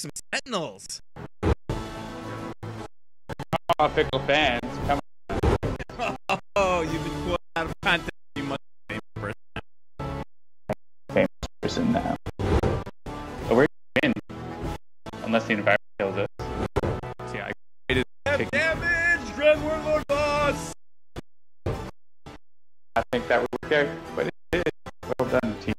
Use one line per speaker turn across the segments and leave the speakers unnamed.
some Sentinels.
Oh, fickle fans. Come
on. Oh, you've been quoted out of context. You must be a famous person.
Famous person now. But we're in. Unless the environment kills us.
See, I created damage, Dread Warlord boss!
I think that would work there, but it is. Well done, team.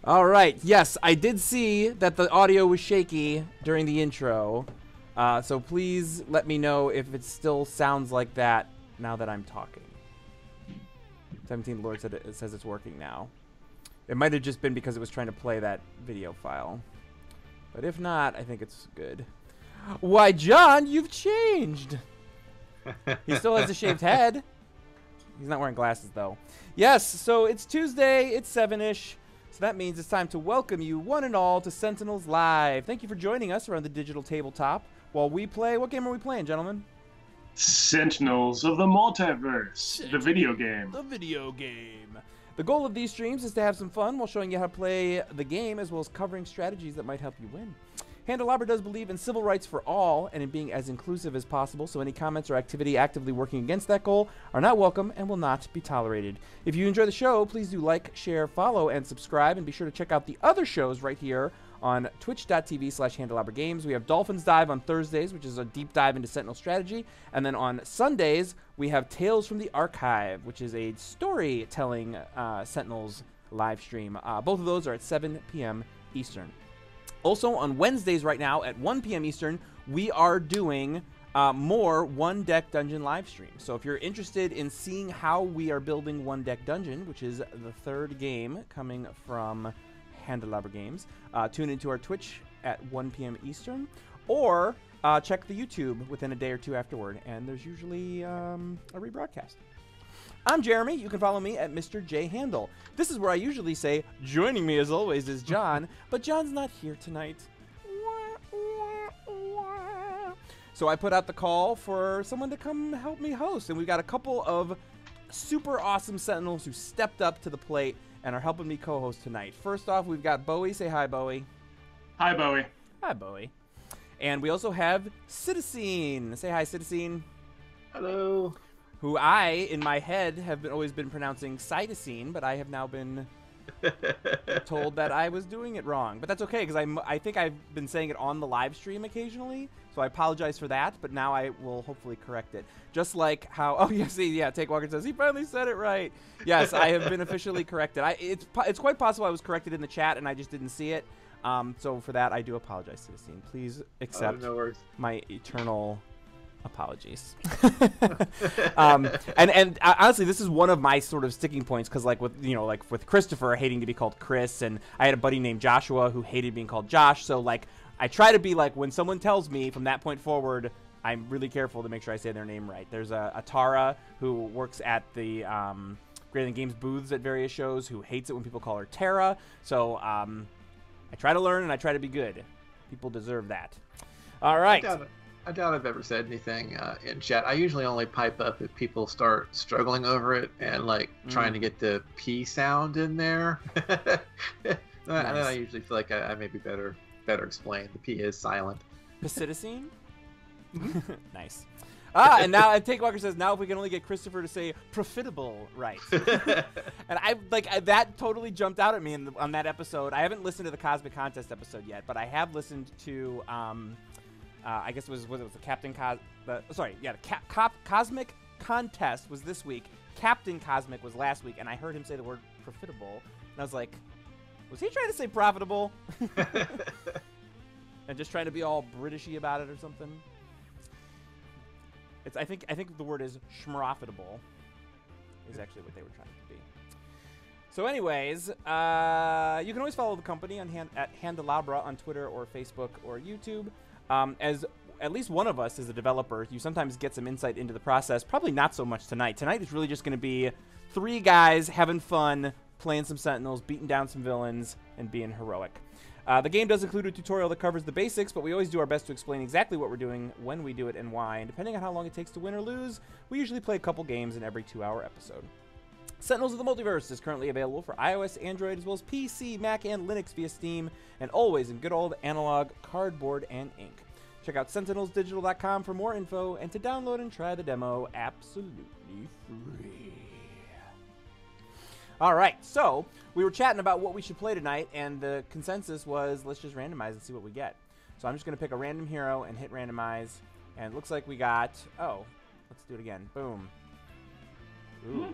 All right. Yes, I did see that the audio was shaky during the intro. So please let me know if it still sounds like that now that I'm talking. 17 Lord said it says it's working now. It might have just been because it was trying to play that video file. But if not, I think it's good. Why, John, you've changed. He still has a shaved head. He's not wearing glasses, though. Yes, so it's Tuesday. It's 7-ish. So that means it's time to welcome you, one and all, to Sentinels Live. Thank you for joining us around the digital tabletop while we play. What game are we playing, gentlemen?
Sentinels of the Multiverse, the video game.
The video game. The goal of these streams is to have some fun while showing you how to play the game, as well as covering strategies that might help you win. Handelabra does believe in civil rights for all and in being as inclusive as possible, so any comments or activity actively working against that goal are not welcome and will not be tolerated. If you enjoy the show, please do like, share, follow, and subscribe, and be sure to check out the other shows right here on twitch.tv/HandelabraGames. We have Dolphins Dive on Thursdays, which is a deep dive into Sentinel strategy, and then on Sundays, we have Tales from the Archive, which is a storytelling Sentinels live stream. Both of those are at 7 p.m. Eastern. Also, on Wednesdays right now at 1 p.m. Eastern, we are doing more One Deck Dungeon live streams. So if you're interested in seeing how we are building One Deck Dungeon, which is the third game coming from Handelabra Games, tune into our Twitch at 1 p.m. Eastern, or check the YouTube within a day or two afterward, and there's usually a rebroadcast. I'm Jeremy. You can follow me at Mr. J Handel. This is where I usually say, joining me as always is John, but John's not here tonight. So I put out the call for someone to come help me host, and we've got a couple of super awesome Sentinels who stepped up to the plate and are helping me co-host tonight. First off, we've got Bowie. Say hi, Bowie.
Hi, Bowie.
Hi, Bowie. And we also have Psitticine. Say hi, Psitticine.
Hello.
Who I, in my head, have always been pronouncing Psitticine, but I have now been told that I was doing it wrong. But that's okay, because I think I've been saying it on the live stream occasionally, so I apologize for that, but now I will hopefully correct it. Just like how, oh, yeah, see, yeah, Take Walker says, he finally said it right. Yes, I have been officially corrected. It's quite possible I was corrected in the chat, and I just didn't see it. So for that, I do apologize, Psitticine. Please accept my eternal apologies. and honestly, this is one of my sort of sticking points, because like with Christopher hating to be called Chris, and I had a buddy named Joshua who hated being called Josh, so like I try to be like, when someone tells me from that point forward, I'm really careful to make sure I say their name right. There's a Tara who works at the Greater Than Games booths at various shows who hates it when people call her Tara, so I try to learn and I try to be good. People deserve that. All right.
I doubt I've ever said anything in chat. I usually only pipe up if people start struggling over it and like trying to get the P sound in there. Nice. And then I usually feel like I may be better explain. The P is silent.
Psitticine? Nice. And now Take Walker says, now if we can only get Christopher to say profitable right. And that totally jumped out at me on that episode. I haven't listened to the Cosmic Contest episode yet, but I have listened to I guess it was the Captain Cosmic Contest was this week. Captain Cosmic was last week, and I heard him say the word profitable, and I was like, was he trying to say profitable? And just trying to be all Britishy about it or something? I think the word is schmrofitable is actually what they were trying to be. So anyways, you can always follow the company at Handelabra on Twitter or Facebook or YouTube. As at least one of us is a developer, you sometimes get some insight into the process. Probably not so much tonight. Tonight is really just going to be three guys having fun, playing some Sentinels, beating down some villains, and being heroic. The game does include a tutorial that covers the basics, but we always do our best to explain exactly what we're doing, when we do it, and why. And depending on how long it takes to win or lose, we usually play a couple games in every 2-hour episode. Sentinels of the Multiverse is currently available for iOS, Android, as well as PC, Mac, and Linux via Steam, and always in good old analog cardboard and ink. Check out sentinelsdigital.com for more info and to download and try the demo absolutely free. All right, so we were chatting about what we should play tonight, and the consensus was let's just randomize and see what we get. So I'm just going to pick a random hero and hit randomize, and it looks like we got, oh, let's do it again. Boom. Ooh.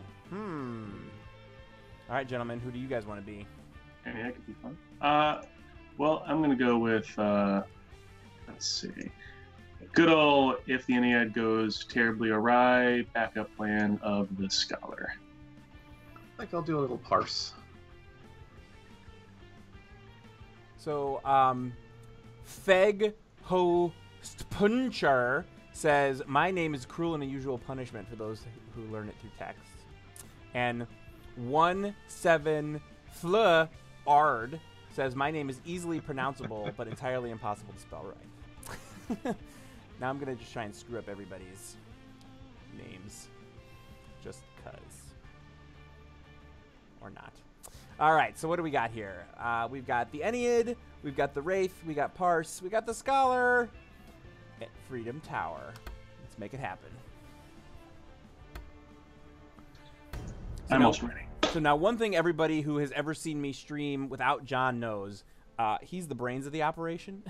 All right, gentlemen, who do you guys want to be?
Yeah, that could be fun. Well, I'm going to go with, let's see, good old if the Ennead goes terribly awry, backup plan of the Scholar.
I think I'll do a little Parse.
So, Feg Host Puncher says, my name is Cruel and Unusual Punishment for those who learn it through text. And 17 Fle Ard says, my name is easily pronounceable, but entirely impossible to spell right. Now I'm going to just try and screw up everybody's names. Just because. Or not. All right, so what do we got here? We've got the Ennead, we've got the Wraith, we got Parse, we got the Scholar at Freedom Tower. Let's make it happen.
I'm almost ready.
So now one thing everybody who has ever seen me stream without John knows, he's the brains of the operation.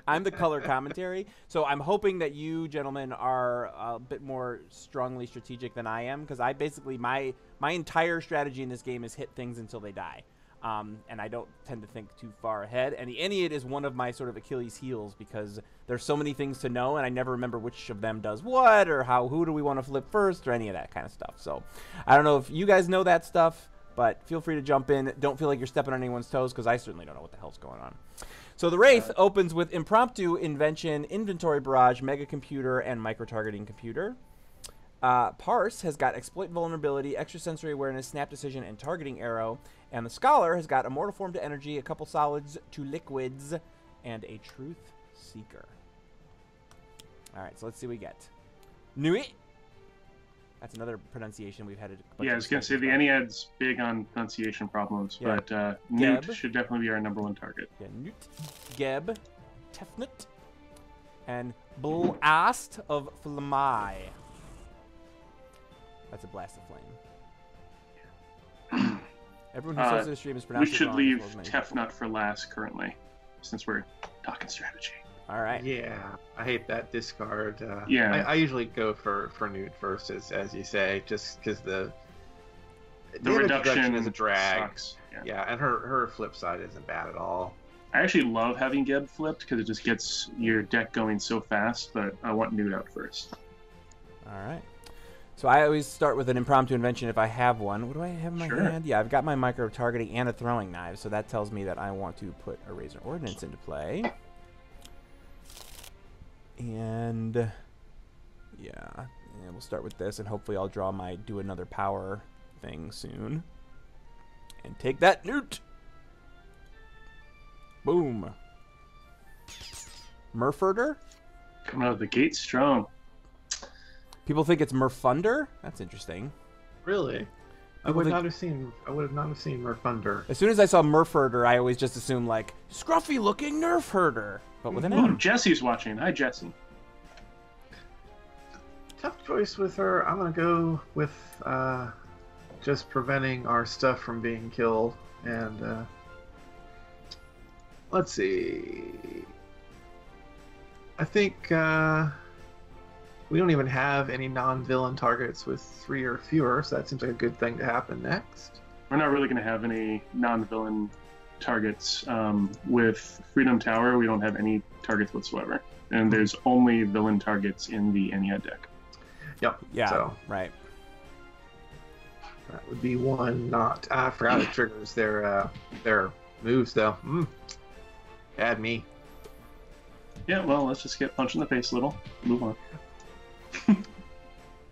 I'm the color commentary. So I'm hoping that you gentlemen are a bit more strongly strategic than I am, because I basically, my entire strategy in this game is hit things until they die. And I don't tend to think too far ahead. And the Ennead is one of my sort of Achilles heels, because there's so many things to know, and I never remember which of them does what, or who do we want to flip first, or any of that kind of stuff. So I don't know if you guys know that stuff, but feel free to jump in. Don't feel like you're stepping on anyone's toes, because I certainly don't know what the hell's going on. So the Wraith opens with Impromptu Invention, Inventory Barrage, Mega Computer, and Micro-Targeting Computer. Parse has got Exploit Vulnerability, Extrasensory Awareness, Snap Decision, and Targeting Arrow. And the Scholar has got Immortal Form to Energy, a couple Solids to Liquids, and a Truth Seeker. All right, so let's see what we get. Nui. That's another pronunciation we've had.
Yeah, I was going to say the Ennead's big on pronunciation problems, yeah. But Newt should definitely be our #1 target.
Yeah, Newt, Geb, Tefnut, and Blast of Flamai. That's a blast of flame. Everyone who says this stream is pronounced.
We should leave Tefnut for last currently, since we're talking strategy.
All right.
Yeah, I hate that discard.
Yeah,
I usually go for Newt first, as you say, just because the
reduction
is a drag.
Sucks.
Yeah, and her flip side isn't bad at all.
I actually love having Geb flipped because it just gets your deck going so fast, but I want Newt out first.
All right. So I always start with an Impromptu Invention if I have one. What do I have in my hand? Yeah, I've got my Micro-Targeting and a Throwing Knife, so that tells me that I want to put a Razor Ordnance into play. And yeah, we'll start with this, and hopefully I'll draw my do another power thing soon. And take that, Newt! Boom. Murfurder?
Coming out of the gate strong.
People think it's Murfunder? That's interesting.
Really? I would not have seen Murfunder.
As soon as I saw Murfurder, I always just assumed like scruffy looking Nerf herder. But with an M.
Jesse's watching. Hi, Jesse.
Tough choice with her. I'm gonna go with just preventing our stuff from being killed. And let's see. I think we don't even have any non-villain targets with 3 or fewer, so that seems like a good thing to happen next.
We're not really going to have any non-villain targets. With Freedom Tower, we don't have any targets whatsoever. And there's only villain targets in the Ennead deck.
Yep.
Yeah,
so
right.
That would be one not... I forgot it triggers their moves, though. Add me.
Yeah, well, let's just get punched in the face a little. Move on.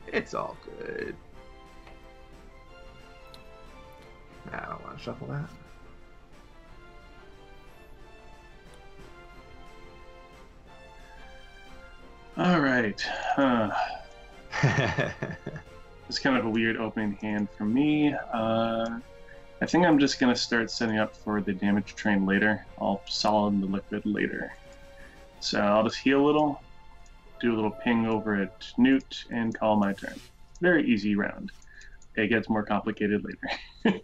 It's all good. shuffle that.
All right. It's kind of a weird opening hand for me. I think I'm just going to start setting up for the damage train later. I'll solid the liquid later. So I'll just heal a little, do a little ping over at Newt, and call my turn. Very easy round. It gets more complicated later.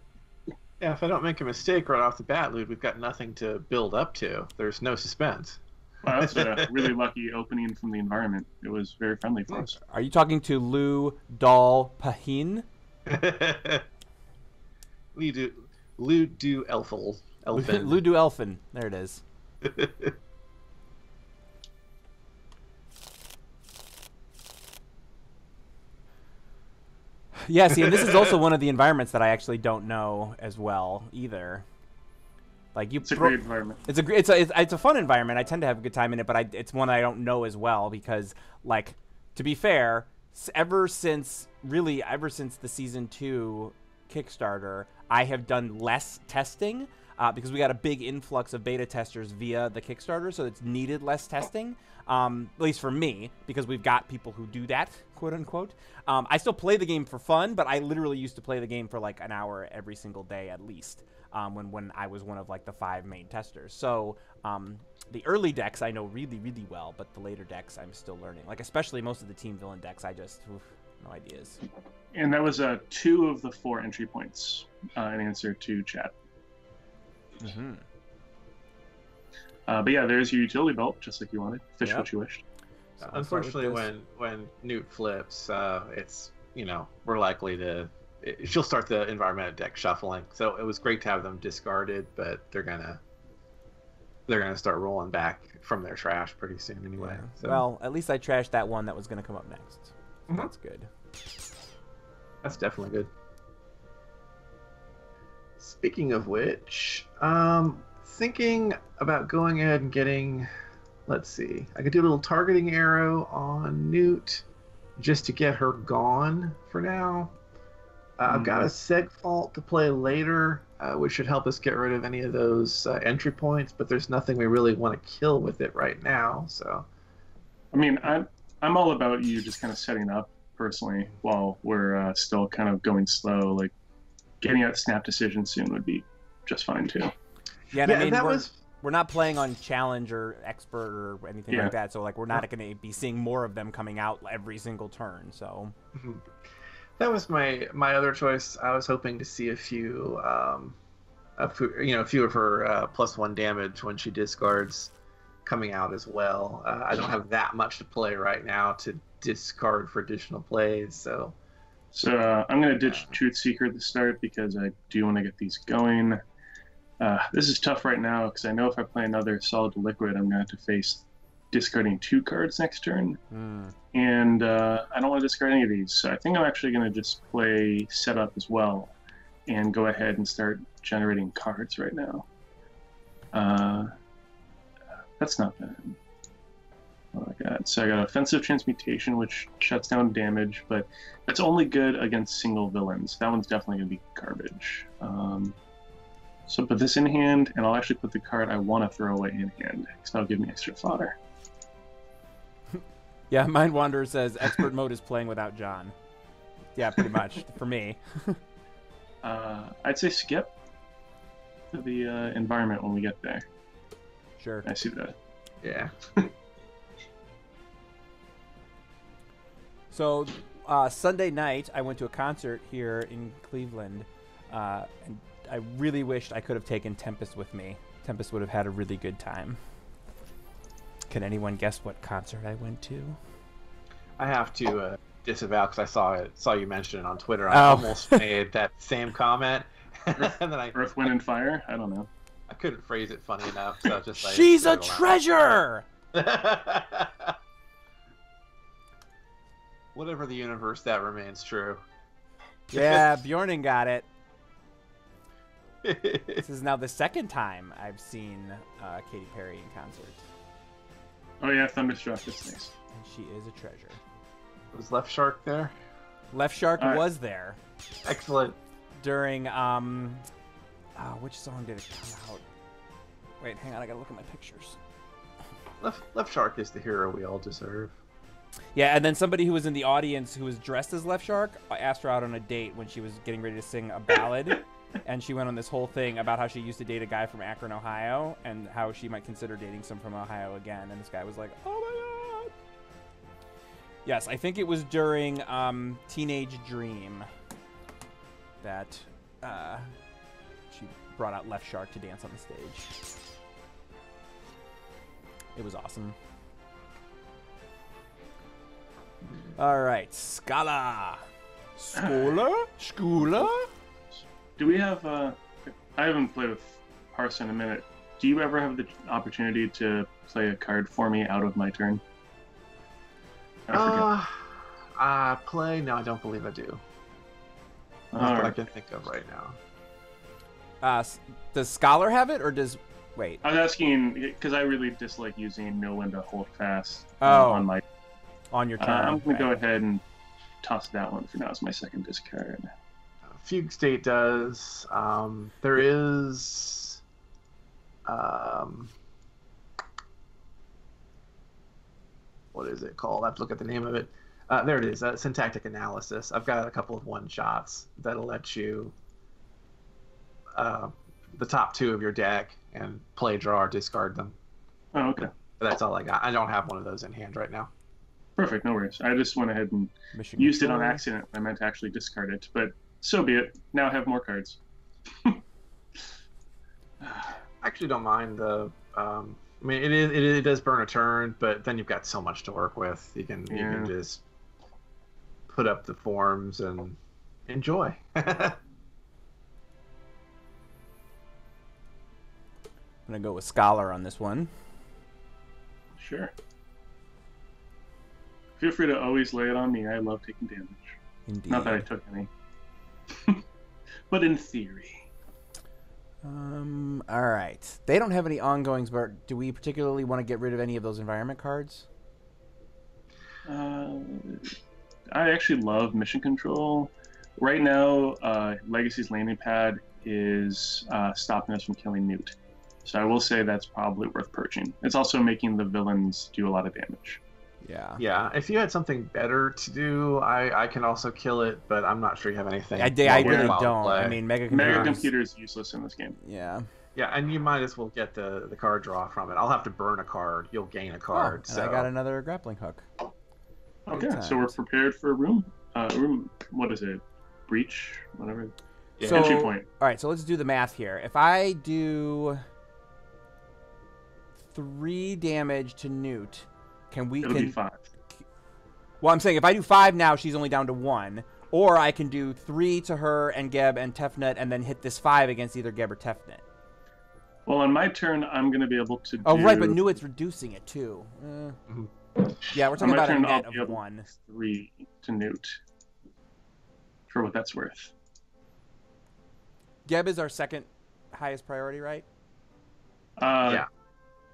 Yeah, if I don't make a mistake right off the bat, Lude, we've got nothing to build up to. There's no suspense.
Wow, that's a really lucky opening from the environment. It was very friendly for us.
Are you talking to Lou Dal Pahin?
Ludu Elfin.
Ludu Elfin. There it is. Yeah, see, and this is also one of the environments that I actually don't know as well either. Like
It's a great environment.
It's a fun environment. I tend to have a good time in it, but it's one I don't know as well because, like, to be fair, ever since the season 2 Kickstarter, I have done less testing because we got a big influx of beta testers via the Kickstarter, so it's needed less testing. At least for me, because we've got people who do that, quote unquote. I still play the game for fun, but I literally used to play the game for like an hour every single day at least. When I was one of like the 5 main testers. So the early decks I know really, really well, but the later decks I'm still learning. Like especially most of the team villain decks, I just no ideas.
And that was 2 of the 4 entry points in answer to chat.
Mm-hmm.
But yeah, there's your utility belt, just like you wanted. Fish what you wished.
So
unfortunately, when Newt flips, it's we're likely to. She'll start the environment deck shuffling, so it was great to have them discarded, but they're gonna start rolling back from their trash pretty soon anyway.
Yeah.
So.
Well, at least I trashed that one that was gonna come up next.
Mm-hmm.
That's good.
That's definitely good. Speaking of which, thinking about going ahead and getting, let's see, I could do a little targeting arrow on Newt just to get her gone for now. I've got a Seg Fault to play later, which should help us get rid of any of those entry points, but there's nothing we really want to kill with it right now. So,
I mean, I'm all about you just kind of setting up personally while we're still kind of going slow. Like getting a snap decision soon would be just fine too.
Yeah, and I mean, we're not playing on challenge or expert or anything like that, so like we're not going to be seeing more of them coming out every single turn. So.
Mm-hmm. That was my other choice. I was hoping to see a few of her +1 damage when she discards coming out as well. I don't have that much to play right now to discard for additional plays, so.
So I'm going to ditch Truth Seeker at the start because I do want to get these going. This is tough right now because I know if I play another Solid Liquid, I'm going to have to face discarding 2 cards next turn. And I don't want to discard any of these, so I think I'm actually going to just play Setup as well and go ahead and start generating cards right now. That's not bad. Oh my god. So I got Offensive Transmutation, which shuts down damage, but that's only good against single villains. That one's definitely going to be garbage. So put this in hand, and I'll actually put the card I want to throw away in hand, because that'll give me extra fodder.
Yeah, Mind Wanderer says expert mode is playing without John. Yeah, pretty much for me.
I'd say skip to the environment when we get there.
Sure.
I see that.
Yeah.
So Sunday night, I went to a concert here in Cleveland, and I really wished I could have taken Tempest with me. Tempest would have had a really good time. Can anyone guess what concert I went to?
I have to disavow because I saw you mention it on Twitter. I almost made that same comment, and then
Earth, Wind, and Fire? I don't know.
I couldn't phrase it funny enough, so I was just like,
she's a treasure!
Whatever the universe, that remains true.
Yeah, Bjorning got it. This is now the second time I've seen Katy Perry in concert.
Oh yeah, Thunderstruck. That's nice.
And she is a treasure.
Was Left Shark there?
Left Shark was there.
Excellent.
During which song did it come out? Wait, hang on, I gotta look at my pictures.
Left Shark is the hero we all deserve.
Yeah, and then somebody who was in the audience who was dressed as Left Shark asked her out on a date when she was getting ready to sing a ballad. And she went on this whole thing about how she used to date a guy from Akron, Ohio, and how she might consider dating some from Ohio again. And this guy was like, oh my god. Yes, I think it was during Teenage Dream that she brought out Left Shark to dance on the stage. It was awesome. All right, Scala. Skula?
Do we have? I haven't played with Parse in a minute. Do you ever have the opportunity to play a card for me out of my turn?
Play? No, I don't believe I do. Not
All
that I
right.
can think of right now.
Does Scholar have it, or does... Wait.
I was asking because I really dislike using know when to hold fast
Oh.
on my.
On your turn.
I'm going to go
right.
ahead and toss that one for now as my second discard.
Fugue State does. There is. What is it called? I have to look at the name of it. There it is. Syntactic Analysis. I've got a couple of one-shots that'll let you the top two of your deck and play, draw, or discard them.
Oh, okay.
But that's all I got. I don't have one of those in hand right now.
Perfect. No worries. I just went ahead and
Mission
used it on
control.
accident. I meant to actually discard it, but so be it. Now I have more cards.
I actually don't mind the. I mean, it does burn a turn, but then you've got so much to work with. You can just put up the forms and enjoy.
I'm going to go with Scholar on this one.
Sure. Feel free to always lay it on me. I love taking damage.
Indeed.
Not that I took any. But in theory.
All right. They don't have any ongoings, but do we particularly want to get rid of any of those environment cards?
I actually love mission control. Right now, Legacy's landing pad is stopping us from killing Newt. So I will say that's probably worth purging. It's also making the villains do a lot of damage.
Yeah.
Yeah, if you had something better to do, I can also kill it, but I'm not sure you have anything.
I really
worthwhile to
don't.
play.
I mean, Mega
Mega
Computers.
Computer is useless in this game.
Yeah.
Yeah, and you might as well get the card draw from it. I'll have to burn a card. You'll gain a card.
And I got another grappling hook.
Okay,
Good
so we're
times.
prepared for a room. What is it? Breach? Whatever.
Yeah.
So,
Entry point.
all right, so let's do the math here. If I do 3 damage to Newt, can we...
It'll be 5.
Well, I'm saying if I do 5 now, she's only down to 1. Or I can do 3 to her and Geb and Tefnut and then hit this 5 against either Geb or Tefnut.
Well, on my turn, I'm going to be able to do...
Oh, right, but Newt's reducing it, too. Yeah, we're
on
talking
my
about
turn,
a
I'll
net
be
of
able
1.
3 to Newt. For what that's worth.
Geb is our second highest priority, right?
Yeah.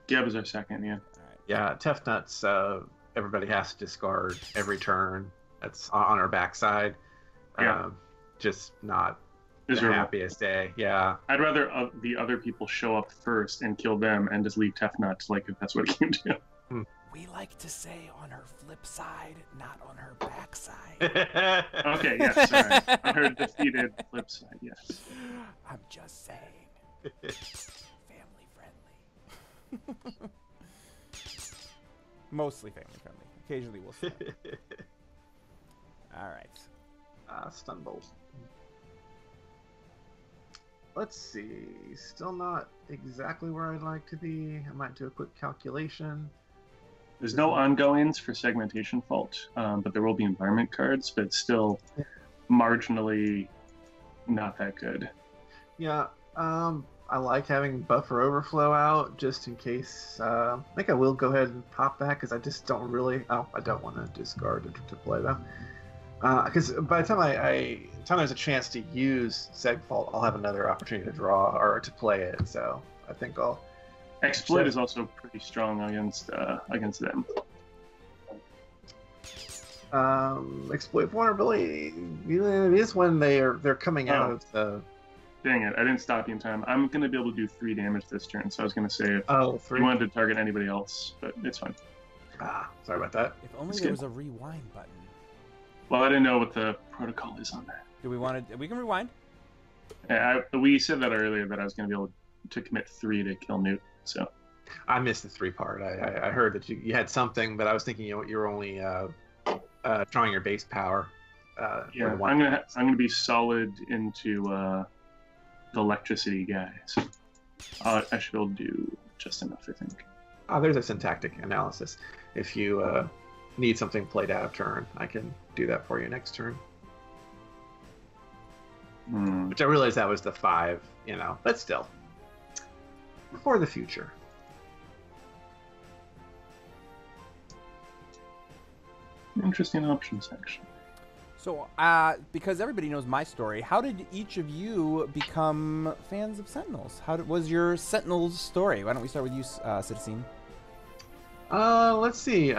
Geb is our second, yeah.
All right.
Yeah, Tefnuts, everybody has to discard every turn. That's on our backside.
Yeah.
Just not the
Miserable.
happiest day. Yeah.
I'd rather the other people show up first and kill them and just leave Tefnut, like, if that's what it came to.
We like to say on her flip side, not on her backside.
Okay, yes, sorry. On her defeated flip side, yes.
I'm just saying. Family friendly. Mostly family friendly. Occasionally we'll say. All right.
Stunbolt. Let's see. Still not exactly where I'd like to be. I might do a quick calculation.
There's no ongoings for Segmentation Fault, but there will be environment cards, but it's still marginally not that good.
Yeah. I like having Buffer Overflow out just in case. I think I will go ahead and pop that because I just don't really. Oh, I don't want to discard it to play though. Because by the time there's a chance to use Seg Fault, I'll have another opportunity to draw or to play it. So I think I'll.
Exploit is also pretty strong against them.
Exploit vulnerability. It is when they're coming out of the
Dang it, I didn't stop you in time. I'm going to be able to do 3 damage this turn, so I was going to say if
Oh, 3.
you wanted to target anybody else, but it's fine.
Sorry about that.
If only
It's
there
good.
was a rewind button.
Well, I didn't know what the protocol is on that.
Do we want to? We can rewind.
We said that earlier that I was going to be able to commit 3 to kill Newt, so.
I missed the 3 part. I heard that you had something, but I was thinking you were only drawing your base power.
Yeah, I'm gonna be solid into the electricity guy, so I should be able to do just enough, I think.
Oh, there's a syntactic analysis. If you need something played out of turn, I can do that for you next turn. Which I realized that was the 5, but still, for the future.
Interesting options, actually.
So, because everybody knows my story, how did each of you become fans of Sentinels? Was your Sentinels story? Why don't we start with you, Psitticine?
Let's see.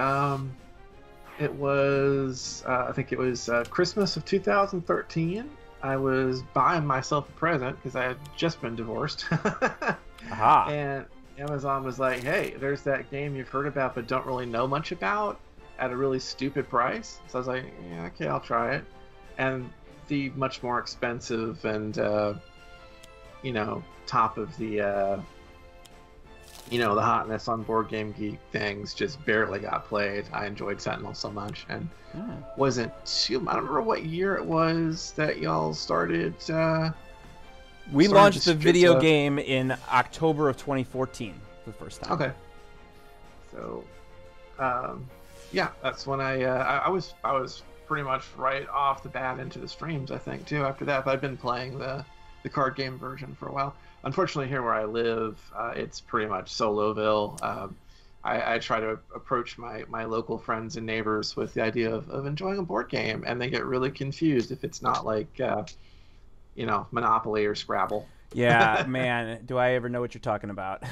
It was, I think it was Christmas of 2013. I was buying myself a present because I had just been divorced.
Aha.
And Amazon was like, hey, there's that game you've heard about but don't really know much about at a really stupid price. So I was like, yeah, okay, I'll try it. And the much more expensive and, top of the, the hotness on Board Game Geek things just barely got played. I enjoyed Sentinel so much, and wasn't too. I don't remember what year it was that y'all started.
We launched the video game in October of 2014 for the first time.
Okay. So, yeah, that's when I was pretty much right off the bat into the streams, I think, too. After that, but I've been playing the card game version for a while. Unfortunately, here where I live, it's pretty much Soloville. I try to approach my local friends and neighbors with the idea of enjoying a board game, and they get really confused if it's not like, Monopoly or Scrabble.
Yeah, man, do I ever know what you're talking about?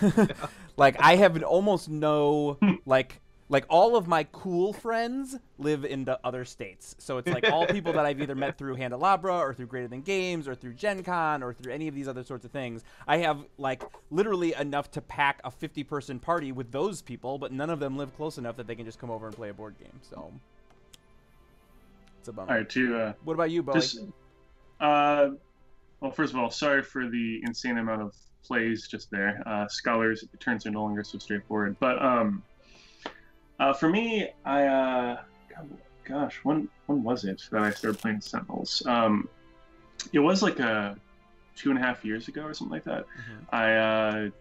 Like, I have almost no, like all of my cool friends live in the other states. So it's like all people that I've either met through Handelabra or through Greater Than Games or through Gen Con or through any of these other sorts of things. I have like literally enough to pack a 50-person party with those people, but none of them live close enough that they can just come over and play a board game. So it's a bummer.
All right,
what about you, Bowie?
Well, first of all, sorry for the insane amount of plays just there. Scholars, it turns are no longer so straightforward. But for me, gosh, when was it that I started playing Sentinels? It was like 2.5 years ago or something like that. I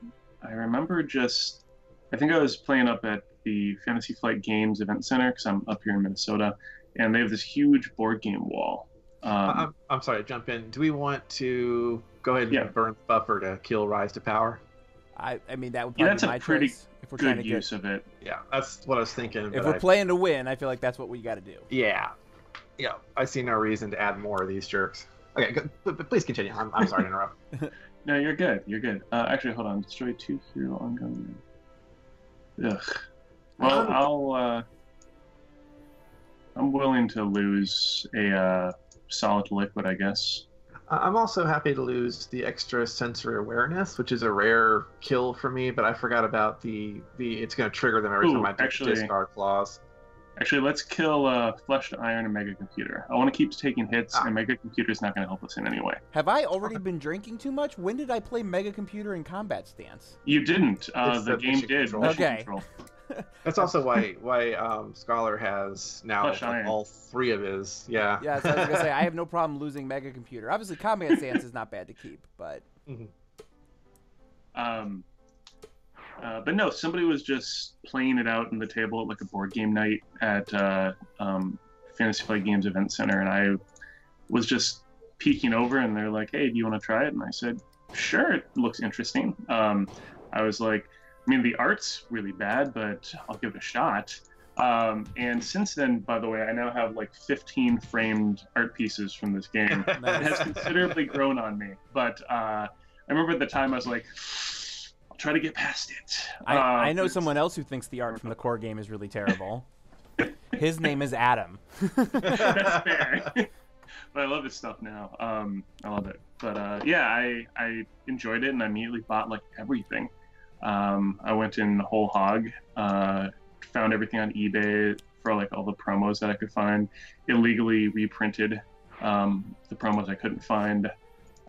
remember I think I was playing up at the Fantasy Flight Games Event Center because I'm up here in Minnesota, and they have this huge board game wall.
I'm sorry to jump in. Do we want to go ahead and burn the buffer to kill Rise to Power?
I mean, that would probably be my choice. If we're trying to
use of it.
Yeah, that's what I was thinking.
If we're playing to win, I feel like that's what we got to do.
Yeah, I see no reason to add more of these jerks. Okay, but please continue. I'm sorry to interrupt.
No, you're good. You're good. Actually, hold on. Destroy 2 hero ongoing. Ugh. Well, I'm willing to lose a solid liquid, I guess.
I'm also happy to lose the extra sensory awareness, which is a rare kill for me, but I forgot about the it's going to trigger them every time I discard claws.
Actually, let's kill Flesh to Iron and Mega Computer. I want to keep taking hits, and Mega Computer is not going to help us in any way.
Have I already been drinking too much? When did I play Mega Computer in Combat Stance?
You didn't. The game did.
Okay.
Control.
That's also why Scholar has now all 3 of his. Yeah.
Yeah, so I was gonna say I have no problem losing Mega Computer. Obviously, Combat Stance is not bad to keep, but.
But no, somebody was just playing it out on the table at like a board game night at Fantasy Flight Games Event Center, and I was just peeking over, and they're like, "Hey, do you want to try it?" And I said, "Sure, it looks interesting." I was like, I mean, the art's really bad, but I'll give it a shot. And since then, by the way, I now have like 15 framed art pieces from this game. It has considerably grown on me. But I remember at the time I was like, I'll try to get past it.
I know someone else who thinks the art from the core game is really terrible. His name is Adam.
That's fair. But I love his stuff now. I love it. But yeah, I enjoyed it, and I immediately bought like everything. I went in whole hog, found everything on eBay for like all the promos that I could find. Illegally reprinted the promos I couldn't find.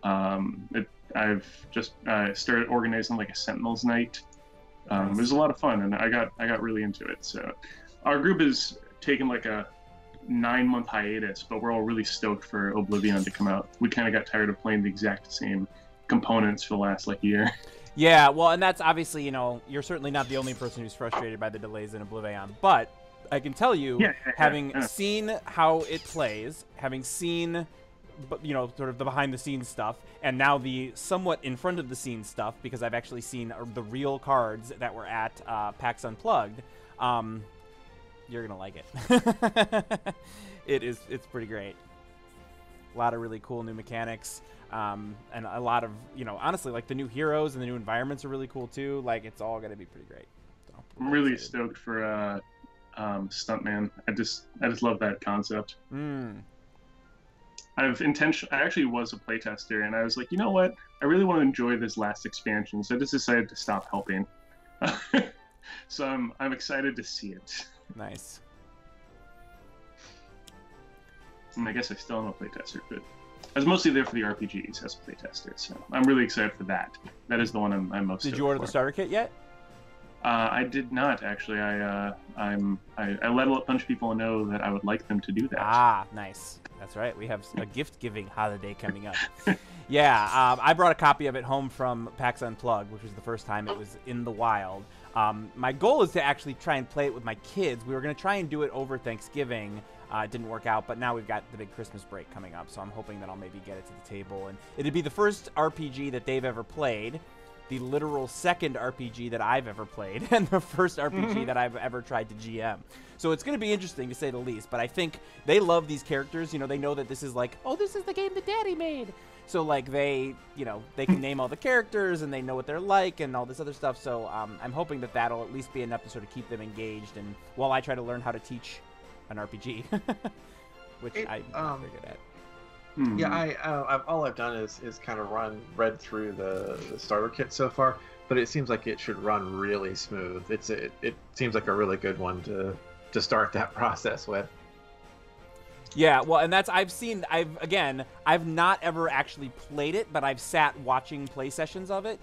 I've just started organizing like a Sentinels night. It was a lot of fun, and I got really into it. So our group has taken like a 9-month hiatus, but we're all really stoked for Oblivion to come out. We kind of got tired of playing the exact same components for the last like year.
Yeah, well, and that's obviously, you're certainly not the only person who's frustrated by the delays in Oblivion, but I can tell you, having seen how it plays, having seen, sort of the behind-the-scenes stuff, and now the somewhat in-front-of-the-scenes stuff, because I've actually seen the real cards that were at PAX Unplugged, you're going to like it. It's pretty great. A lot of really cool new mechanics. And a lot of, honestly, like the new heroes and the new environments are really cool too. Like, it's all gonna be pretty great. So,
I'm really stoked for Stuntman. I just love that concept. I actually was a playtester, and I was like, you know what? I really want to enjoy this last expansion, so I just decided to stop helping. So I'm excited to see it.
Nice.
And I guess I still am a playtester, but I was mostly there for the RPGs as a playtester, so I'm really excited for that. That is the one I'm most.
Did you order the starter kit yet?
I did not actually. I let a bunch of people know that I would like them to do that.
Ah, nice. That's right. We have a gift-giving holiday coming up. Yeah, I brought a copy of it home from PAX Unplugged, which was the first time it was in the wild. My goal is to actually try and play it with my kids. We were going to try and do it over Thanksgiving. It didn't work out, but now we've got the big Christmas break coming up, so I'm hoping that I'll maybe get it to the table. And it'd be the first RPG that they've ever played, the literal second RPG that I've ever played, and the first RPG that I've ever tried to GM. So it's going to be interesting, to say the least, but I think they love these characters. They know that this is like, oh, this is the game that Daddy made. So, like, they can name all the characters, and they know what they're like, and all this other stuff. So I'm hoping that that'll at least be enough to sort of keep them engaged, and while I try to learn how to teach an RPG, which I'm not very good at.
Yeah, all I've done is kind of read through the starter kit so far, but it seems like it should run really smooth. It seems like a really good one to start that process with.
Yeah, well, and that's I've not ever actually played it, but I've sat watching play sessions of it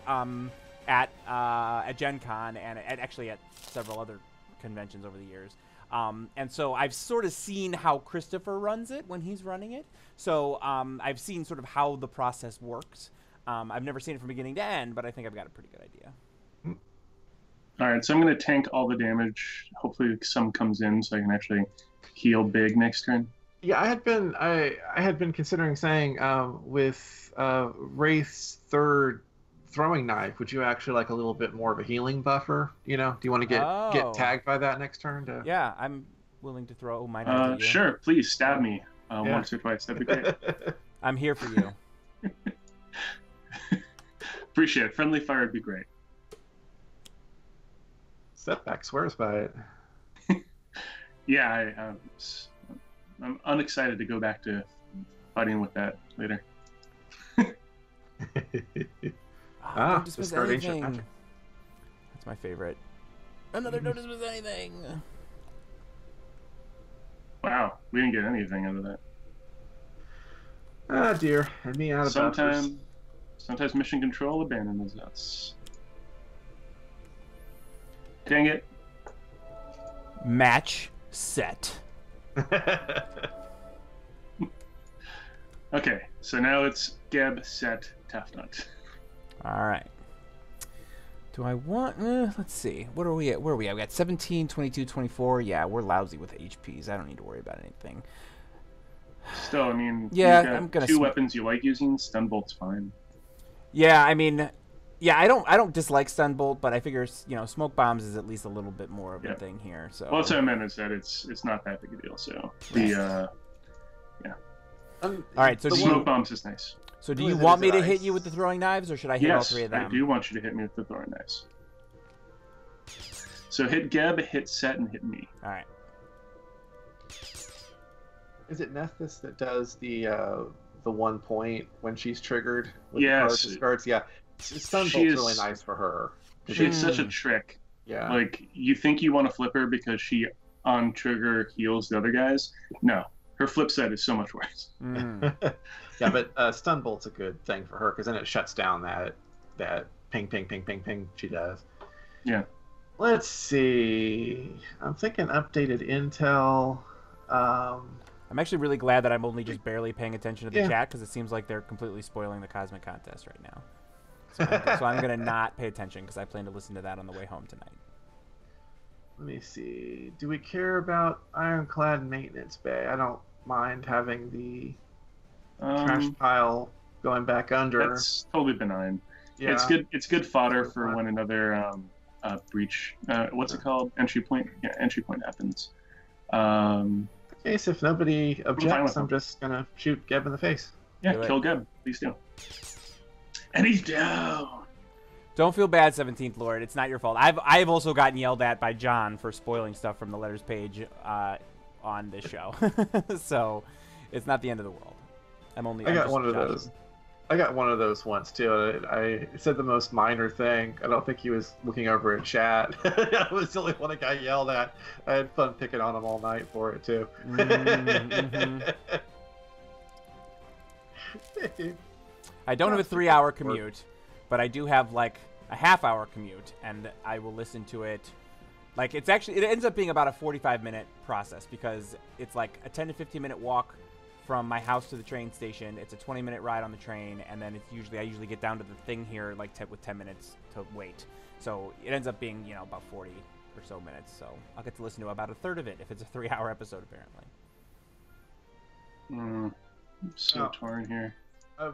at Gen Con and actually at several other conventions over the years. And so I've sort of seen how Christopher runs it when he's running it. So I've seen sort of how the process works. I've never seen it from beginning to end, but I think I've got a pretty good idea.
All right, so I'm going to tank all the damage. Hopefully some comes in so I can actually heal big next turn.
Yeah, I had been considering saying with Wraith's third throwing knife, would you actually like a little bit more of a healing buffer? Do you want to get tagged by that next turn?
Yeah, I'm willing to throw my knife at you.
Sure, please stab me once or twice. That'd be great.
I'm here for you.
Appreciate it. Friendly fire would be great.
Setback swears by it.
Yeah, I'm unexcited to go back to fighting with that later.
Don't dismiss anything. That's my favorite. Another don't dismiss anything.
Wow, we didn't get anything out of that.
Ah, dear. And me out of buffers.
Sometimes mission control abandons us. Dang it.
Match set.
Okay, so now it's Geb, Set, Tafnut.
All right. Do I want... let's see. What are we at? Where are we at? We got 17, 22, 24. Yeah, we're lousy with HPs. I don't need to worry about anything.
Still, I mean,
yeah,
you've got
I'm gonna
two weapons you like using. Stunbolt's fine.
Yeah, I mean... Yeah, I don't dislike Stunbolt, but I figure, smoke bombs is at least a little bit more of a thing here. So.
Well, that's what I meant, is that it's not that big a deal. So yeah.
All right, so
the smoke bombs is nice.
So do you want me to hit you with the throwing knives, or should I hit all three of them?
Yes, I do want you to hit me with the throwing knives. So hit Geb, hit Set, and hit me.
All right.
Is it Nethys that does the 1 point when she's triggered? With
Yes.
The discards? Yeah. Stunbolt's really nice for her.
She's such a trick.
Yeah.
Like, you think you want to flip her because she on trigger heals the other guys. No. Her flip side is so much worse.
Yeah, but Stunbolt's a good thing for her because then it shuts down that ping, ping, ping, ping, ping she does.
Yeah.
Let's see. I'm thinking updated intel.
I'm actually really glad that I'm only just barely paying attention to the chat because it seems like they're completely spoiling the Cosmic Contest right now. So I'm going to not pay attention because I plan to listen to that on the way home tonight.
Let me see. Do we care about Ironclad Maintenance Bay? I don't mind having the trash pile going back under.
That's totally benign.
Yeah.
It's good fodder for when another breach. What's it called? Entry point. Yeah, entry point happens.
Okay, so if nobody objects, I'm just gonna shoot Geb in the face.
Yeah, kill Geb. Please do. And he's down.
Don't feel bad, 17th Lord. It's not your fault. I've also gotten yelled at by John for spoiling stuff from the letters page on this show. So it's not the end of the world. I got
one of those. I got one of those once too. I said the most minor thing. I don't think he was looking over at chat. I was the only one that got yelled at. I had fun picking on him all night for it too.
I don't have a 3-hour commute, but I do have like a half-hour commute, and I will listen to it. Like it ends up being about a 45-minute process because it's like a 10 to 15-minute walk from my house to the train station. It's a 20-minute ride on the train, and then I usually get down to the thing here like with 10 minutes to wait. So it ends up being about 40 or so minutes. So I'll get to listen to about a third of it if it's a 3-hour episode apparently.
So torn here.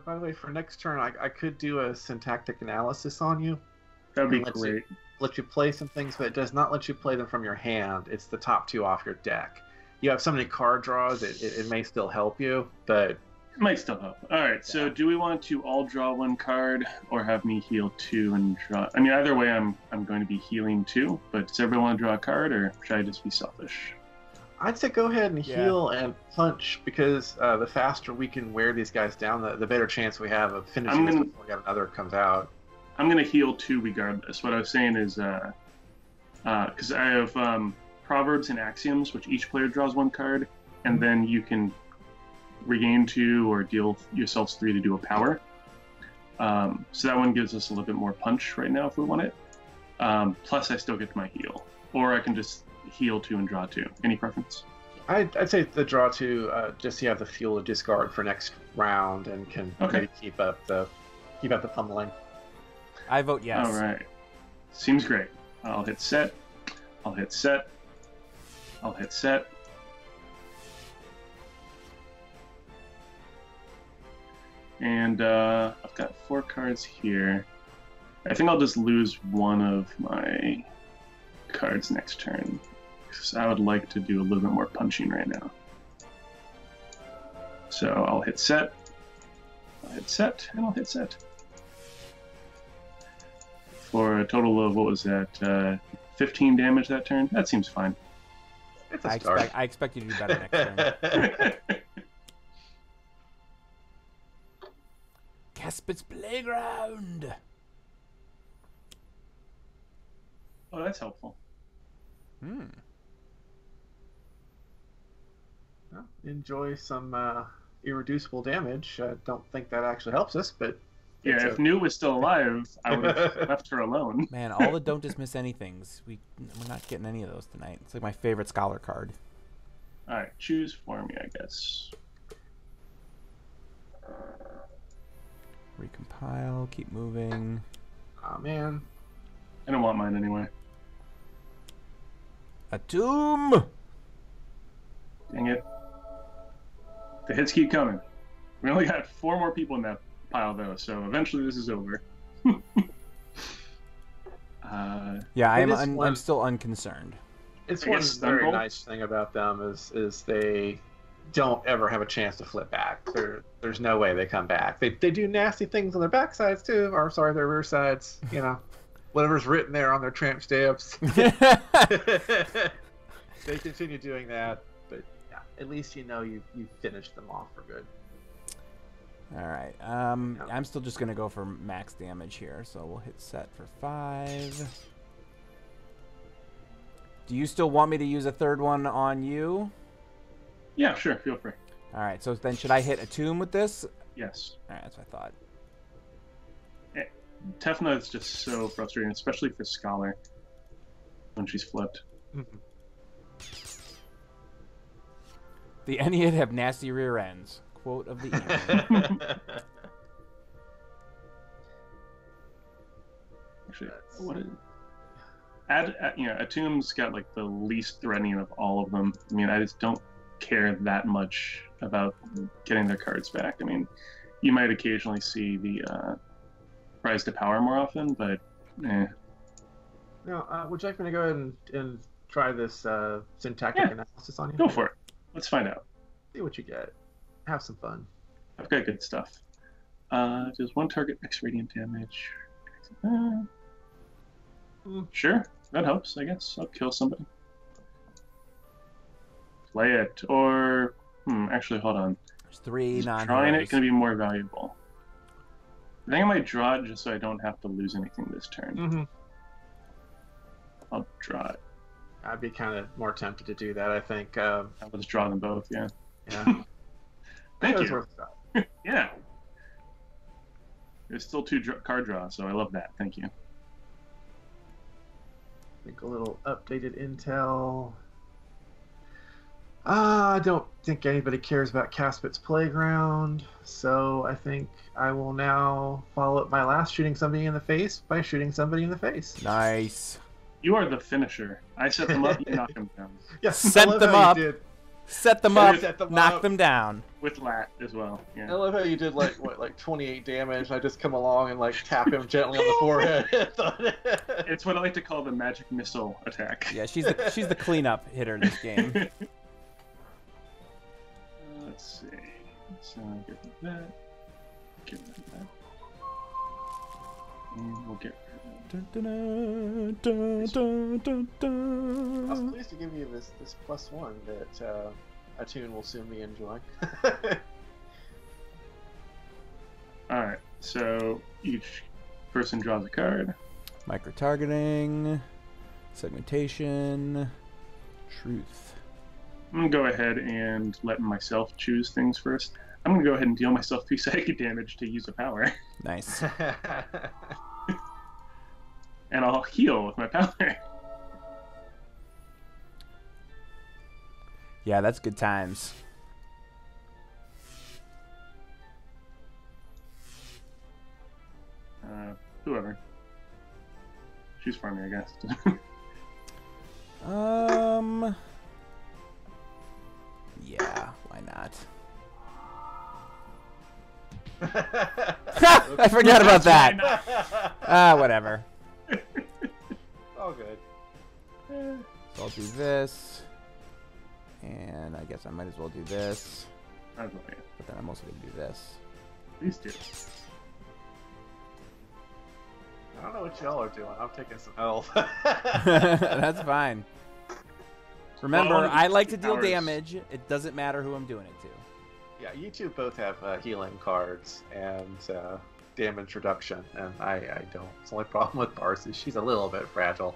By the way, for next turn, I could do a syntactic analysis on you.
That'd be great.
Let you play some things, but it does not let you play them from your hand. It's the top 2 off your deck. You have so many card draws, it may still help you, but...
It might still help. All right, so do we want to all draw 1 card or have me heal 2 and draw... I mean, either way, I'm going to be healing 2, but does everyone want to draw a card, or should I just be selfish?
I'd say go ahead and heal and punch, because the faster we can wear these guys down, the better chance we have of finishing this before another comes out.
I'm going to heal 2 regardless. What I was saying is, because I have Proverbs and Axioms, which each player draws 1 card, and then you can regain 2 or deal yourselves 3 to do a power. So that one gives us a little bit more punch right now if we want it. Plus, I still get my heal. Or I can just heal 2 and draw 2. Any preference?
I'd say the draw 2, just so you have the fuel to discard for next round and can maybe keep up the pummeling.
I vote yes.
All right. Seems great. I'll hit set. I'll hit set. I'll hit set. And I've got 4 cards here. I think I'll just lose 1 of my cards next turn, because I would like to do a little bit more punching right now. So I'll hit set. I'll hit set, and I'll hit set. For a total of, what was that, 15 damage that turn? That seems fine.
I expect you to do better next turn. Caspit's Playground!
Oh, that's helpful.
Well, enjoy some irreducible damage. I don't think that actually helps us, but...
Yeah, if New was still alive, I would have left her alone.
Man, all the don't dismiss anythings. We're not getting any of those tonight. It's like my favorite scholar card.
All right, choose for me, I guess.
Recompile, keep moving.
Oh man.
I don't want mine anyway.
A tomb!
Dang it. The hits keep coming. We only got 4 more people in that pile, though, so eventually this is over.
Yeah, I'm still unconcerned.
It's one very nice thing about them is they don't ever have a chance to flip back. There's no way they come back. They do nasty things on their backsides too, or sorry, their rear sides. Whatever's written there on their tramp stamps. They continue doing that, but yeah. at least you know you finished them off for good.
All right. I'm still just gonna go for max damage here, so we'll hit set for 5. Do you still want me to use a third one on you?
Yeah, sure. Feel free.
All right. So then, should I hit Attune with this?
Yes.
All right. That's what I thought.
Tefna is just so frustrating, especially for Scholar when she's flipped.
Mm-hmm.
The Ennead have nasty rear ends. Quote of the evening.
Actually, what is Attune's got like the least threatening of all of them. I mean, I just don't care that much about getting their cards back. I mean, you might occasionally see the Rise to Power more often, but
Now, would you like me to go ahead and try this syntactic analysis on you?
Go for it. Let's find out.
See what you get. Have some fun.
I've got good stuff. Does one target X radiant damage? Sure, that helps, I guess. I'll kill somebody. Play it, or actually, hold on.
There's 3 non-heroes.
Drawing it going to be more valuable. I think I might draw it just so I don't have to lose anything this turn.
Mm-hmm.
I'll draw it.
I'd be kind of more tempted to do that, I think.
I'll just draw them both, yeah.
Yeah.
Thank
It was
you.
worth a shot.
Yeah. There's still 2 card draws, so I love that. Thank you.
I think a little updated intel. I don't think anybody cares about Caspit's Playground, so I think I will now follow up my last shooting somebody in the face by shooting somebody in the face.
Nice.
You are the finisher. I set them up, you knock them down.
Yes,
Set
I love
them
how you
up.
did.
Set them up.
Set them
knock
up.
them down.
With lat as well.
I
Yeah.
love how you did like 28 damage. I just come along and like tap him gently on the forehead.
It's what I like to call the magic missile attack.
Yeah, she's the cleanup hitter in this game.
Let's see. So get rid of that. Get rid of that. And we'll get rid of that.
I was pleased to give you this +1 that Attune will soon be enjoying.
Alright, so each person draws a card.
Micro-targeting, segmentation, truth.
I'm going to go ahead and let myself choose things first. I'm going to go ahead and deal myself 3 psychic damage to use a power.
Nice.
And I'll heal with my power.
Yeah, that's good times.
Whoever. Choose for me, I guess.
Yeah, why not? I forgot about that. Whatever.
All good.
So I'll do this. And I guess I might as well do this.
Might as well, yeah.
But then I'm also going to do this.
These two.
I don't know what y'all are doing. I'm taking some health.
That's fine. Remember,
Well,
I like to deal
powers.
damage. It doesn't matter who I'm doing it to.
Yeah, you two both have healing cards and damage reduction, and I don't. It's the only problem with Parse is she's a little bit fragile.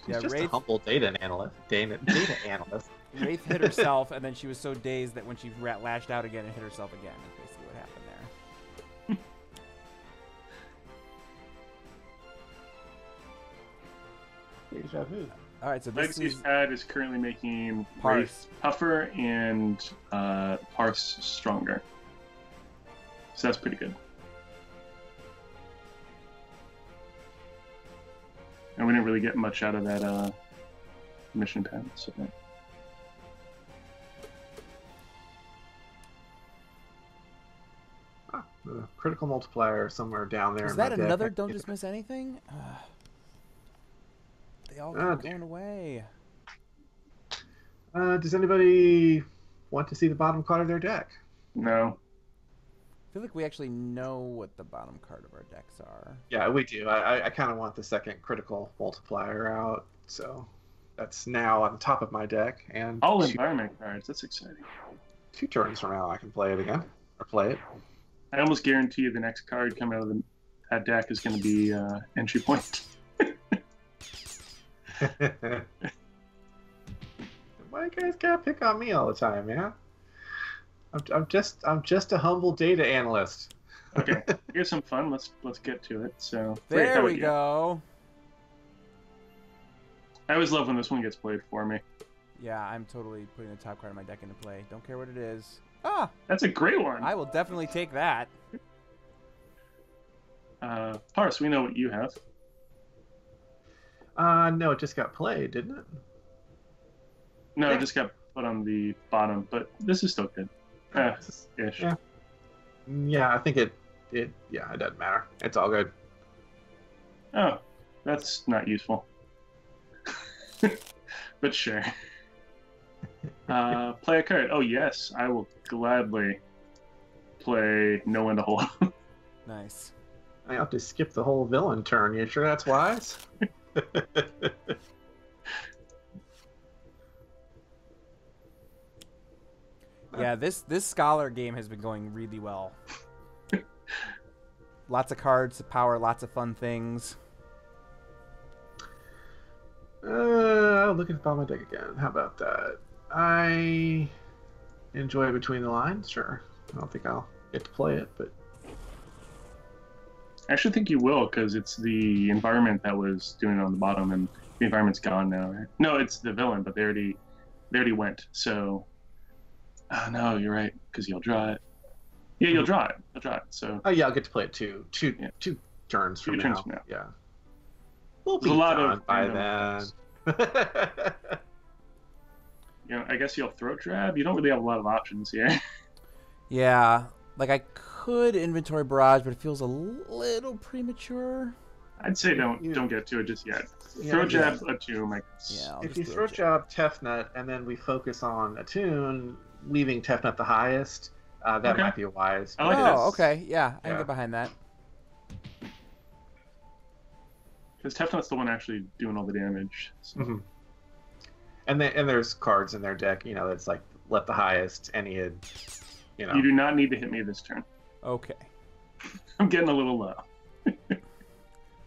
She's
Yeah,
just a
Wraith-
humble data analyst. Data analyst.
Wraith hit herself, and then she was so dazed that when she lashed out again and hit herself again. That's basically what happened there.
Deja vu.
All right, so this
Legacy's
is
pad is currently making
Parse.
Wraith tougher and Parse stronger. So that's pretty good. And we didn't really get much out of that mission pad. So.
The critical multiplier somewhere down there.
Is
in my
that
deck.
another Don't Dismiss Anything? They all
Oh,
keep going away.
Does anybody want to see the bottom card of their deck?
No.
I feel like we actually know what the bottom card of our decks are.
Yeah, we do. I kind of want the second critical multiplier out. So that's now on the top of my deck, and
All environment cards. That's exciting.
2 turns from now I can play it again, or play it.
I almost guarantee you the next card coming out of that deck is going to be entry point.
Why you guys gotta pick on me all the time, man? I'm just a humble data analyst.
Okay, here's some fun. Let's get to it. So
There we go.
I always love when this one gets played for me.
Yeah, I'm totally putting the top card of my deck into play. Don't care what it is. Ah,
That's a great one.
I will definitely take that.
Parse, we know what you have.
No, it just got played, didn't it?
No,
Yeah.
it just got put on the bottom, but this is still good. Ish.
Yeah. Yeah, I think it doesn't matter. It's all good.
Oh, that's not useful. But sure. Play a card. Oh yes, I will gladly play Know When to Hold.
Nice.
I have to skip the whole villain turn. You sure that's wise?
Yeah, this Scholar game has been going really well. Lots of cards to power, lots of fun things.
Looking to my deck again. How about that? I enjoy Between the Lines. Sure. I don't think I'll get to play it, but
I actually think you will, because it's the environment that was doing it on the bottom, and the environment's gone now, right? No, it's the villain, but they already went. So, no, you're right, because you'll draw it. Yeah, you'll draw it. I'll draw it. So.
oh yeah, I'll get to play it two turns from now. Yeah. We'll be
There's a lot
done
of
by
random
then.
You know, I guess you'll throat grab. You don't really have a lot of options here.
Yeah, like I could inventory barrage, but it feels a little premature.
I'd say don't get to it just yet.
Yeah,
Throat jab, Attune.
Yeah, I'll
If
just
you
throw
throat job Tefnut and then we focus on Attune, leaving Tefnut the highest, that
Okay.
might be wise.
I like
oh,
this.
okay, yeah, I can
Yeah.
get behind that.
Because Tefnut's the one actually doing all the damage. So.
Mhm. And there's cards in their deck, that's like let the highest, Ennead,
You do not need to hit me this turn.
Okay.
I'm getting a little low.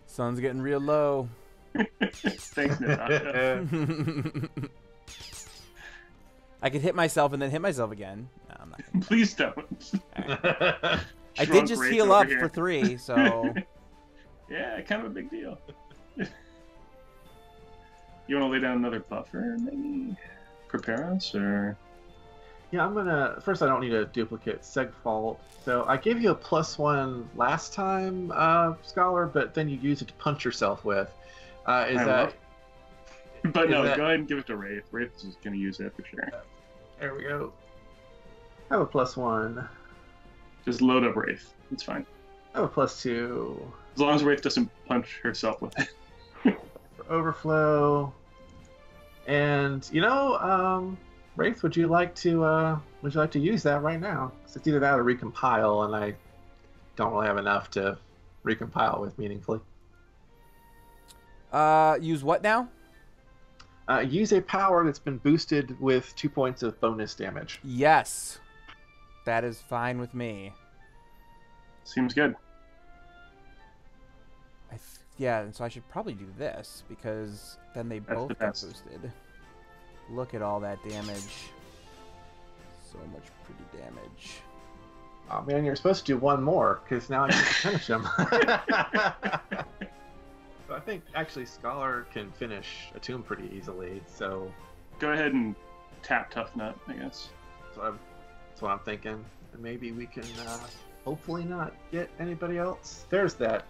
Sun's getting real low.
Thanks, Natasha.
I could hit myself and then hit myself again. No, I'm not gonna.
Please don't.
I did
Shrunk
just
Wraith
heal
over
up
here.
for 3, so
Yeah, kind of a big deal. You want to lay down another buffer, maybe? Prepare us, or...
Yeah, I'm gonna. First, I don't need a duplicate Segfault. So I gave you a +1 last time, Scholar, but then you use it to punch yourself with. Is
I
that?
love But no,
that-
go ahead and give it to Wraith. Wraith is going to use it for sure.
There we go. I have a +1.
Just load up Wraith. It's fine.
I have a +2
As long as Wraith doesn't punch herself with it.
for overflow. And Wraith, would you like to use that right now? 'Cause it's either that or recompile, and I don't really have enough to recompile with meaningfully.
use what now?
Use a power that's been boosted with 2 points of bonus damage.
Yes. That is fine with me.
Seems good.
Yeah, and so I should probably do this because then they
That's
both
the
get
best.
boosted. Look at all that damage. So much pretty damage.
Oh man, you're supposed to do one more because now I get to finish him. So I think actually Scholar can finish Attune pretty easily. So
Go ahead and tap Tough Nut, I guess.
that's what I'm thinking. And maybe we can hopefully not get anybody else. There's that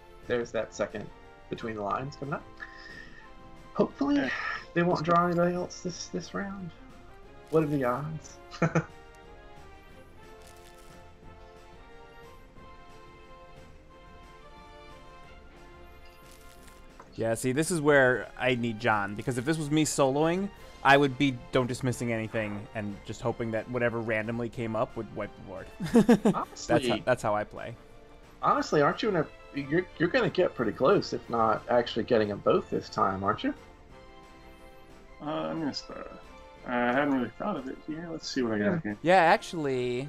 second Between the Lines coming up. Hopefully
Okay.
they won't draw anybody else this round. What are the odds?
Yeah, see, this is where I need John, because if this was me soloing, I would be don't dismissing anything and just hoping that whatever randomly came up would wipe the board.
Honestly,
that's how I play.
honestly, aren't you you're gonna get pretty close, if not actually getting them both this time, aren't you?
I'm gonna start. I hadn't really thought of it here. Let's see what I got here.
Yeah, actually.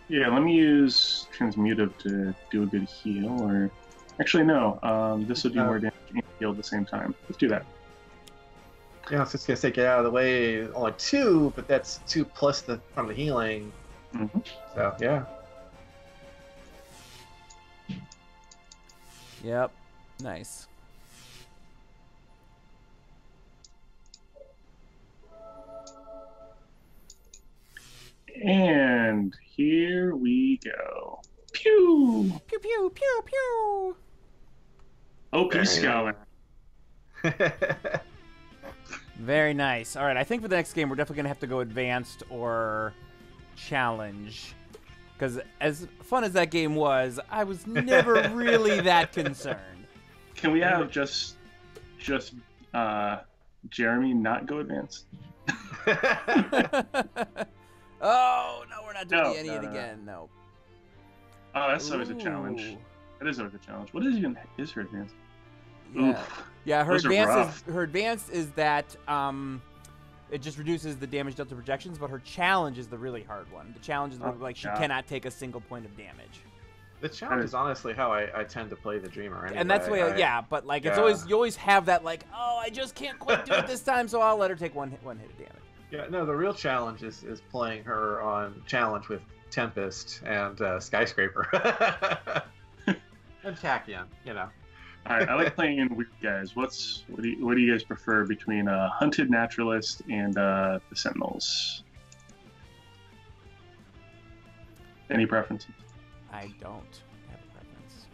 Yeah, let me use Transmutive to do a good heal, or actually no. This will do more damage and heal at the same time. Let's do that.
Yeah, I was just gonna say get out of the way. Only 2, but that's 2 plus from the healing.
Mm-hmm.
So yeah.
Yep. Nice.
And here we go. Pew!
Pew pew pew pew.
OP Scholar.
Very nice. All right, I think for the next game we're definitely gonna have to go advanced or challenge, because as fun as that game was, I was never really that concerned.
Can we have just Jeremy not go advanced?
Oh no, we're not doing
No,
the
no,
Ennead
no.
again. No.
Oh, that's always a challenge.
Ooh.
That is always a challenge. What is her advanced?
Yeah.
Oof.
Yeah, her
Those are
advance
rough.
is that it just reduces the damage dealt to projections, but her challenge is the really hard one. The challenge is the one, like she
yeah.
cannot take a single point of damage.
The challenge is honestly how I tend to play the Dreamer. Anyway.
And that's the way, yeah, but like it's
yeah.
always you always have that like, oh, I just can't quite do it this time, so I'll let her take one hit of damage.
Yeah, no, the real challenge is playing her on challenge with Tempest and Skyscraper. And Tachyon, you know.
All right, I like playing weak guys. What do you guys prefer between Hunted Naturalist and the Sentinels? Any preferences?
I don't have a preference.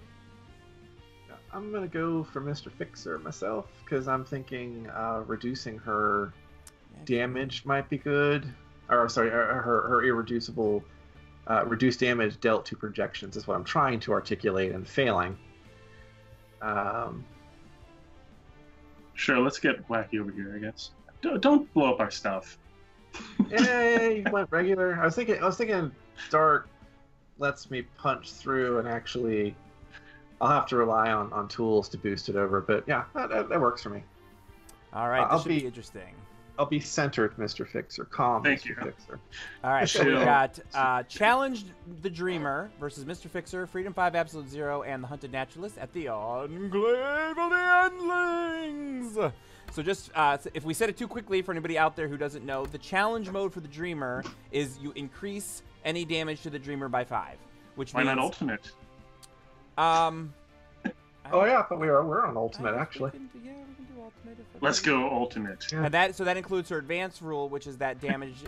I'm gonna go for Mr. Fixer myself because I'm thinking reducing her damage might be good. Or sorry, her irreducible reduced damage dealt to projections is what I'm trying to articulate and failing.
Sure, let's get wacky over here, I guess. Don't blow up our stuff.
Yeah, you went regular. I was thinking dark lets me punch through and actually I'll have to rely on tools to boost it over, but yeah, that works for me.
All right, this
I'll
should be interesting.
I'll be centered, Mr. Fixer. Calm,
Thank
Mr.
you.
Fixer.
All right, so we
Chill.
got Challenged the Dreamer versus Mr. Fixer, Freedom 5 Absolute Zero, and the Hunted Naturalist at the Enclave of the Endlings. So just, if we said it too quickly for anybody out there who doesn't know, the challenge mode for the Dreamer is you increase any damage to the Dreamer by 5, which
Why
means...
not Ultimate?
Oh yeah, but we're on ultimate actually.
Yeah, we can do Ultimate.
Let's go Ultimate.
Yeah.
And that includes her advanced rule, which is that damage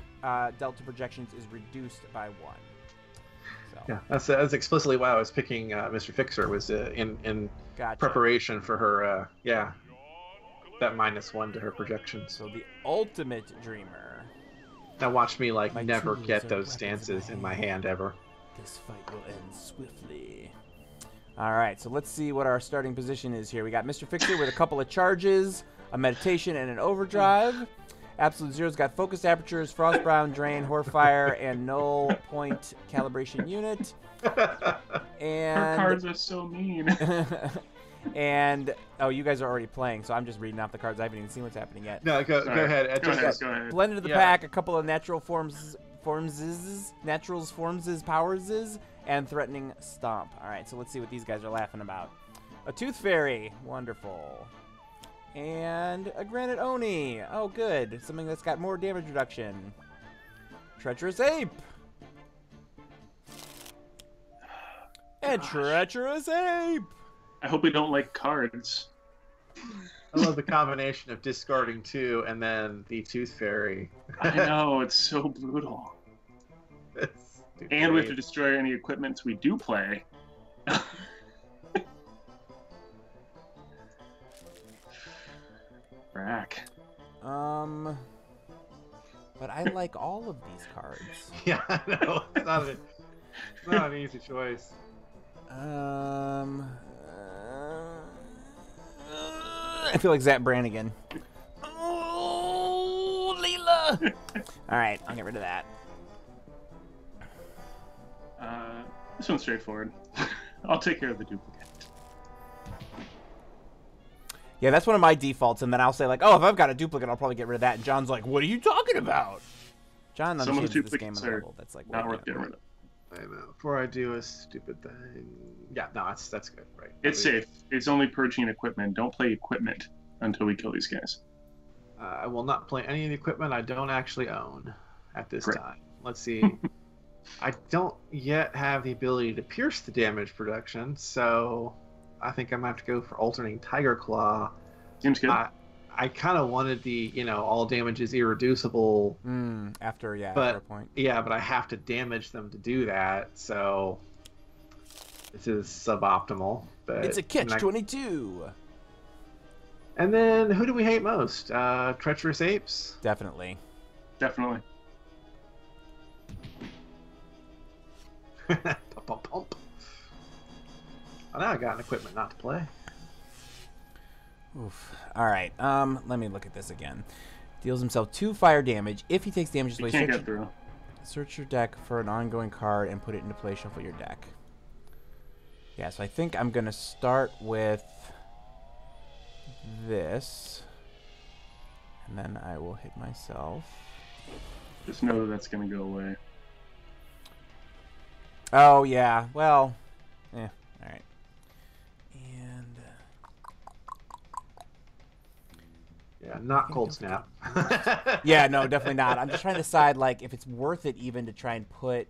dealt to projections is reduced by 1. So,
Yeah, that's explicitly why I was picking Mr. Fixer was in
gotcha.
preparation for her that -1 to her projections.
So the Ultimate Dreamer.
Now watch me like
My
never
tools
get
are
those
weapons
stances
in
in
my
my hand ever.
This fight will end swiftly. All right, so let's see what our starting position is here. We got Mr. Fixer with a couple of charges, a meditation, and an overdrive. Absolute Zero's got focused apertures, Frostbound, Drain, Horfire, and null point calibration unit.
Her
And
cards are so mean.
and oh, you guys are already playing, so I'm just reading off the cards. I haven't even seen what's happening yet.
No, go
Sorry.
ahead. Ed,
Go
just-
ahead.
Blended to the
Yeah.
pack, a couple of natural forms, powers, and threatening stomp. All right, so let's see what these guys are laughing about. A Tooth Fairy, wonderful. And a Granite Oni, oh good, something that's got more damage reduction. Treacherous Ape. And Treacherous Ape.
I hope we don't like cards.
I love the combination of discarding 2 and then the Tooth Fairy.
I know, it's so brutal.
It's
And we have to destroy any equipment we do play. Rack.
But I like all of these cards.
Yeah, I know. It's not an easy choice.
I feel like Zach Brannigan. Oh, Leela! All right, I'll get rid of that.
This one's straightforward. I'll take care of the duplicate.
Yeah, that's one of my defaults, and then I'll say, like, oh, if I've got a duplicate, I'll probably get rid of that. And John's like, what are you talking about? John
Some of the
understands this game
duplicates
on a
are
level that's like,
not worth getting rid of.
I know. Before I do a stupid thing. Yeah, no, that's good, right?
It's safe. It's only purging equipment. Don't play equipment until we kill these guys.
I will not play any of the equipment I don't actually own at this
Great.
time. Let's see. I don't yet have the ability to pierce the damage production, so I think I'm going to have to go for alternating Tiger Claw.
Seems good.
I kind of wanted the, all damage is irreducible.
After a point.
Yeah, but I have to damage them to do that, so this is suboptimal. But
It's a catch-22.
And then, who do we hate most? Treacherous Apes?
Definitely.
Definitely.
Pump. Oh, now I got an equipment not to play.
Oof. All right. Let me look at this again. Deals himself 2 fire damage. If he takes damage this way,
Can't get through.
search your deck for an ongoing card and put it into play. Shuffle your deck. Yeah, so I think I'm gonna start with this, and then I will hit myself.
Just know that's going to go away.
Oh yeah. Well. Yeah. All right. And.
Yeah, not Cold Snap.
Yeah, no, definitely not. I'm just trying to decide, like, if it's worth it even to try and put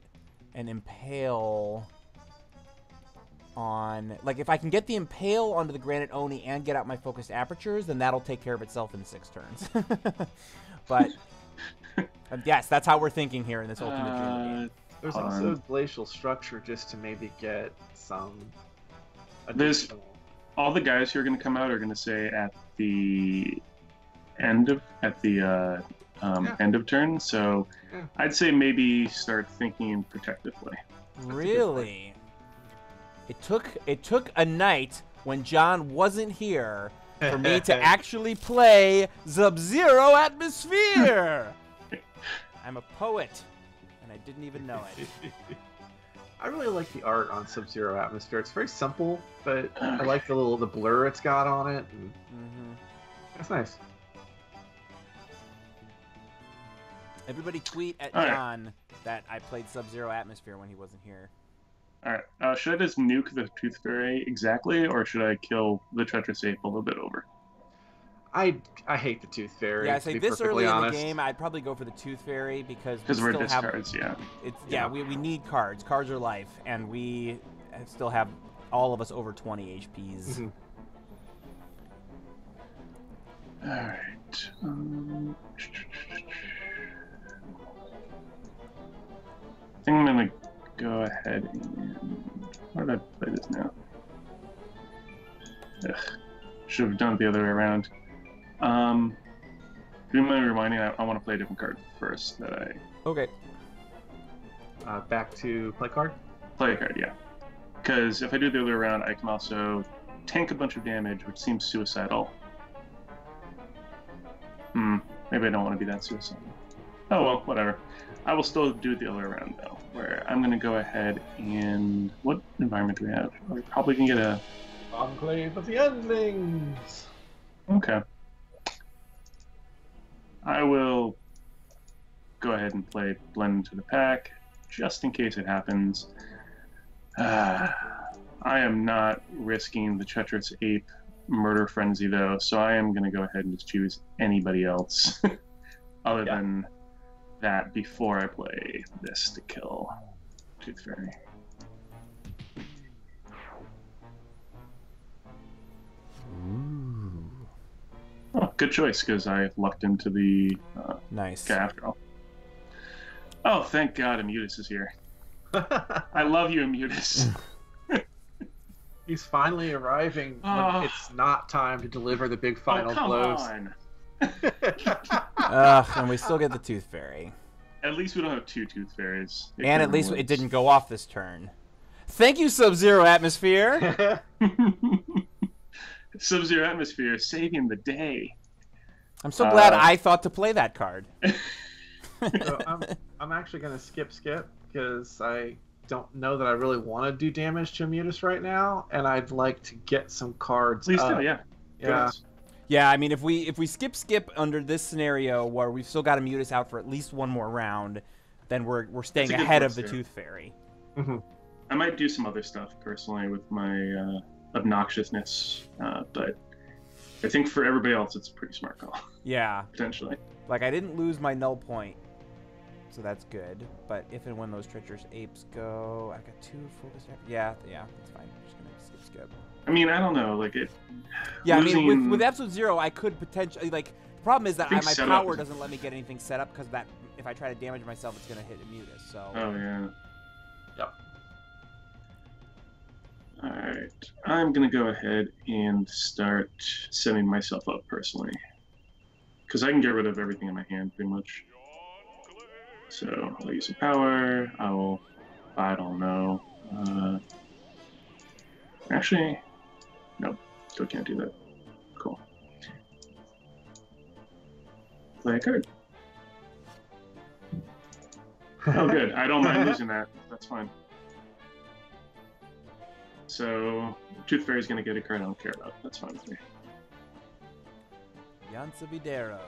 an Impale on... Like, if I can get the Impale onto the Granite Oni and get out my Focused Apertures, then that'll take care of itself in 6 turns. But, yes, that's how we're thinking here in this Ultimate Dreamer game.
There's also Glacial Structure just to maybe get some
There's
additional...
all the guys who are going to come out are going to say at the end of end of turn. So
Yeah.
I'd say maybe start thinking protectively.
Really? It took a night when John wasn't here for me to actually play Sub-Zero Atmosphere. I'm a poet, and I didn't even know it.
I really like the art on Sub-Zero Atmosphere. It's very simple, but I like the blur it's got on it. And That's nice.
Everybody tweet at
All right.
John that I played Sub-Zero Atmosphere when he wasn't here.
All right. Should I just nuke the Tooth Fairy exactly, or should I kill the Treacherous Ape a little bit over?
I hate the Tooth Fairy.
Yeah, I
to
say
be
this
perfectly
early in
honest.
the game, I'd probably go for the Tooth Fairy because
We're
still have
discards, yeah.
Yeah, we need cards. Cards are life, and we still have all of us over 20 HPs.
All right. I think I'm gonna go ahead and... How did I play this now? Ugh. Should have done it the other way around. Do you mind reminding me? I want to play a different card first. That I
Okay.
Back to play card.
play a card, yeah. Because if I do it the other way around, I can also tank a bunch of damage, which seems suicidal. Maybe I don't want to be that suicidal. Oh well, whatever. I will still do it the other way around though, where I'm gonna go ahead and what environment do we have? We probably can get a
Enclave of the Endlings.
okay. I will go ahead and play Blend into the Pack, just in case it happens. I am not risking the Treacherous Ape Murder Frenzy, though, so I am going to go ahead and just choose anybody else other than that before I play this to kill Tooth Fairy. Oh, good choice, because I lucked into the
Nice.
guy after all. Oh, thank God Immutus is here. I love you, Immutus.
He's finally arriving when it's not time to deliver the big final
come
blows.
on.
And we still get the Tooth Fairy.
At least we don't have 2 Tooth Fairies.
And at least it didn't go off this turn. Thank you, Sub-Zero Atmosphere.
Sub-Zero Atmosphere saving the day.
I'm so glad I thought to play that card.
So I'm actually going to skip because I don't know that I really want to do damage to Immutus right now, and I'd like to get some cards
Please
up.
do, yeah.
Yeah.
Yeah, I mean, if we skip under this scenario where we've still got a Mutus out for at least one more round, then we're staying ahead of the Tooth Fairy.
Mm-hmm.
I might do some other stuff personally with my obnoxiousness, but I think for everybody else, it's a pretty smart call.
Yeah.
Potentially.
Like, I didn't lose my null point, so that's good. But if and when those treacherous apes go, I got 2 full distract. Yeah, that's fine. I'm just gonna skip.
I mean, I don't know, like it.
Yeah,
losing...
I mean, with Absolute Zero, I could potentially like. The problem is that my power doesn't let me get anything set up because that if I try to damage myself, it's gonna hit Immutus. So.
Oh yeah.
Yep.
All right, I'm gonna go ahead and start setting myself up personally, because I can get rid of everything in my hand pretty much. So I'll use some power. I don't know. Actually, nope. Still can't do that. Cool. Play a card. Oh, good. I don't mind losing that. That's fine. So, Tooth Fairy's gonna get a card I don't care about. That's fine with me.
Yansavidero.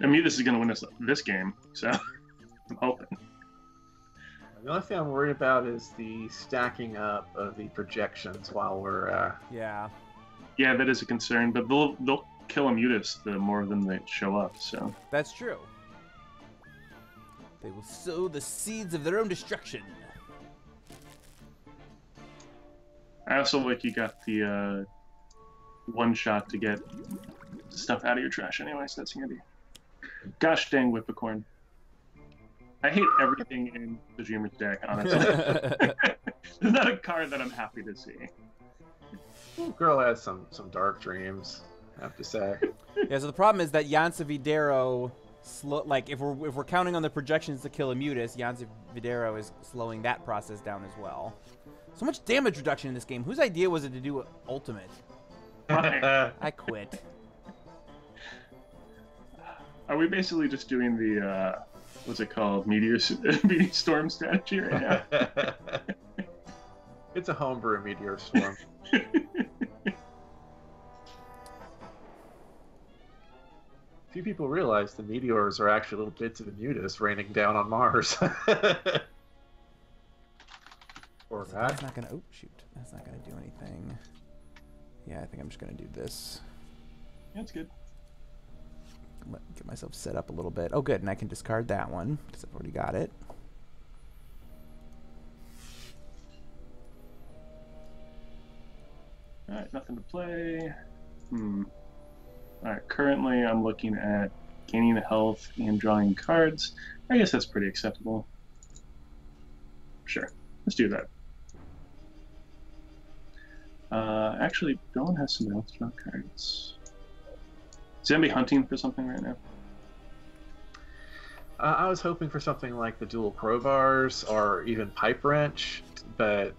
I mean, this is gonna win us this game, so I'm hoping.
The only thing I'm worried about is the stacking up of the projections while we're.
Yeah.
Yeah, that is a concern, but they'll kill a Mutus the more of them that show up. So
That's true. They will sow the seeds of their own destruction.
I also like you got the one shot to get stuff out of your trash anyway, so that's handy. Gosh dang Whippicorn. I hate everything in the Dreamer's deck, honestly. There's not a card that I'm happy to see.
Ooh, girl has some dark dreams, I have to say.
Yeah, so the problem is that Yansavidero, like if we're counting on the projections to kill a Mutus, Yansavidero is slowing that process down as well. So much damage reduction in this game. Whose idea was it to do ultimate? I quit.
Are we basically just doing the what's it called, meteor storm strategy right now?
It's a homebrew meteor storm. Few people realize the meteors are actually little bits of Immutus raining down on Mars. Or
So that's not gonna. Oh shoot! That's not gonna do anything. Yeah, I think I'm just gonna do this.
That's good.
Get myself set up a little bit. Oh, good, and I can discard that one because I've already got it.
All right, nothing to play. All right, currently I'm looking at gaining health and drawing cards. I guess that's pretty acceptable. Sure, let's do that. Actually, Dylan has some else draw cards. Is anybody hunting for something right now?
I was hoping for something like the dual crowbars or even pipe wrench, but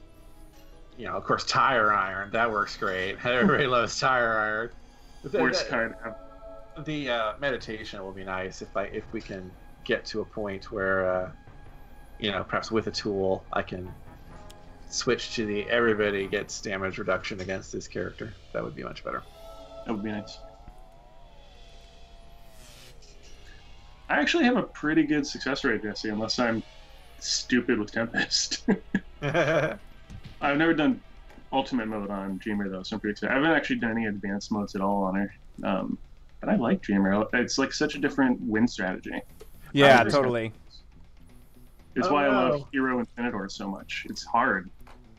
you know, of course, tire iron, that works great. Everybody loves tire iron.
Worst card ever.
The meditation will be nice if we can get to a point where you know, perhaps with a tool I can switch to the everybody gets damage reduction against this character. That would be much better.
That would be nice. I actually have a pretty good success rate, Jesse, unless I'm stupid with Tempest. I've never done ultimate mode on Dreamer, though, so I'm pretty excited. I haven't actually done any advanced modes at all on her. But I like Dreamer. It's like such a different win strategy.
Yeah, totally.
It's why I love Hero Infinidor so much. It's hard,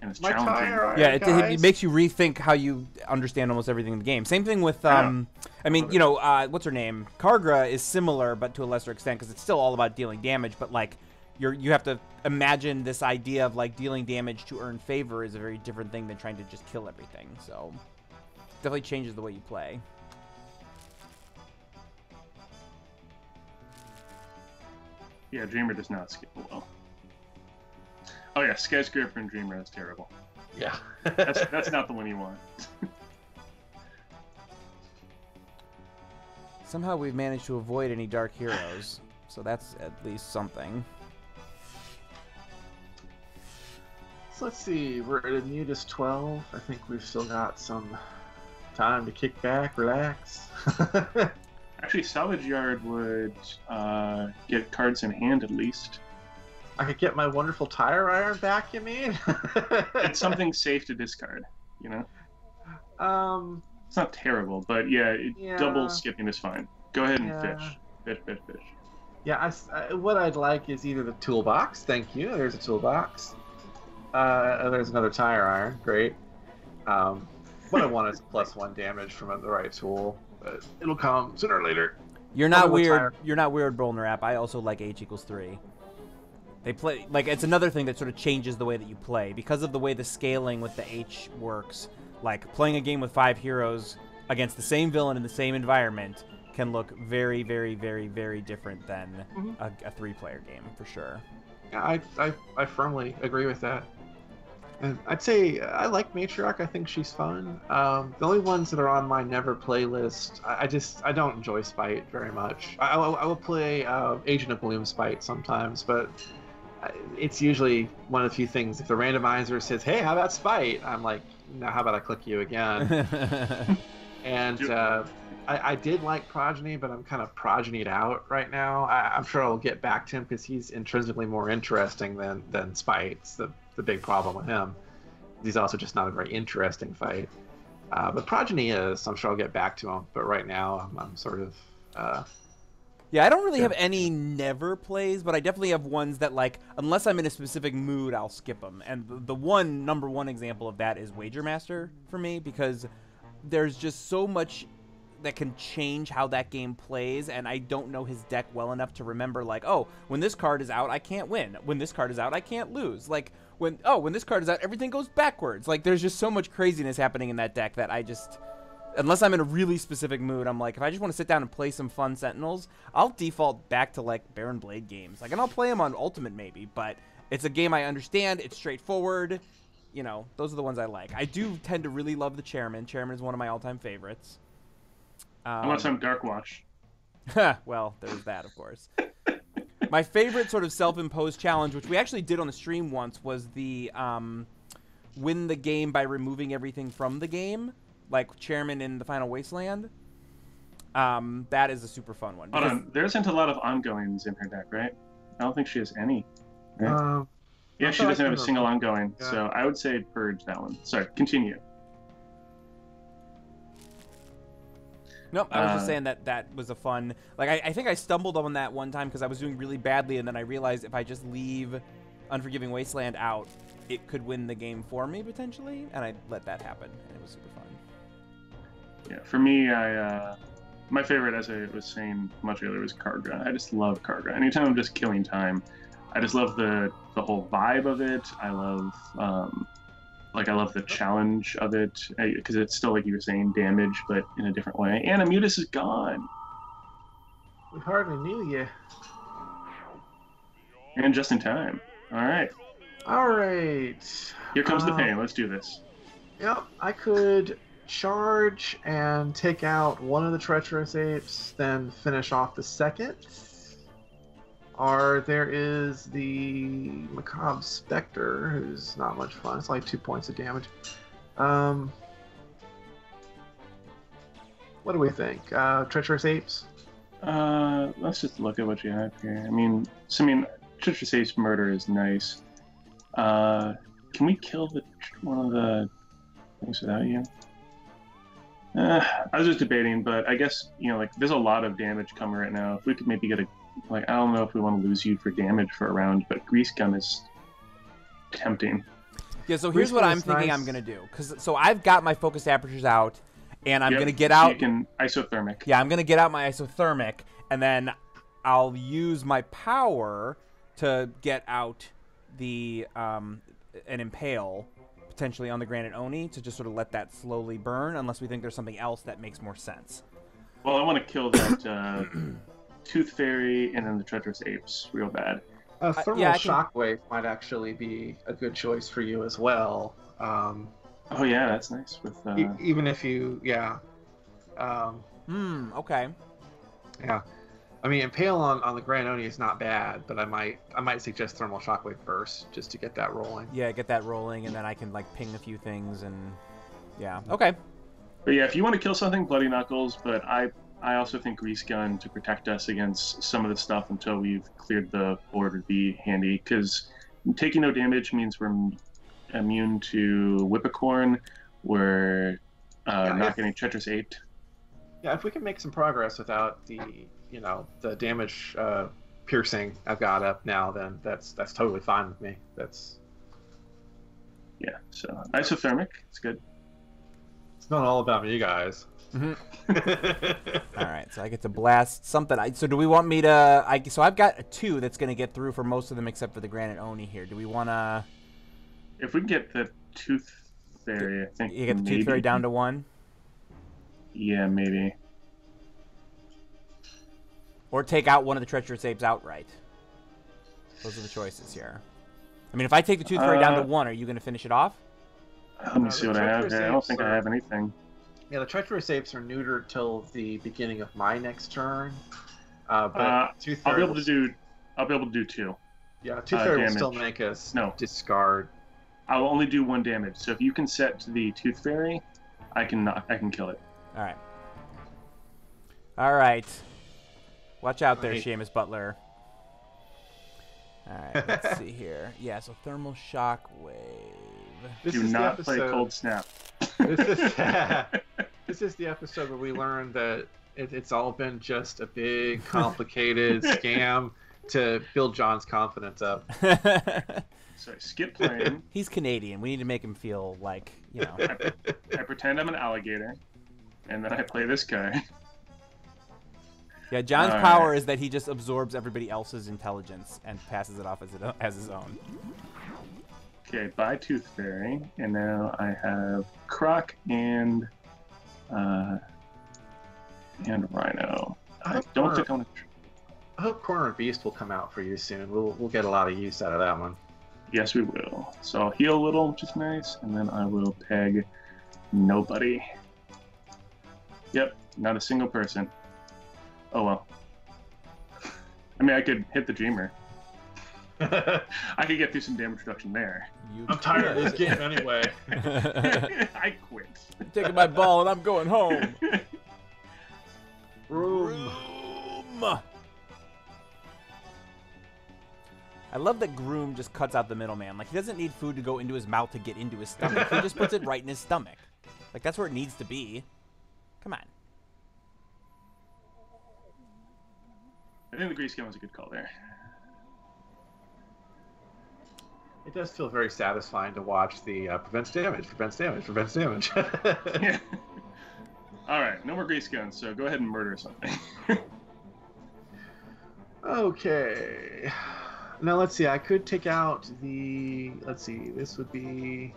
and it's challenging.
Yeah, it makes you rethink how you understand almost everything in the game. Same thing with, I mean, you know, what's her name? Kargra is similar, but to a lesser extent, because it's still all about dealing damage, but, like, you have to imagine this idea of, like, dealing damage to earn favor is a very different thing than trying to just kill everything, so definitely changes the way you play.
Yeah, Dreamer does not scale well. Oh yeah, Skyscraper and Dreamer, that's terrible.
Yeah.
that's not the one you want.
Somehow we've managed to avoid any dark heroes, so that's at least something.
So let's see. We're at a Mutus 12. I think we've still got some time to kick back, relax.
Actually, Salvage Yard would get cards in hand at least.
I could get my wonderful tire iron back, you mean?
It's something safe to discard, you know? It's not terrible, but yeah, double skipping is fine. Go ahead and fish. Fish.
Yeah, what I'd like is either the toolbox. Thank you. There's a toolbox. There's another tire iron. Great. What I want is +1 damage from the right tool. But it'll come sooner or later.
You're not weird. You're not weird, Bolner app. I also like H=3. They play like it's another thing that sort of changes the way that you play because of the way the scaling with the H works. Like playing a game with 5 heroes against the same villain in the same environment can look very, very, very, very different than a 3-player game for sure.
Yeah, I firmly agree with that. And I'd say I like Matriarch. I think she's fun. The only ones that are on my never play list, I don't enjoy Spite very much. I will play Agent of Gloom Spite sometimes, but it's usually one of the few things. If the randomizer says, "Hey, how about Spite?" I'm like, "No, how about I click you again?" And I did like Progeny, but I'm kind of progenied out right now. I'm sure I'll get back to him because he's intrinsically more interesting than Spite. It's the big problem with him. He's also just not a very interesting fight. But Progeny is. I'm sure I'll get back to him. But right now, I'm sort of...
yeah, I don't really have any never plays, but I definitely have ones that, like, unless I'm in a specific mood, I'll skip them. And the number one example of that is Wager Master for me, because there's just so much that can change how that game plays, and I don't know his deck well enough to remember, like, oh, when this card is out, I can't win. When this card is out, I can't lose. Like, when this card is out, everything goes backwards. Like, there's just so much craziness happening in that deck that I just... Unless I'm in a really specific mood, I'm like, if I just want to sit down and play some fun Sentinels, I'll default back to, like, Baron Blade games. Like, and I'll play them on Ultimate maybe, but it's a game I understand. It's straightforward. You know, those are the ones I like. I do tend to really love the Chairman. Chairman is one of my all-time favorites.
I want some Dark Watch.
Well, there's that, of course. My favorite sort of self-imposed challenge, which we actually did on the stream once, was the win the game by removing everything from the game, like Chairman in the Final Wasteland. That is a super fun one.
Hold on, there isn't a lot of ongoings in her deck, right? I don't think she has any. Right? Yeah, she doesn't have a single ongoing, so I would say purge that one. Sorry, continue.
Nope, I was just saying that was a fun... Like, I think I stumbled on that one time because I was doing really badly, and then I realized if I just leave Unforgiving Wasteland out, it could win the game for me, potentially, and I let that happen, and it was super fun.
Yeah, for me, my favorite, as I was saying much earlier, was Kargra. I just love Kargra. Anytime I'm just killing time, I just love the whole vibe of it. I love... I love the challenge of it, because it's still, like you were saying, damage, but in a different way. And Amutus is gone.
We hardly knew you.
And just in time. All right.
All right.
Here comes the pain. Let's do this.
Yep, I could charge and take out one of the Treacherous Apes, then finish off the second. Or there is the Macabre Spectre, who's not much fun. It's only 2 points of damage. What do we think? Treacherous Apes?
Let's just look at what you have here. I mean, Treacherous Apes Murder is nice. Can we kill one of the things without you? I was just debating, but I guess, there's a lot of damage coming right now. If we could maybe get I don't know if we want to lose you for damage for a round, but Grease Gun is tempting.
Yeah, so here's what I'm thinking I'm going to do. So I've got my focused apertures out, and I'm going to get out...
You can isothermic.
Yeah, I'm going to get out my isothermic, and then I'll use my power to get out the an impale, potentially on the Granite Oni, to just sort of let that slowly burn, unless we think there's something else that makes more sense.
Well, I want to kill that... Tooth Fairy and then the Treacherous Apes real bad.
Thermal Shockwave might actually be a good choice for you as well.
Oh yeah, that's nice. With
even if you,
okay.
Yeah. I mean, Impale on the Grand Oni is not bad, but I might suggest Thermal Shockwave first just to get that rolling.
Yeah, get that rolling, and then I can like ping a few things, and yeah, okay.
But yeah, if you want to kill something, Bloody Knuckles. But I also think Grease Gun to protect us against some of the stuff until we've cleared the board would be handy. Because taking no damage means we're immune to Whippicorn. We're not getting Treacherous Ape.
Yeah, if we can make some progress without the the damage piercing I've got up now, then that's totally fine with me.
Yeah. So isothermic, it's good.
It's not all about me, guys.
All right, so I get to blast something. So do we want me to? So I've got a 2 that's going to get through for most of them except for the Granite Oni here. Do we want to?
If we can get the Tooth Fairy, I think
You get the Tooth Fairy down to 1.
Yeah, maybe.
Or take out one of the Treacherous Apes outright. Those are the choices here. I mean, if I take the Tooth Fairy down to 1, are you going to finish it off?
Let me see what I have here. I don't think I have anything.
Yeah, the Treacherous Apes are neutered till the beginning of my next turn. But Tooth Fairy
I'll be able to do 2.
Yeah, Tooth Fairy will
damage.
still make us
No.
discard.
I'll only do 1 damage. So if you can set the Tooth Fairy, I can kill it.
All right. All right. Watch out there,
Right.
Seamus Butler. All right, let's see here. Yeah, so Thermal Shockwave.
This
Do
is the
not play
episode-
Cold Snap.
This is the episode where we learned that it's all been just a big, complicated scam to build John's confidence up.
So I skip playing.
He's Canadian. We need to make him feel like,
I pretend I'm an alligator, and then I play this guy.
Yeah, John's
All
power
right.
is that he just absorbs everybody else's intelligence and passes it off as his own.
Okay, bye Tooth Fairy, and now I have Croc and Rhino. I don't think I'm gonna.
I hope Corner Beast will come out for you soon. We'll get a lot of use out of that one.
Yes, we will. So I'll heal a little, which is nice, and then I will peg nobody. Yep, not a single person. Oh well. I mean, I could hit the Dreamer. I could get through some damage reduction there.
I'm tired of this game anyway.
I quit.
I'm taking my ball and I'm going home.
Room.
I love that Groom just cuts out the middleman. Like, he doesn't need food to go into his mouth to get into his stomach. He just puts it right in his stomach. Like, that's where it needs to be. Come on.
I think the Grease Gun was a good call there.
It does feel very satisfying to watch the prevents damage.
Yeah. All right, no more Grease Guns, so go ahead and murder something.
Okay. Now let's see. I could take out the. Let's see. This would be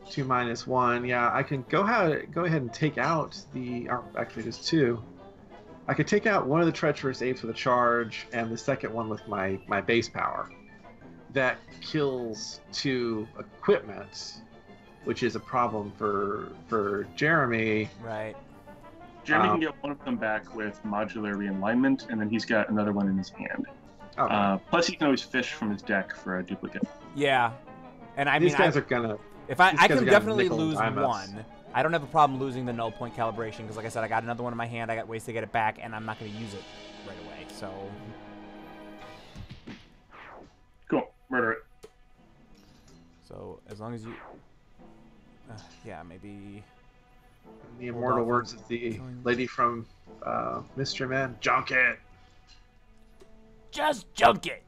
2 - 1. Yeah, I can go ahead and take out the. Or actually, just 2. I could take out one of the Treacherous Apes with a charge, and the second one with my base power. That kills 2 equipment, which is a problem for Jeremy.
Right.
Jeremy can get one of them back with modular realignment, and then he's got another one in his hand.
Okay.
Plus, he can always fish from his deck for a duplicate.
Yeah. And I
These
mean,
guys are gonna.
if I
these
can
guys are gonna
definitely
nickel and
lose
dime us.
one. I don't have a problem losing the null point calibration because, like I said, I got another one in my hand. I got ways to get it back, and I'm not going to use it right away. So.
Cool. Murder it.
So as long as you. Yeah, maybe.
The immortal
off
words
on
of the
killing.
lady from Mystery Man. Junk it.
Just junk it.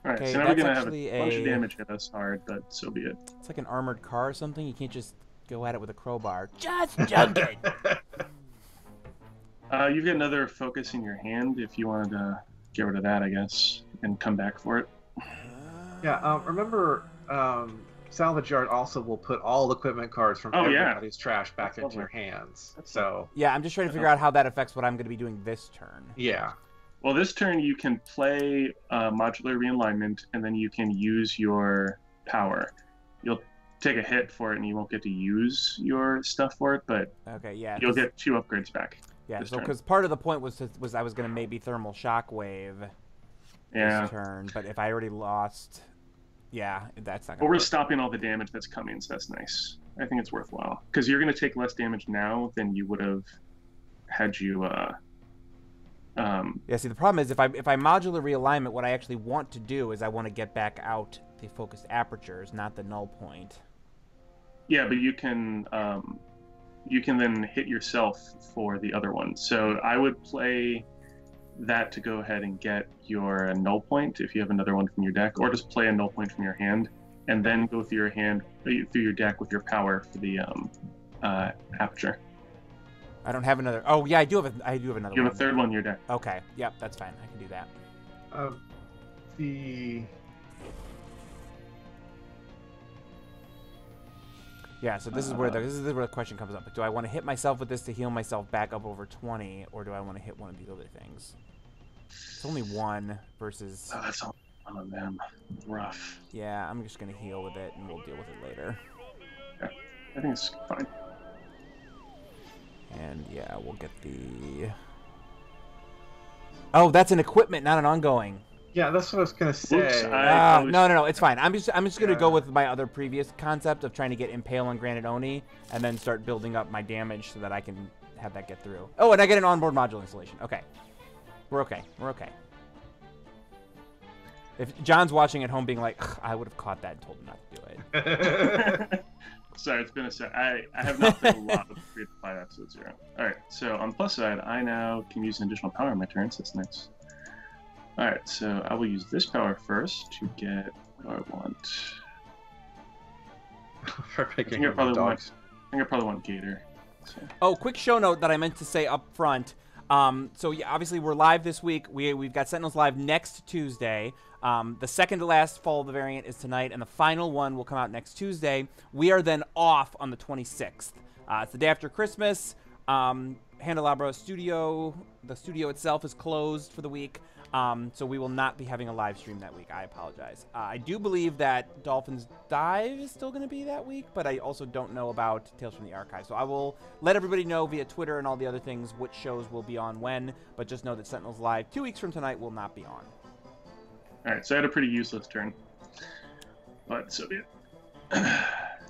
All right,
Okay,
so now we're
that's
gonna have
actually
a bunch of
a-
damage hit us hard, but so be it.
It's like an armored car or something. You can't just go at it with a crowbar. Just junk it.
You've got another focus in your hand if you wanted to get rid of that, I guess, and come back for it.
Yeah. Remember, Salvage Yard also will put all equipment cards from
Oh, yeah.
everybody's trash back
That's
into your
lovely.
hands.
That's
So
Yeah, I'm just trying to figure out how that affects what I'm going to be doing this turn.
yeah.
Well, this turn you can play modular realignment, and then you can use your power. You'll take a hit for it, and you won't get to use your stuff for it, but
Okay, yeah.
you'll get 2 upgrades back.
Yeah,
this
so
turn.
because part of the point was I was going to maybe thermal shockwave
Yeah.
this turn, but if I already lost, yeah, that's not
But
going
we're
to work.
stopping all the damage that's coming, so that's nice. I think it's worthwhile because you're going to take less damage now than you would have had you.
Yeah, see, the problem is if I modular realignment, what I actually want to do is I want to get back out the focused apertures, not the null point.
Yeah, but you can then hit yourself for the other one. So I would play that to go ahead and get your null point if you have another one from your deck, or just play a null point from your hand, and then go through your deck with your power for the aperture.
I don't have another. Oh yeah, I do have another.
You have
one.
a third one in your deck.
Okay, yep, that's fine. I can do that.
The
Yeah, so this is where the question comes up. Do I want to hit myself with this to heal myself back up over 20, or do I want to hit one of these other things? It's only one versus.
Oh, that's all on them. Rough.
Yeah, I'm just gonna heal with it, and we'll deal with it later.
Yeah, I think it's fine.
And yeah, we'll get the. Oh, that's an equipment, not an ongoing.
Yeah, that's what I was gonna say.
Oops,
No, it's fine. I'm just gonna go with my other previous concept of trying to get Impale on Granite Oni, and then start building up my damage so that I can have that get through. Oh, and I get an onboard module installation. Okay, we're okay. We're okay. If John's watching at home, being like, I would have caught that and told him not to do it.
Sorry, it's been a sec. I have not played a lot of 3 to 5 episode 0. All right, so on the plus side, I now can use an additional power on my turns. That's nice. All right, so I will use this power first to get what I want.
For
I
picking
think I
up
probably
dogs.
want Gator. So.
Oh, quick show note that I meant to say up front. So yeah, obviously we're live this week. We've got Sentinels live next Tuesday. The second to last Fall of the Variant is tonight, and the final one will come out next Tuesday. We are then off on the 26th. It's the day after Christmas. Handelabra studio, the studio itself is closed for the week. So we will not be having a live stream that week. I apologize. I do believe that Dolphins Dive is still going to be that week, but I also don't know about Tales from the Archive. So I will let everybody know via Twitter and all the other things which shows will be on when, but just know that Sentinels Live 2 weeks from tonight will not be on.
All right, so I had a pretty useless turn, but so be it.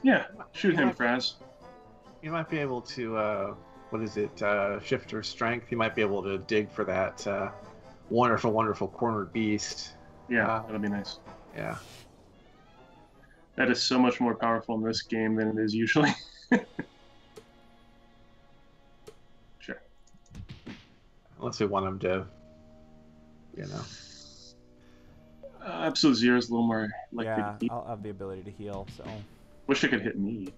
Yeah, shoot him, Fraz.
You might be able to, shifter strength. You might be able to dig for that wonderful, wonderful cornered beast.
Yeah, that'll be nice.
Yeah.
That is so much more powerful in this game than it is usually. Sure.
Unless we want him to,
Absolute Zero is a little more likely
Yeah,
to beat.
I'll have the ability to heal, so.
Wish it could hit me.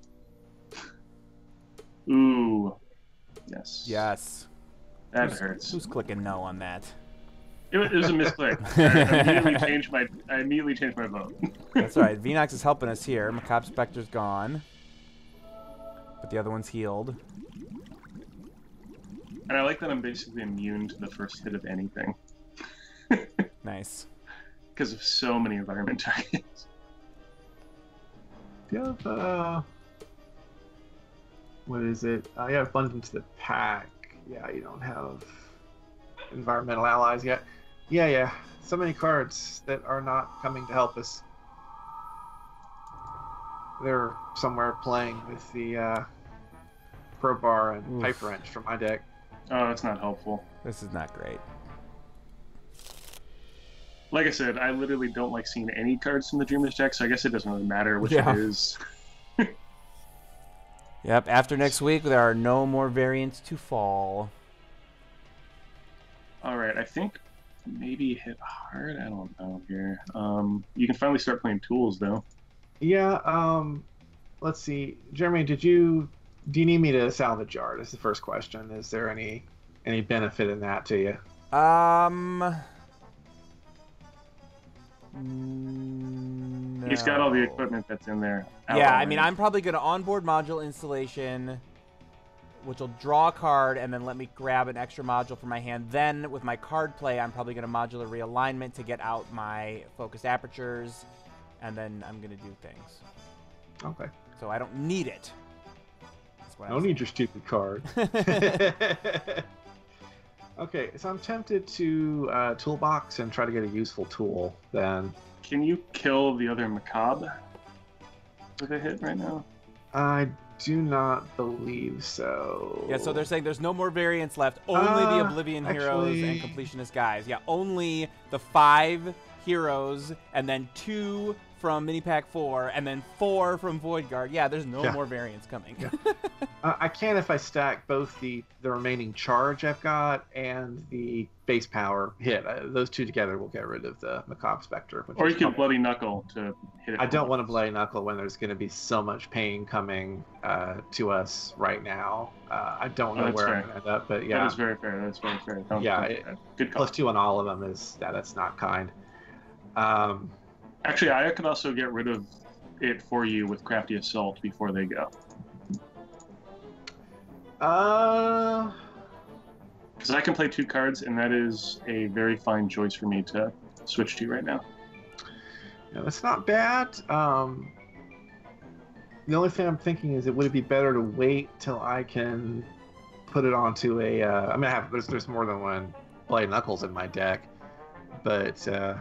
Ooh. Yes.
Yes.
That hurts.
Who's clicking no on that?
It was a misclick. I immediately changed my vote.
That's all right. Venox is helping us here. Macabre Spectre's gone. But the other one's healed.
And I like that I'm basically immune to the first hit of anything.
Nice.
Because of so many environment targets.
Do you have, what is it? You have Abundance to the Pack. Yeah, you don't have environmental allies yet. Yeah. So many cards that are not coming to help us. They're somewhere playing with the Crowbar and Pipe Wrench from my deck.
Oh, that's not helpful.
This is not great.
Like I said, I literally don't like seeing any cards from the Dreamer's deck, so I guess it doesn't really matter which it is.
Yep, after next week, there are no more variants to fall.
Alright, I think maybe hit hard? I don't know here. You can finally start playing tools, though.
Yeah, let's see. Jeremy, do you need me to salvage yard? Is the first question. Is there any benefit in that to you?
No.
He's got all the equipment that's in there.
Yeah, I mean, I'm probably going to onboard module installation, which will draw a card and then let me grab an extra module from my hand. Then, with my card play, I'm probably going to modular realignment to get out my focused apertures, and then I'm going to do things.
Okay.
So I don't need it.
I don't need your stupid card. Okay, so I'm tempted to toolbox and try to get a useful tool. Then
Can you kill the other macabre with a hit right now?
I do not believe so.
Yeah, so they're saying there's no more variants left. Only the Oblivion heroes and
actually-
completionist guys. Yeah, only the 5 heroes, and then 2 from Mini Pack 4, and then 4 from Void Guard. Yeah, there's no more variants coming.
I can if I stack both the remaining charge I've got and the base power hit. Those two together will get rid of the Macabre Spectre.
Or you can Bloody Knuckle to hit it.
I don't want to Bloody Knuckle when there's going to be so much pain coming to us right now. I don't know where I'm going to end up, but yeah.
That is very fair. That's very fair. Good call.
+2 on all of them is that's not kind.
Actually, I could also get rid of it for you with Crafty Assault before they go. Because I can play 2 cards, and that is a very fine choice for me to switch to right now.
Yeah, that's not bad. The only thing I'm thinking is, would it be better to wait till I can put it onto a? I mean, there's more than one Bloody Knuckles in my deck, but yeah,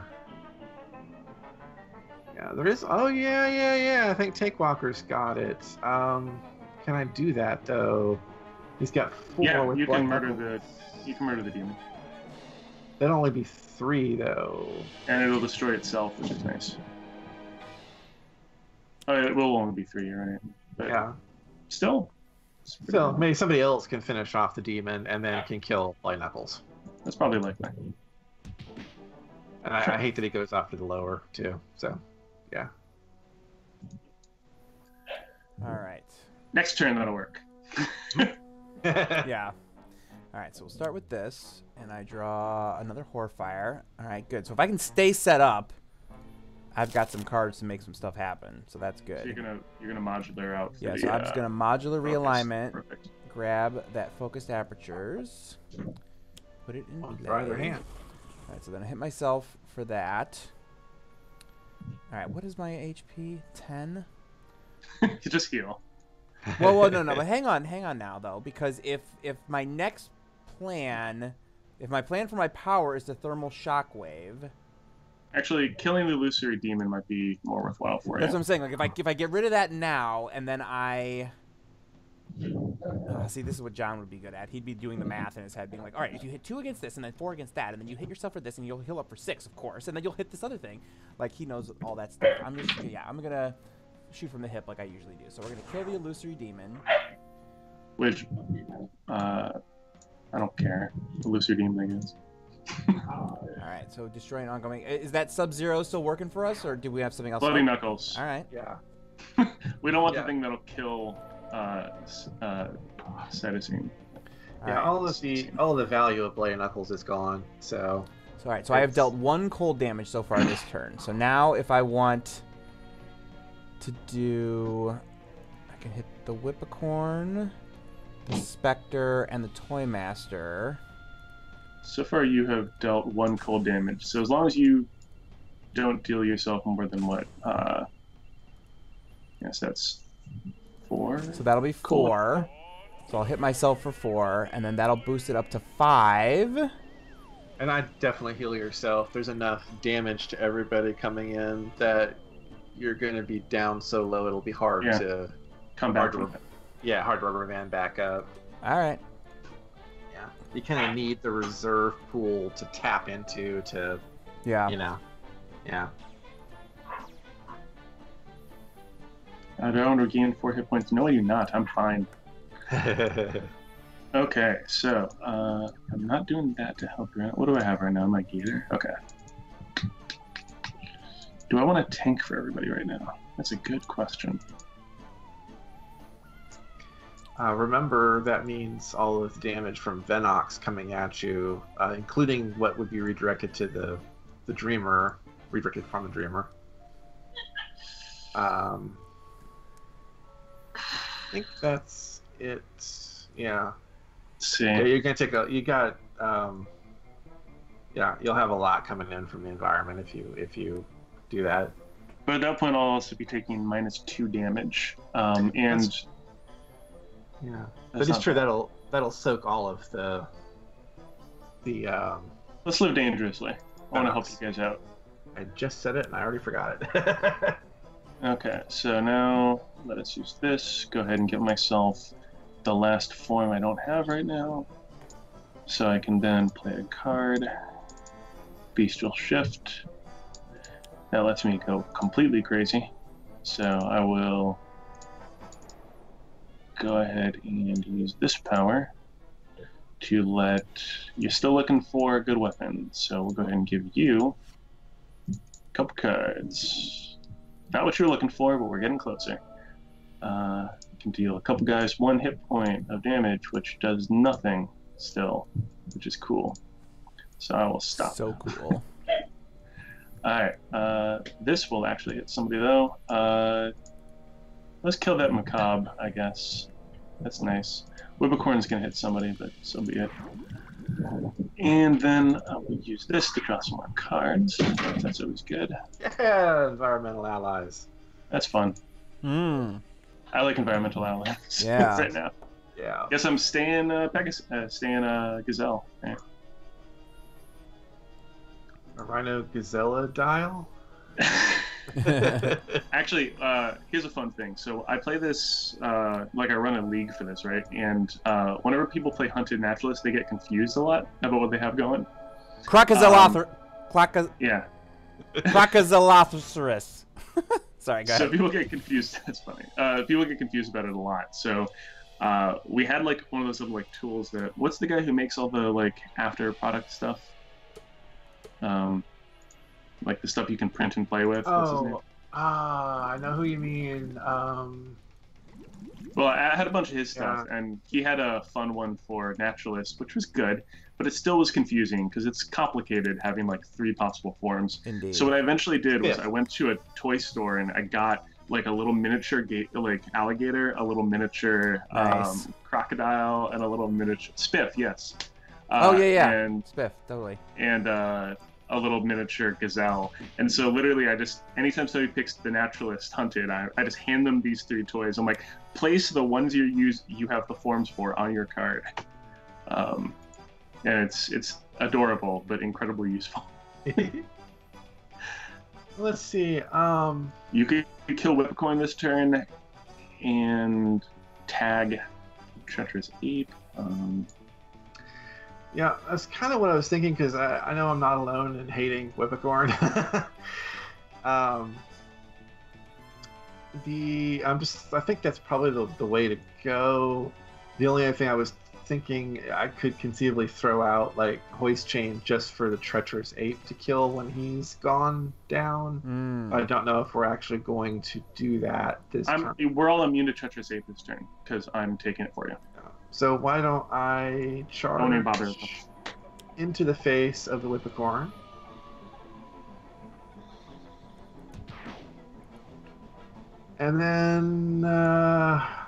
there is. Oh yeah. I think Takewalker's got it. Can I do that though? He's got 4
Yeah,
with
you
Bloody
can murder
Knuckles.
you can murder the demon,
That'd only be 3 though.
and it'll destroy itself, which is nice. Oh, it will only be 3, right? But
Yeah.
Still. it's pretty
So
good.
maybe somebody else can finish off the demon and then can kill Bloody Knuckles.
That's probably likely.
And I hate that he goes after the lower too. So, yeah.
All right.
Next turn, that'll work.
Yeah. All right, so we'll start with this, and I draw another Horfire. All right, good. So if I can stay set up, I've got some cards to make some stuff happen, so that's good.
So you're gonna modular out. For
Yeah,
the,
so I'm just gonna modular
focus.
realignment,
Perfect.
grab that focused apertures, put it in
On
play.
your right or hand.
All right, so then I hit myself for that. All right, what is my HP? 10.
You just heal.
Well, no, but hang on now though, because if my next plan, if my plan for my power is the thermal shockwave,
Actually, killing the illusory demon might be more worthwhile for
that's what
you.
I'm saying. Like if I get rid of that now, and then I see, this is what John would be good at. He'd be doing the math in his head, being like, all right, if you hit 2 against this, and then 4 against that, and then you hit yourself for this, and you'll heal up for 6, of course, and then you'll hit this other thing. Like he knows all that stuff. I'm gonna shoot from the hip like I usually do. So we're gonna kill the illusory demon.
Which, I don't care. Illusory demon, I guess.
All right, so destroying ongoing. Is that Sub-Zero still working for us, or do we have something else?
Bloody Knuckles.
All right.
Yeah.
We don't want
Yeah.
the thing that'll kill Psitticine.
Yeah, all of the value of Bloody Knuckles is gone. So
So, all right, so I have dealt 1 cold damage so far this turn. So now if I want to do, I can hit the Whippicorn, the Spectre, and the Toymaster.
So far, you have dealt 1 cold damage. So as long as you don't deal yourself more than what? Yes, that's 4.
So that'll be 4. So I'll hit myself for 4, and then that'll boost it up to 5.
And I definitely heal yourself. There's enough damage to everybody coming in that you're going to be down so low it'll be hard to
Come back.
hard to rubber band back up.
All right.
Yeah, you kind of need the reserve pool to tap into to,
Yeah.
yeah.
I don't regain 4 hit points. No, I do not. I'm fine. Okay, so I'm not doing that to help you out. What do I have right now? My Gator? Okay. Do I want a tank for everybody right now? That's a good question.
Remember, that means all of the damage from Venox coming at you, including what would be redirected to the Dreamer, redirected from the Dreamer. I think that's it. Yeah.
Let's see.
Yeah, you're gonna take you'll have a lot coming in from the environment if you do that.
But at that point, I'll also be taking -2 damage. And
Yeah,
That's
but it's
not
true
bad.
that'll soak all of the the.
Let's live dangerously. I want to help
Box.
you guys out.
I just said it and I already forgot it.
Okay, so now let us use this. Go ahead and give myself the last form I don't have right now. So I can then play a card. Bestial Shift. That lets me go completely crazy. So I will go ahead and use this power to let... You're still looking for a good weapon, so we'll go ahead and give you a couple cards. Not what you're looking for, but we're getting closer. You can deal a couple guys 1 hit point of damage, which does nothing still, which is cool. So I will stop.
So cool.
Alright, this will actually hit somebody though. Let's kill that macabre, I guess. That's nice. Whippocorn's gonna hit somebody, but so be it. And then I will use this to draw some more cards. That's always good.
Yeah, environmental allies.
That's fun.
Hmm.
I like environmental allies
Yeah.
right now.
Yeah.
Guess I'm staying Gazelle. Yeah.
A Rhino Gazella dial?
Actually, here's a fun thing. So I play this, like I run a league for this, right? And whenever people play Hunted Naturalist, they get confused a lot about what they have going. Yeah.
Crocozolosaurus. Sorry, go
So
ahead.
people get confused. That's funny. People get confused about it a lot. So we had like one of those little like tools that. What's the guy who makes all the like after product stuff? Like the stuff you can print and play with. What's his name?
I know who you mean.
Well, I had a bunch of his stuff, and he had a fun one for Naturalist, which was good, but it still was confusing because it's complicated having like 3 possible forms.
Indeed.
So what I eventually did was I went to a toy store and I got like a little miniature like alligator, a little miniature
Nice.
crocodile, and a little miniature spiff. Yes.
Oh yeah.
And
Spiff, totally.
a little miniature gazelle. And so literally anytime somebody picks the Naturalist Hunted, I just hand them these 3 toys. I'm like, place the ones you have the forms for on your card. And it's adorable, but incredibly useful.
Let's see.
You could kill Whippocorn this turn and tag Treacherous Ape.
Yeah, that's kind of what I was thinking because I know I'm not alone in hating Whippocorn. I think that's probably the way to go. The only other thing I was thinking I could conceivably throw out like Hoist Chain just for the Treacherous Ape to kill when he's gone down. I don't know if we're actually going to do that this turn.
We're all immune to Treacherous Ape this turn because I'm taking it for you.
So why don't I charge
Don't even bother.
into the face of the Whippocorn? And then, I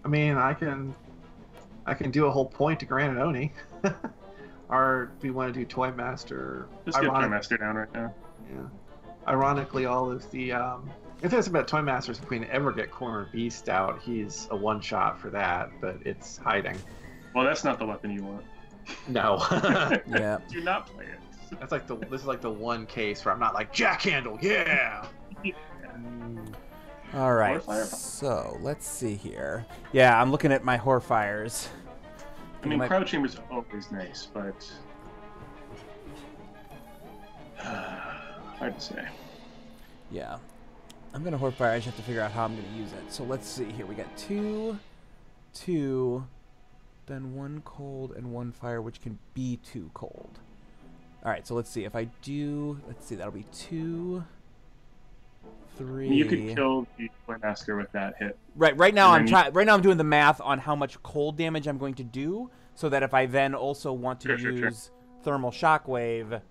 mean, I can do a whole point to Granite Oni. Or do we want to do Toy Master?
Just get Toy Master down right now.
Yeah. Ironically, all of the if it's about Toy Masters, if we can ever get Corner Beast out, he's a one-shot for that, but it's hiding.
Well, that's not the weapon you want.
No.
Yeah.
Do not play it.
That's like this is like the one case where I'm not like Jack Handle, yeah.
All right.
Horfire?
So let's see here. Yeah, I'm looking at my Horfires.
I mean, Crowd Chamber's always nice, but hard to say.
Yeah. I'm gonna Horfire. I just have to figure out how I'm gonna use it. So let's see here. We got 2, then 1 cold and 1 fire, which can be 2 cold. All right. So let's see. If I do, let's see. That'll be 2, 3.
You could kill the Toy Master with that hit.
Right now I'm trying. Right now I'm doing the math on how much cold damage I'm going to do, so that if I then also want to use Thermal Shockwave,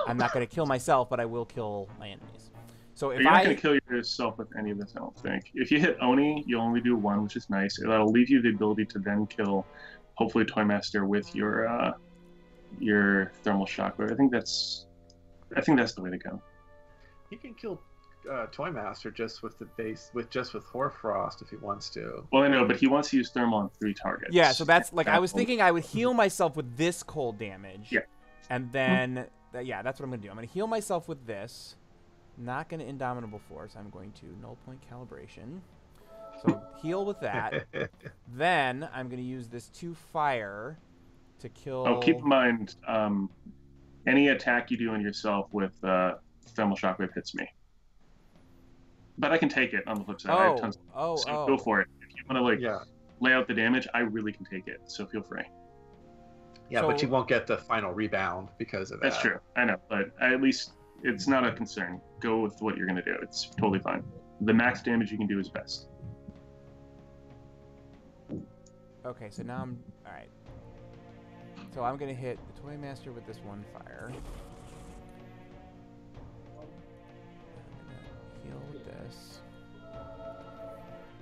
I'm not going to kill myself, but I will kill my enemies. So if
you're not going to kill yourself with any of this, I don't think. If you hit Oni, you only do 1, which is nice. That'll leave you the ability to then kill, hopefully, Toy Master with your Thermal Shockwave. I think that's the way to go.
He can kill Toy Master just with the base with Hoarfrost if he wants to.
Well, I know, but he wants to use thermal on 3 targets.
Yeah, so that's like I was thinking I would heal myself with this cold damage.
Yeah.
And then yeah, that's what I'm gonna do. I'm gonna heal myself with this. Not gonna Indomitable Force. I'm going to Null Point Calibration. So heal with that. Then I'm gonna use this 2 fire to kill.
Oh, keep in mind, any attack you do on yourself with thermal shockwave hits me. But I can take it on the flip side. I have tons of so go for it. If you want to lay out the damage, I really can take it. So feel free.
Yeah, but you won't get the final rebound because of that.
That's true. I know, but at least it's not a concern. Go with what you're going to do. It's totally fine. The max damage you can do is best.
Okay, so now I'm all right. So I'm gonna hit the Toy Master with this 1 fire. I'm gonna heal with this.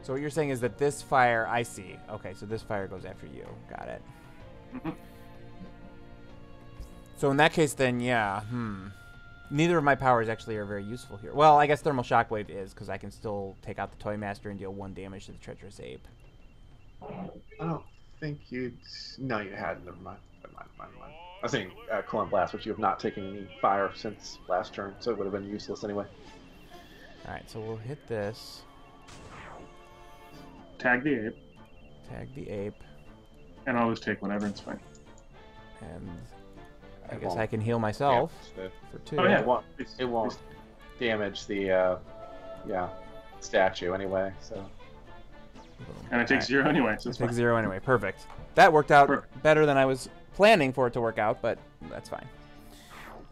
So what you're saying is that this fire, I see. Okay, so this fire goes after you. Got it.
Mm-hmm.
So in that case, then yeah, neither of my powers actually are very useful here. Well, I guess Thermal Shockwave is, because I can still take out the Toy Master and deal 1 damage to the Treacherous Ape.
I don't think you'd. No, you hadn't. Never mind. I was saying Corn Blast, but you have not taken any fire since last turn, so it would have been useless anyway.
Alright, so we'll hit this.
Tag the ape.
Tag the ape.
And I'll just take whatever, it's fine.
And I guess I can heal myself for 2.
Oh, yeah.
It won't damage the statue anyway, so.
And it takes 0 anyway, so it's
takes 0 anyway. Perfect. That worked out better than I was planning for it to work out, but that's fine.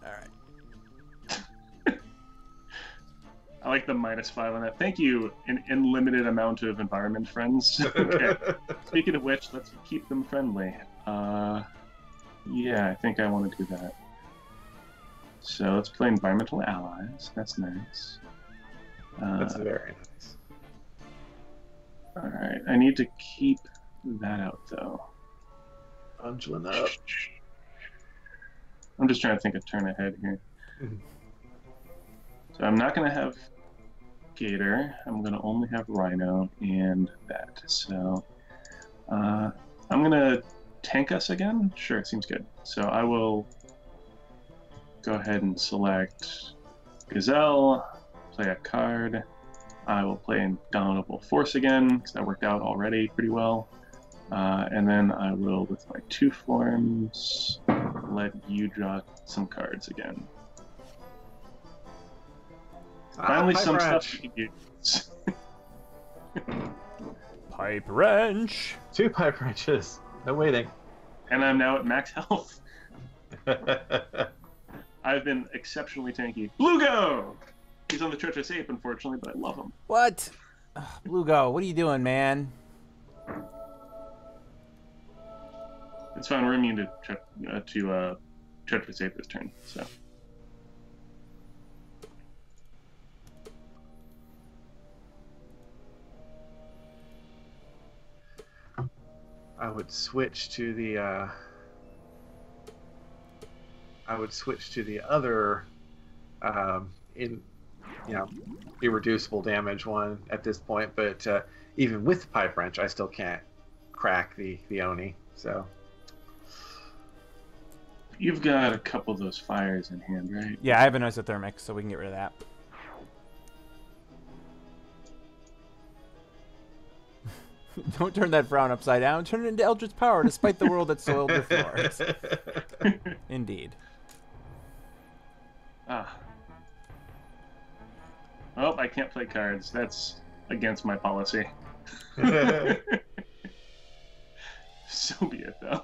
All right.
I like the -5 on that. Thank you, an unlimited amount of environment friends. Okay. Speaking of which, let's keep them friendly. Yeah, I think I want to do that. So let's play Environmental Allies. That's nice.
That's very nice.
Alright, I need to keep that out, though.
Bundling up.
I'm just trying to think a turn ahead here. So I'm not going to have Gator. I'm going to only have Rhino and that. So I'm going to tank us again? Sure, it seems good. So I will go ahead and select Gazelle, play a card. I will play Indomitable Force again, because that worked out already pretty well. And then I will, with my 2 forms, let you draw some cards again. Finally, some stuff you can use.
Pipe Wrench!
2 Pipe Wrenches. No waiting.
And I'm now at max health. I've been exceptionally tanky. Blugo! He's on the Treacherous Ape, unfortunately, but I love him.
What? Ugh, Blugo, what are you doing, man?
It's fine. We're immune to Treacherous Ape this turn, so.
I would switch to the. Other, irreducible damage one at this point. But even with Pipe Wrench, I still can't crack the Oni. So.
You've got a couple of those fires in hand, right?
Yeah, I have an isothermic, so we can get rid of that. Don't turn that frown upside down. Turn it into Eldritch Power to spite the world that soiled your floors. Indeed.
Ah. Oh, I can't play cards. That's against my policy. So be it, though.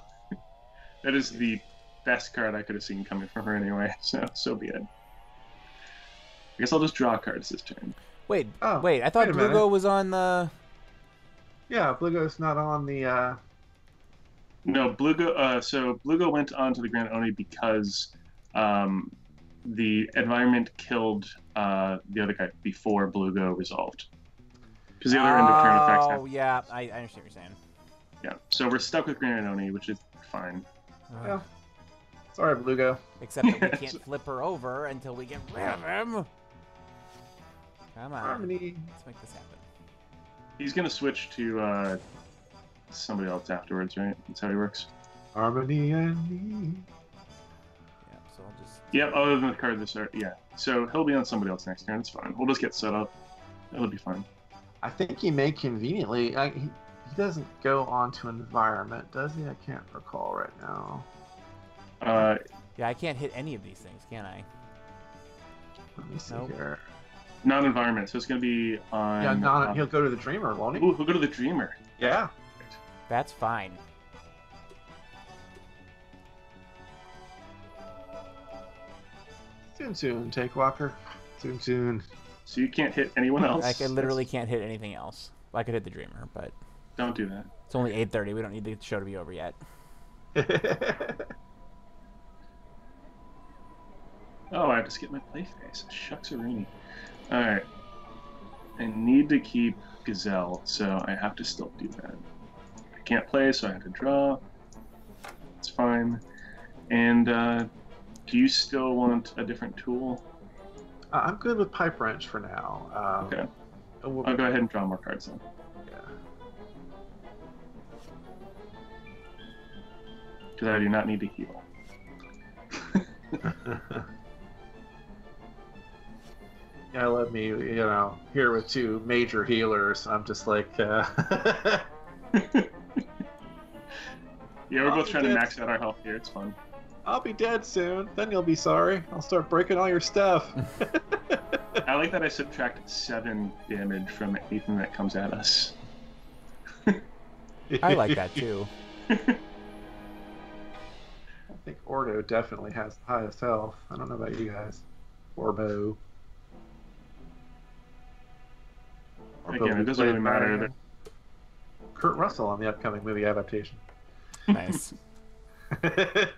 That is the best card I could have seen coming from her anyway, so be it. I guess I'll just draw cards this turn.
Wait, I thought Blugo was on the...
Yeah, Blugo's not on the...
No, Blugo... so Blugo went on to the Grand Oni because the environment killed the other guy before Blugo resolved. Because the other end of turn effects...
Oh, yeah, I understand what you're saying.
Yeah, so we're stuck with Grand Oni, which is fine.
Yeah. Sorry, Blugo.
Except that we can't flip her over until we get rid of him. Come on.
Harmony.
Let's make this happen.
He's gonna switch to somebody else afterwards, right? That's how he works.
Harmony and me.
Yeah, so I'll just...
Yep, other than the card this yeah. So he'll be on somebody else next turn. It's fine. We'll just get set up. It'll be fine.
I think he may conveniently. He doesn't go onto environment, does he? I can't recall right now.
Yeah, I can't hit any of these things, can I?
Let me see
Nope.
here.
Non-environment, so it's gonna be on.
Yeah, he'll go to the Dreamer, won't he?
Ooh, he'll go to the Dreamer.
Yeah.
That's fine.
Soon, Take Walker. Soon.
So you can't hit anyone else.
I literally can't hit anything else. I could hit the Dreamer, but
Don't do that.
it's only 8:30. We don't need the show to be over yet.
Oh, I have to skip my play phase. Shucks-a-rooney. Alright. I need to keep Gazelle, so I have to still do that. I can't play, so I have to draw. It's fine. And do you still want a different tool?
I'm good with Pipe Wrench for now.
Okay. I'll go ahead and draw more cards then.
Yeah.
Because I do not need to heal.
Yeah, let me, here with two major healers. I'm just like,
Yeah, we're both trying to
dead.
max out our health here. It's fun.
I'll be dead soon. Then you'll be sorry. I'll start breaking all your stuff.
I like that I subtract 7 damage from anything that comes at us.
I like that too.
I think Ordo definitely has the highest health. I don't know about you guys. Orbo.
Again, it doesn't really matter. That
Kurt Russell on the upcoming movie adaptation.
Nice.
I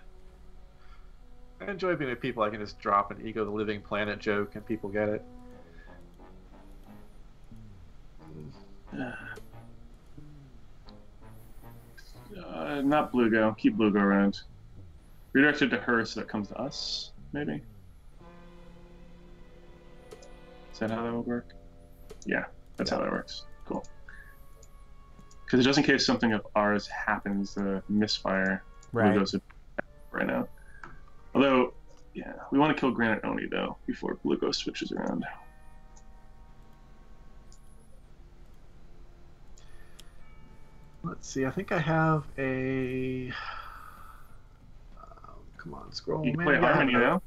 enjoy being with people I can just drop an Ego the Living Planet joke and people get it.
Not Bluego. Keep Bluego around. Redirect it to her so it comes to us, maybe? Is that how that would work? Yeah, that's how that works. Cool. Because just in case something of ours happens, the misfire
Right.
Bluego's right now. Although, yeah, we want to kill Granite Oni, though, before Bluego switches around.
Let's see, I think I have a... come on, scroll.
You can
Man,
play
yeah,
Harmony now.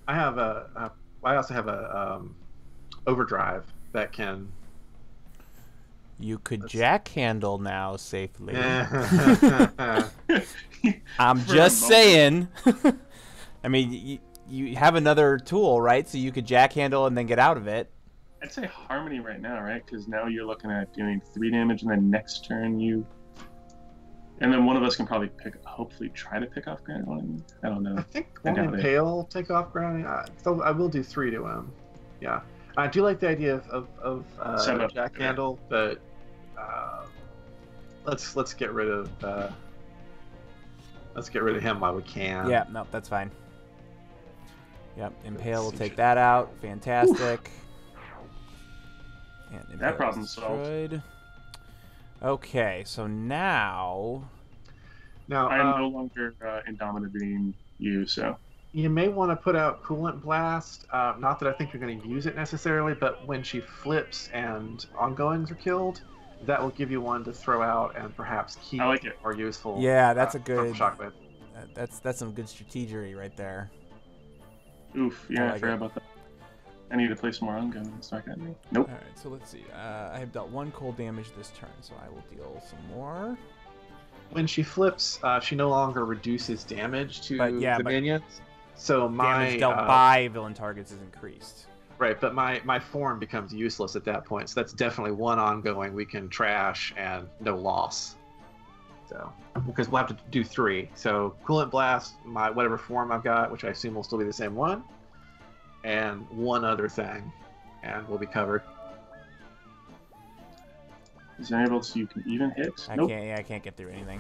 I have I also have a overdrive that can...
You could
Let's-
jack handle now safely.
Yeah.
I'm
For a
just
moment.
saying. I mean, you have another tool, right? So you could jack handle and then get out of it.
I'd say Harmony right now, right? Because now you're looking at doing 3 damage, and then next turn you... And then one of us can probably hopefully try to pick off Granite Oni. I don't know.
I think
I
won't
doubt it.
Impale take off grounding? So I will do 3 to him. Yeah. I do like the idea of
Set up,
Jack
yeah.
Handle, but let's get rid of him while we can.
Yeah, no, that's fine. Yep, Impale will take that out. Fantastic. And Impale is
problem's solved.
destroyed. Okay, so now...
Now
I am no longer indomitable you, so...
you may want to put out Coolant Blast. Not that I think you're going to use it necessarily, but when she flips and ongoings are killed, that will give you one to throw out and perhaps keep
I like it.
more useful.
Yeah, that's a
from
good...
Shockwave.
That's some good strategery right there.
Oof,
I
yeah, I
like
forgot
it.
about that. I need to play some more ongoing. It's not getting me. Nope.
Alright, so let's see. I have dealt 1 cold damage this turn, so I will deal some more.
When she flips, she no longer reduces damage to
But, yeah,
the
but
minions. So my
Damage dealt by villain targets is increased.
right, but my form becomes useless at that point. So that's definitely one ongoing we can trash and no loss. So because we'll have to do 3. So Coolant Blast, my whatever form I've got, which I assume will still be the same one, and one other thing, and we'll be covered.
Is there anybody else you can even hit?
I
Nope.
can't. Yeah, I can't get through anything.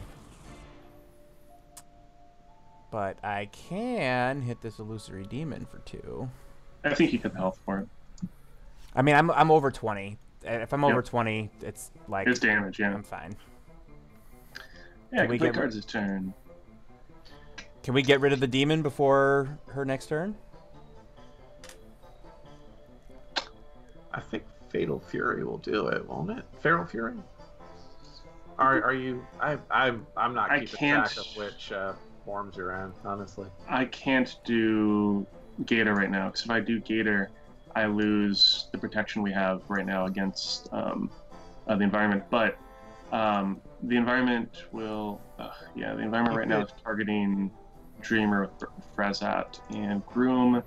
But I can hit this illusory demon for 2.
I think you get the health for it.
I mean, I'm over 20. If I'm over 20, it's like
It's damage, yeah.
I'm fine.
Yeah, complete cards this turn.
Can we get rid of the demon before her next turn?
I think Fatal Fury will do it, won't it? Feral Fury? Are you? I'm not keeping track of which forms you're in, honestly.
I can't do Gator right now, because if I do Gator, I lose the protection we have right now against the environment. But the environment will, the environment right now is targeting Dreamer with Frazat and Groom.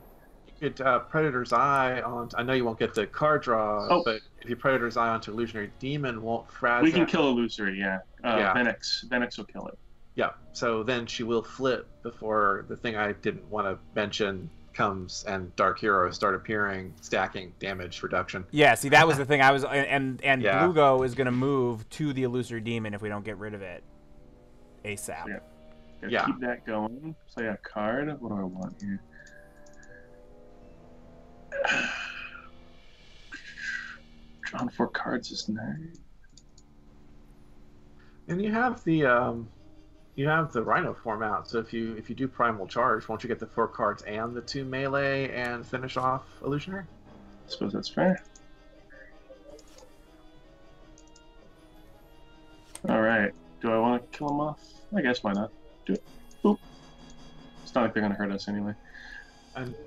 You could Predator's Eye on. I know you won't get the card draw, but if you Predator's Eye onto Illusionary Demon, won't Frazat?
We can kill Illusory, Venix will kill it.
Yeah, so then she will flip before the thing I didn't want to mention comes and Dark Heroes start appearing, stacking damage reduction.
Yeah, see, that was the thing. I was and Blugo is going to move to the Illusory Demon if we don't get rid of it ASAP.
So keep that going. Play a card. What do I want here? Drawing 4 cards is nice.
And you have the Rhino form out. So if you do Primal Charge, won't you get the 4 cards and the 2 melee and finish off Illusionary?
I suppose that's fair. All right. Do I want to kill him off? I guess why not? Do it. Boop. It's not like they're gonna hurt us anyway.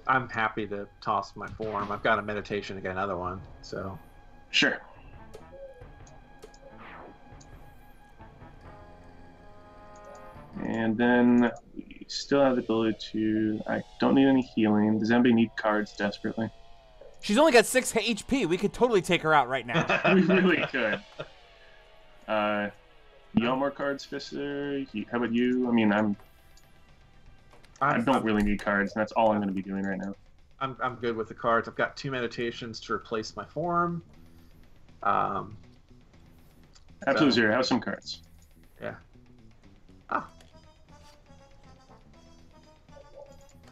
I'm happy to toss my form. I've got a meditation to get another one, so.
Sure. And then we still have the ability to. I don't need any healing. Does anybody need cards desperately?
She's only got 6 HP. We could totally take her out right now.
We really could. You want more cards, Fister? How about you? I mean, I don't really need cards, and that's all I'm going to be doing right now.
I'm good with the cards. I've got 2 meditations to replace my form.
Absolute Zero, have some cards.
Yeah.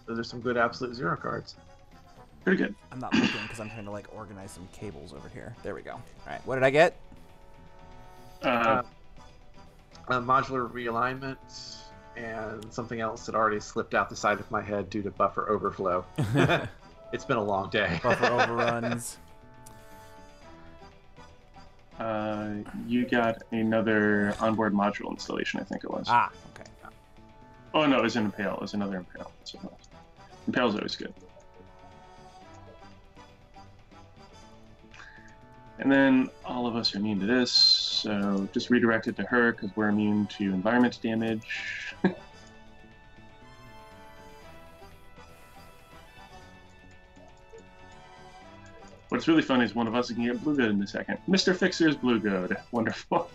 Those are some good Absolute Zero cards.
Pretty good.
I'm not looking because I'm trying to like organize some cables over here. There we go. All right, what did I get?
Modular realignment and something else that already slipped out the side of my head due to buffer overflow. It's been a long day.
Buffer overruns.
You got another onboard module installation, I think it was.
Ah, okay.
Oh no, it was an Impale. It was another Impale. Impale's always good. And then all of us are immune to this, so just redirect it to her because we're immune to environment damage. What's really funny is one of us can get Blue Goat in a second. Mr. Fixer's Blue Goat. Wonderful.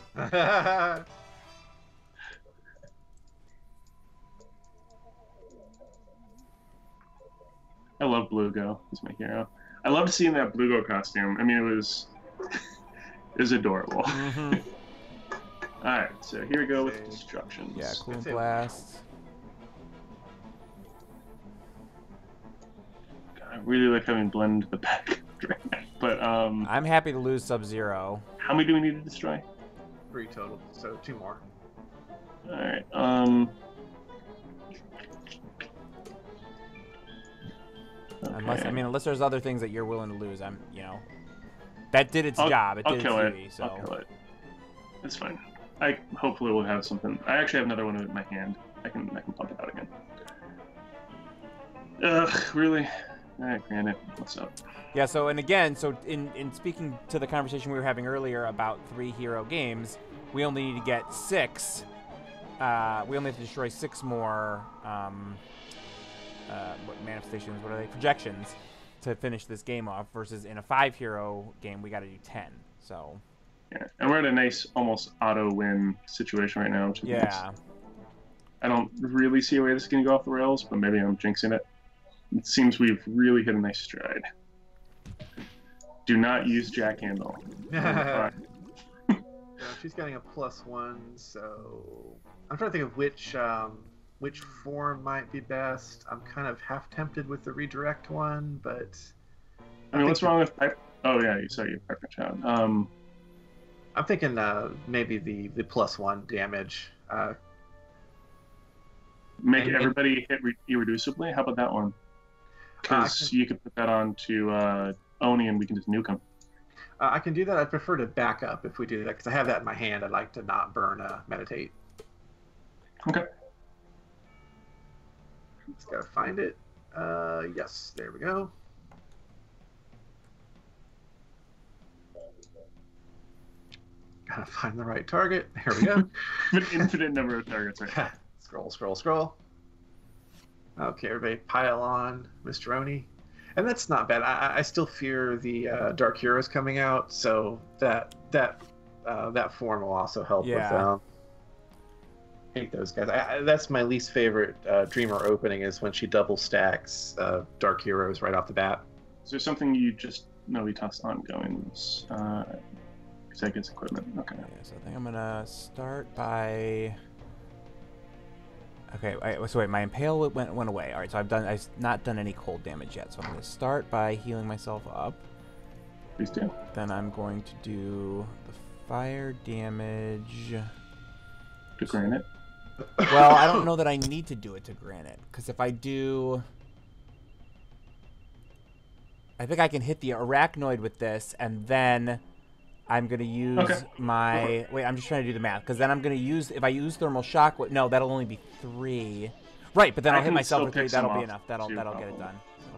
I love Blue Goat. He's my hero. I loved seeing that Blue Goat costume. I mean, it was adorable.
Mm-hmm.
Alright, so here we go with destructions.
Yeah, Cool Blast.
God, I really like having blend the back. But
I'm happy to lose Sub-Zero.
How many do we need to destroy?
3 total, so 2 more.
Alright,
I mean, unless there's other things that you're willing to lose, that did its job. It did its duty. So.
I'll kill it. It's fine. I hopefully will have something. I actually have another one in my hand. I can pump it out again. Ugh, really? Alright, granted. What's up?
Yeah, so in speaking to the conversation we were having earlier about 3 hero games, we only need to get 6. We only have to destroy 6 more what manifestations, what are they? Projections to finish this game off versus in a 5 hero game we got to do 10. So
yeah, and we're at a nice almost auto win situation right now, which is nice. I don't really see a way this is going to go off the rails, but maybe I'm jinxing it. It seems we've really hit a nice stride. Do not use Jack Handle.
Yeah, she's getting a +1, so I'm trying to think of which form might be best. I'm kind of half tempted with the redirect one, but
I mean, what's wrong with Oh yeah, you saw your preference out.
I'm thinking maybe the +1 damage.
Make
and-
everybody hit irreducibly. How about that one? Because you could put that on to Oni and we can just nuke him.
I can do that. I'd prefer to back up if we do that because I have that in my hand. I'd like to not burn meditate.
Okay.
Just gotta find it. Yes, there we go. Gotta find the right target. Here we go.
An infinite number of targets, right?
Scroll, scroll, scroll. Okay, everybody pile on Mr. Oni. And that's not bad. I still fear the Dark Heroes coming out, so that form will also help with hate those guys. That's my least favorite Dreamer opening is when she double stacks Dark Heroes right off the bat.
Is there something you just we tossed ongoings? Seconds equipment. Okay.
Yeah, so I think I'm gonna start by. Okay, so wait, my impale went away. All right, so I've not done any cold damage yet. So I'm gonna start by healing myself up.
Please do.
Then I'm going to do the fire damage.
To granite.
Well, I don't know that I need to do it to granite, because if I do, I think I can hit the arachnoid with this, and then I'm gonna use my. Wait, I'm just trying to do the math, because then I'm gonna use if I use thermal shock. No, that'll only be 3. Right, but then I'll hit myself with 3. That'll be enough. That'll get it done. That'll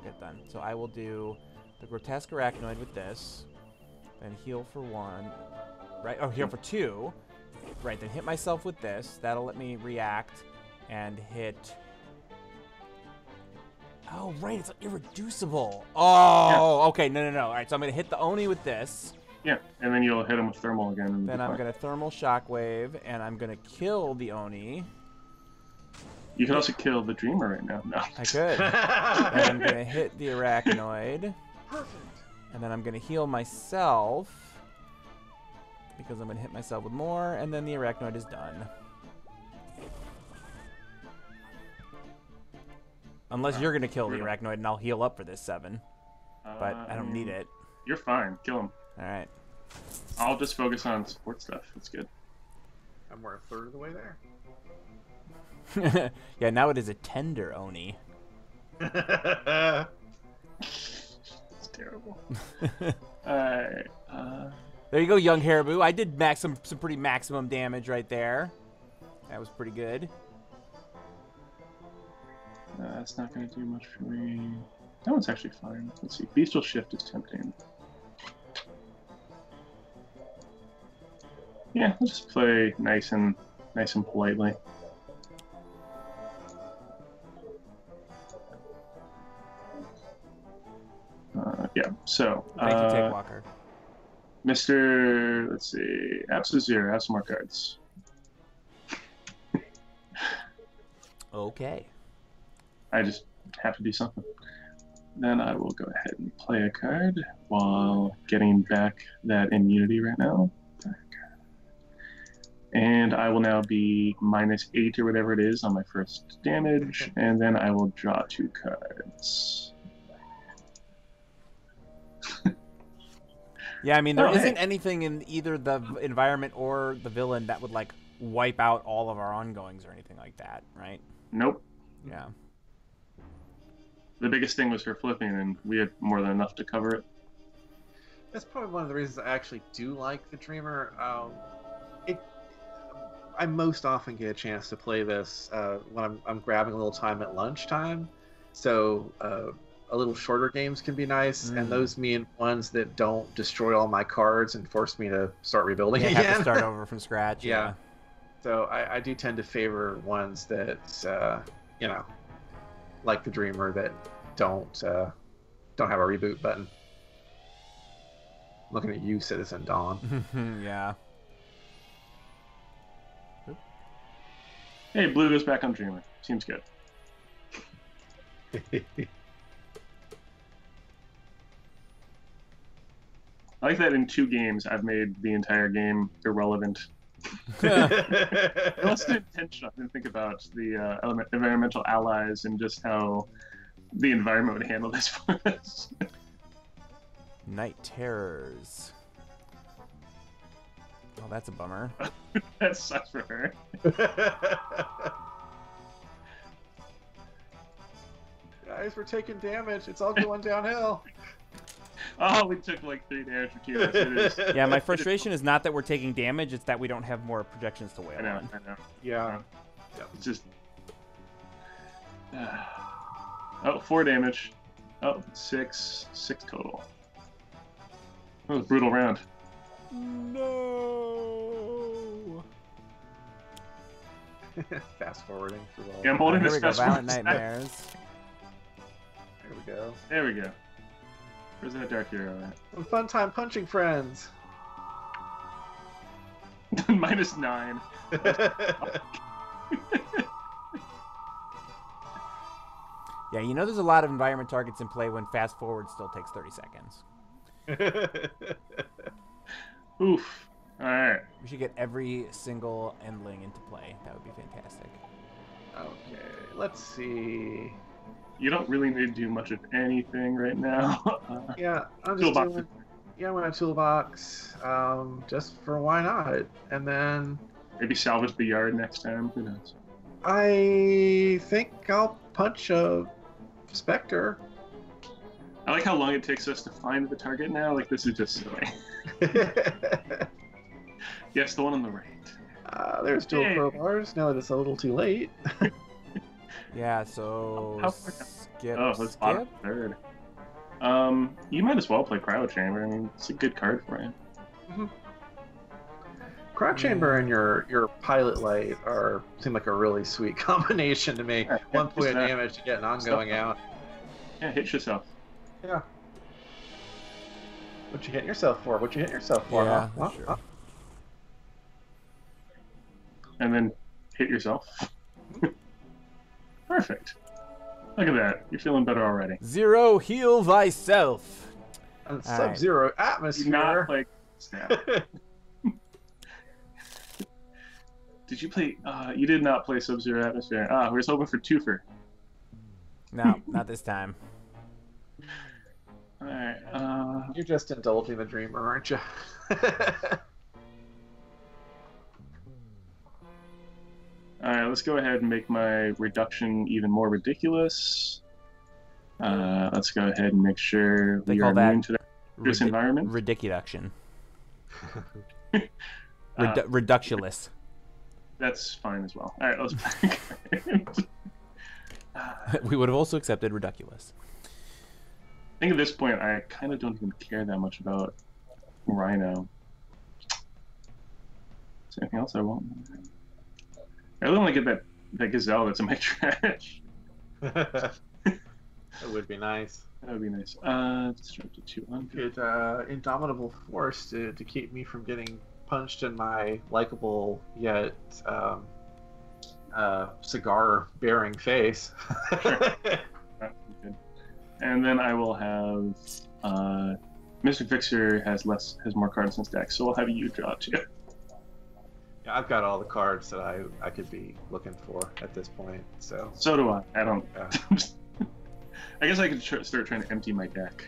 get it done. So I will do the grotesque arachnoid with this, then heal for 1. Right? Oh, heal for 2. Right, then hit myself with this. That'll let me react and hit. Oh, right, it's irreducible. Oh, yeah. Okay, no. All right, so I'm gonna hit the Oni with this.
Yeah, and then you'll hit him with thermal again. And
then I'm going to thermal shockwave, and I'm going to kill the Oni.
You could also kill the Dreamer right now. No.
I could. And I'm going to hit the arachnoid.
Perfect.
And then I'm going to heal myself, because I'm going to hit myself with more, and then the arachnoid is done. Unless you're going to kill the arachnoid, and I'll heal up for this 7. But I don't need it.
You're fine. Kill him.
All right.
I'll just focus on support stuff. That's good.
And we're a third of the way
there. Yeah, now it is a tender Oni.
there.
It's terrible. Alright.
There you go, young Haribo. I did some pretty maximum damage right there. That was pretty good.
That's not going to do much for me. That one's actually fine. Let's see. Bestial Shift is tempting. Yeah, let's just play nice and politely. Yeah. So.
Thank you, Take Walker.
Mr. Let's see. Absolute Zero. Have some more cards.
Okay.
I just have to do something. Then I will go ahead and play a card while getting back that immunity right now. And I will now be -8 or whatever it is on my first damage, and then I will draw 2 cards.
Yeah, I mean, there isn't anything in either the environment or the villain that would, like, wipe out all of our ongoings or anything like that, right?
Nope.
Yeah.
The biggest thing was her flipping, and we had more than enough to cover it.
That's probably one of the reasons I actually do like the Dreamer. I most often get a chance to play this when I'm grabbing a little time at lunchtime. So a little shorter games can be nice, and those mean ones that don't destroy all my cards and force me to start rebuilding again.
Have to start over from scratch.
Yeah. So I do tend to favor ones that like the Dreamer, that don't have a reboot button. I'm looking at you, Citizen Dawn.
Yeah.
Hey, blue goes back on Dreamer. Seems good. I like that in 2 games I've made the entire game irrelevant. Unless it's intentional. I didn't think about the environmental allies and just how the environment would handle this for us.
Night Terrors. Oh, that's a bummer.
That sucks for her.
Guys, we're taking damage. It's all going downhill.
Oh, we took like 3 damage for 2 minutes.
Yeah, my frustration is not that we're taking damage, it's that we don't have more projections to wail
I know,
on.
I know.
Yeah.
It's just... Oh, 4 damage. Oh, 6 total. That was a brutal round.
No.
Fast forwarding through all.
Yeah, I'm holding
Here
this
we go,
fast
Violent
forward.
Nightmares.
There we go.
There we go. Where's that dark hero at?
Some fun time punching friends.
-9.
Yeah, you know there's a lot of environment targets in play when fast forward still takes 30 seconds.
Oof. Alright.
We should get every single Endling into play. That would be fantastic.
Okay, let's see.
You don't really need to do much of anything right now.
Yeah, I'm just
Toolbox.
doing. Yeah, I'm gonna toolbox, just for why not? And then
Maybe salvage the yard next time. Who knows?
I think I'll punch a Spectre.
I like how long it takes us to find the target now. Like, this is just silly. Yes, the one on the right.
There's dual
Hey.
crowbars. No, it's a little too late.
Yeah, so
How far down?
skip,
Oh, let's bottom
skip.
third. You might as well play Cryo Chamber. I mean, it's a good card for you.
Crowd Chamber and your Pilot Light seem like a really sweet combination to me.
Yeah,
1 point of
just,
damage to get an ongoing out.
Yeah, hit yourself.
Yeah. What you hitting yourself for? What you hitting yourself for?
Yeah,
huh?
sure.
Huh?
And then hit yourself. Perfect. Look at that. You're feeling better already.
Zero, heal thyself.
And
All right.
Sub-Zero
Do
atmosphere.
not play snap. Did you play? You did not play Sub-Zero Atmosphere. We were hoping for twofer.
No, not this time.
Alright,
You're just indulging the dreamer, aren't you?
alright, let's go ahead and make my reduction even more ridiculous. Let's go ahead and make sure
They
we
call
are
that
immune to this environment.
Ridiculation.
Uh,
Reduculous.
That's fine as well. Alright, let's
We would have also accepted Ridiculous.
I think at this point I kind of don't even care that much about Rhino. Is there anything else I want? I really want to get that gazelle that's in my trash.
That would be nice.
That would be nice. Disrupt to 200.
Good indomitable force to keep me from getting punched in my likable yet cigar-bearing face.
Good. And then I will have Mystic Fixer has more cards in his deck, so I'll have you draw 2.
Yeah, I've got all the cards that I could be looking for at this point. So
do I. I don't.
Yeah.
I guess I could start trying to empty my deck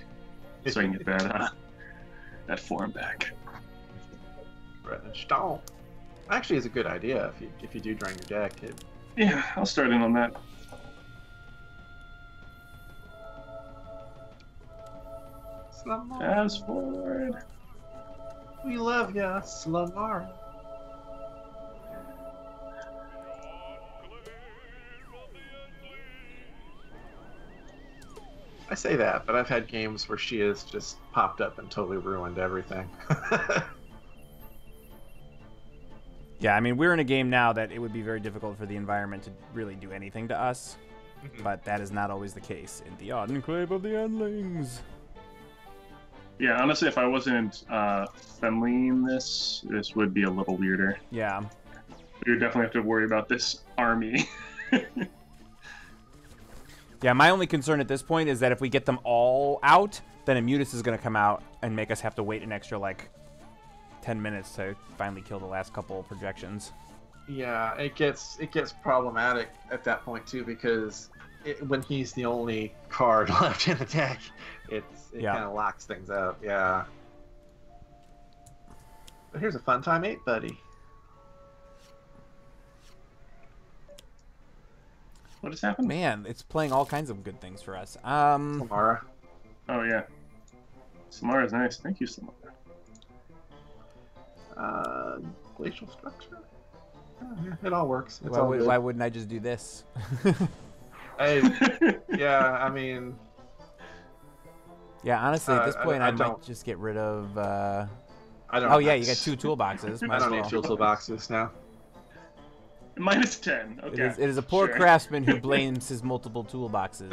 so I can get that form back.
Stone. Actually, is a good idea if you do drain your deck.
Yeah, I'll start in on that.
Slumar.
Fast forward.
We love ya, Slumar. I say that, but I've had games where she has just popped up and totally ruined everything.
Yeah, I mean, we're in a game now that it would be very difficult for the environment to really do anything to us, but that is not always the case in the Enclave of the Endlings.
Yeah, honestly, if I wasn't friendlying this would be a little weirder.
Yeah.
We would definitely have to worry about this army.
Yeah, my only concern at this point is that if we get them all out, then Immutus is going to come out and make us have to wait an extra, 10 minutes to finally kill the last couple projections.
Yeah, it gets problematic at that point too, because when he's the only card left in the deck, it
Yeah.
kind of locks things up. Yeah. But here's a fun time 8, buddy.
What has happened?
Man, it's playing all kinds of good things for us.
Samara.
Oh yeah. Samara's nice. Thank you, Samara.
Glacial structure. Oh, yeah, it all works. It's
why,
all
would,
good.
why wouldn't I just do this?
Yeah, I mean.
Yeah, honestly, at this point, I might
don't.
just get rid of.
I don't.
Oh yeah, you got 2 toolboxes.
I
Might as
don't
well.
need 2 toolboxes now.
-10. Okay.
It is a poor
sure.
craftsman who blames his multiple toolboxes.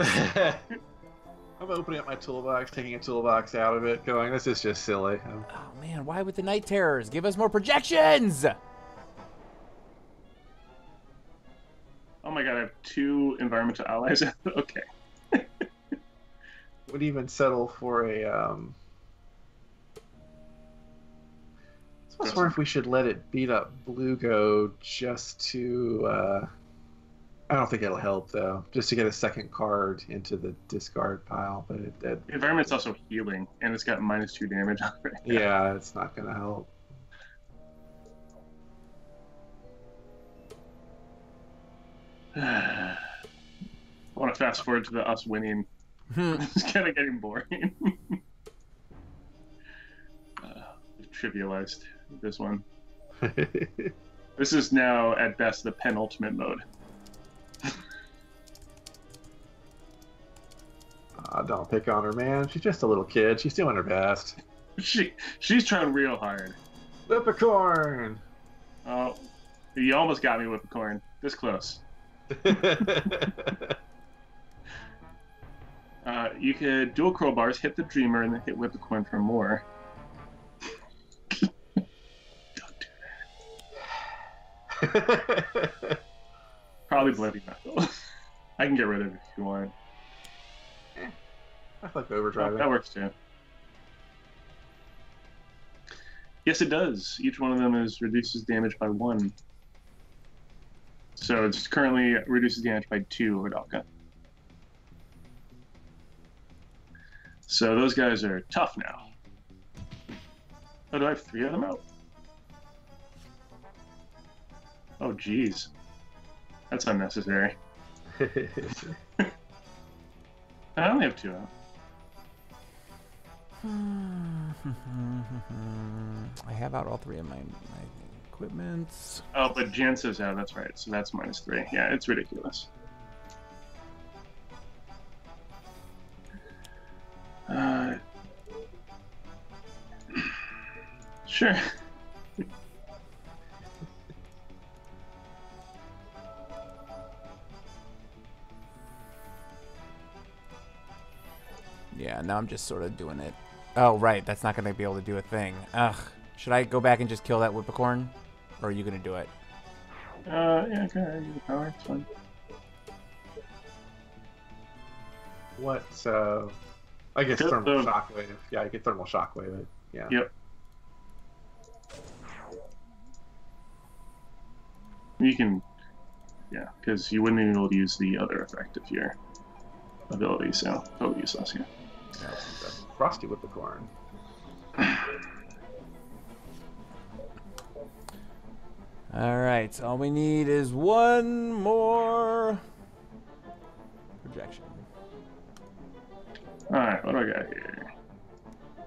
I'm opening up my toolbox, taking a toolbox out of it, going, this is just silly.
Oh man, why with the night terrors? Give us more projections!
Oh my god, I have 2 environmental allies. Okay.
Would even settle for a. I was wondering if we should let it beat up Blugo just to. I don't think it'll help though. Just to get a second card into the discard pile, but
The environment's also healing, and it's got -2 damage on it.
yeah, it's not gonna help.
I want to fast forward to us winning. It's kind of getting boring. Trivialized this one. This is now at best the penultimate mode.
Don't pick on her, man. She's just a little kid. She's doing her best.
She's trying real hard.
Whippicorn!
Oh, you almost got me, Whippicorn. This close. You could dual crowbars, hit the Dreamer, and then hit Whippicorn for more. Don't do that. Probably Bloody Knuckle. I can get rid of it if you want.
I like overdrive.
That works too. Yes, it does. Each one of them reduces damage by 1. So it's currently reduces damage by 2 over Dalka. So those guys are tough now. Oh, do I have 3 of them out? Oh, geez. That's unnecessary. I only have 2 out.
I have out all 3 of my equipments.
Oh, but Jansa's out, that's right. So that's -3. Yeah, it's ridiculous. Sure.
Yeah, now I'm just sort of doing it. Oh, right. That's not going to be able to do a thing. Ugh. Should I go back and just kill that Whippicorn? Or are you going to do it?
Yeah, go ahead. Use the power. It's fine.
What, I guess
Yep,
thermal shockwave. Yeah, I get thermal shockwave it. Yeah.
Yep. You can, yeah, because you wouldn't even be able to use the other effect of your ability, so totally useless here.
Yeah, Frosty Whippicorn.
Alright, all we need is 1 more projection.
Alright, what do I got here?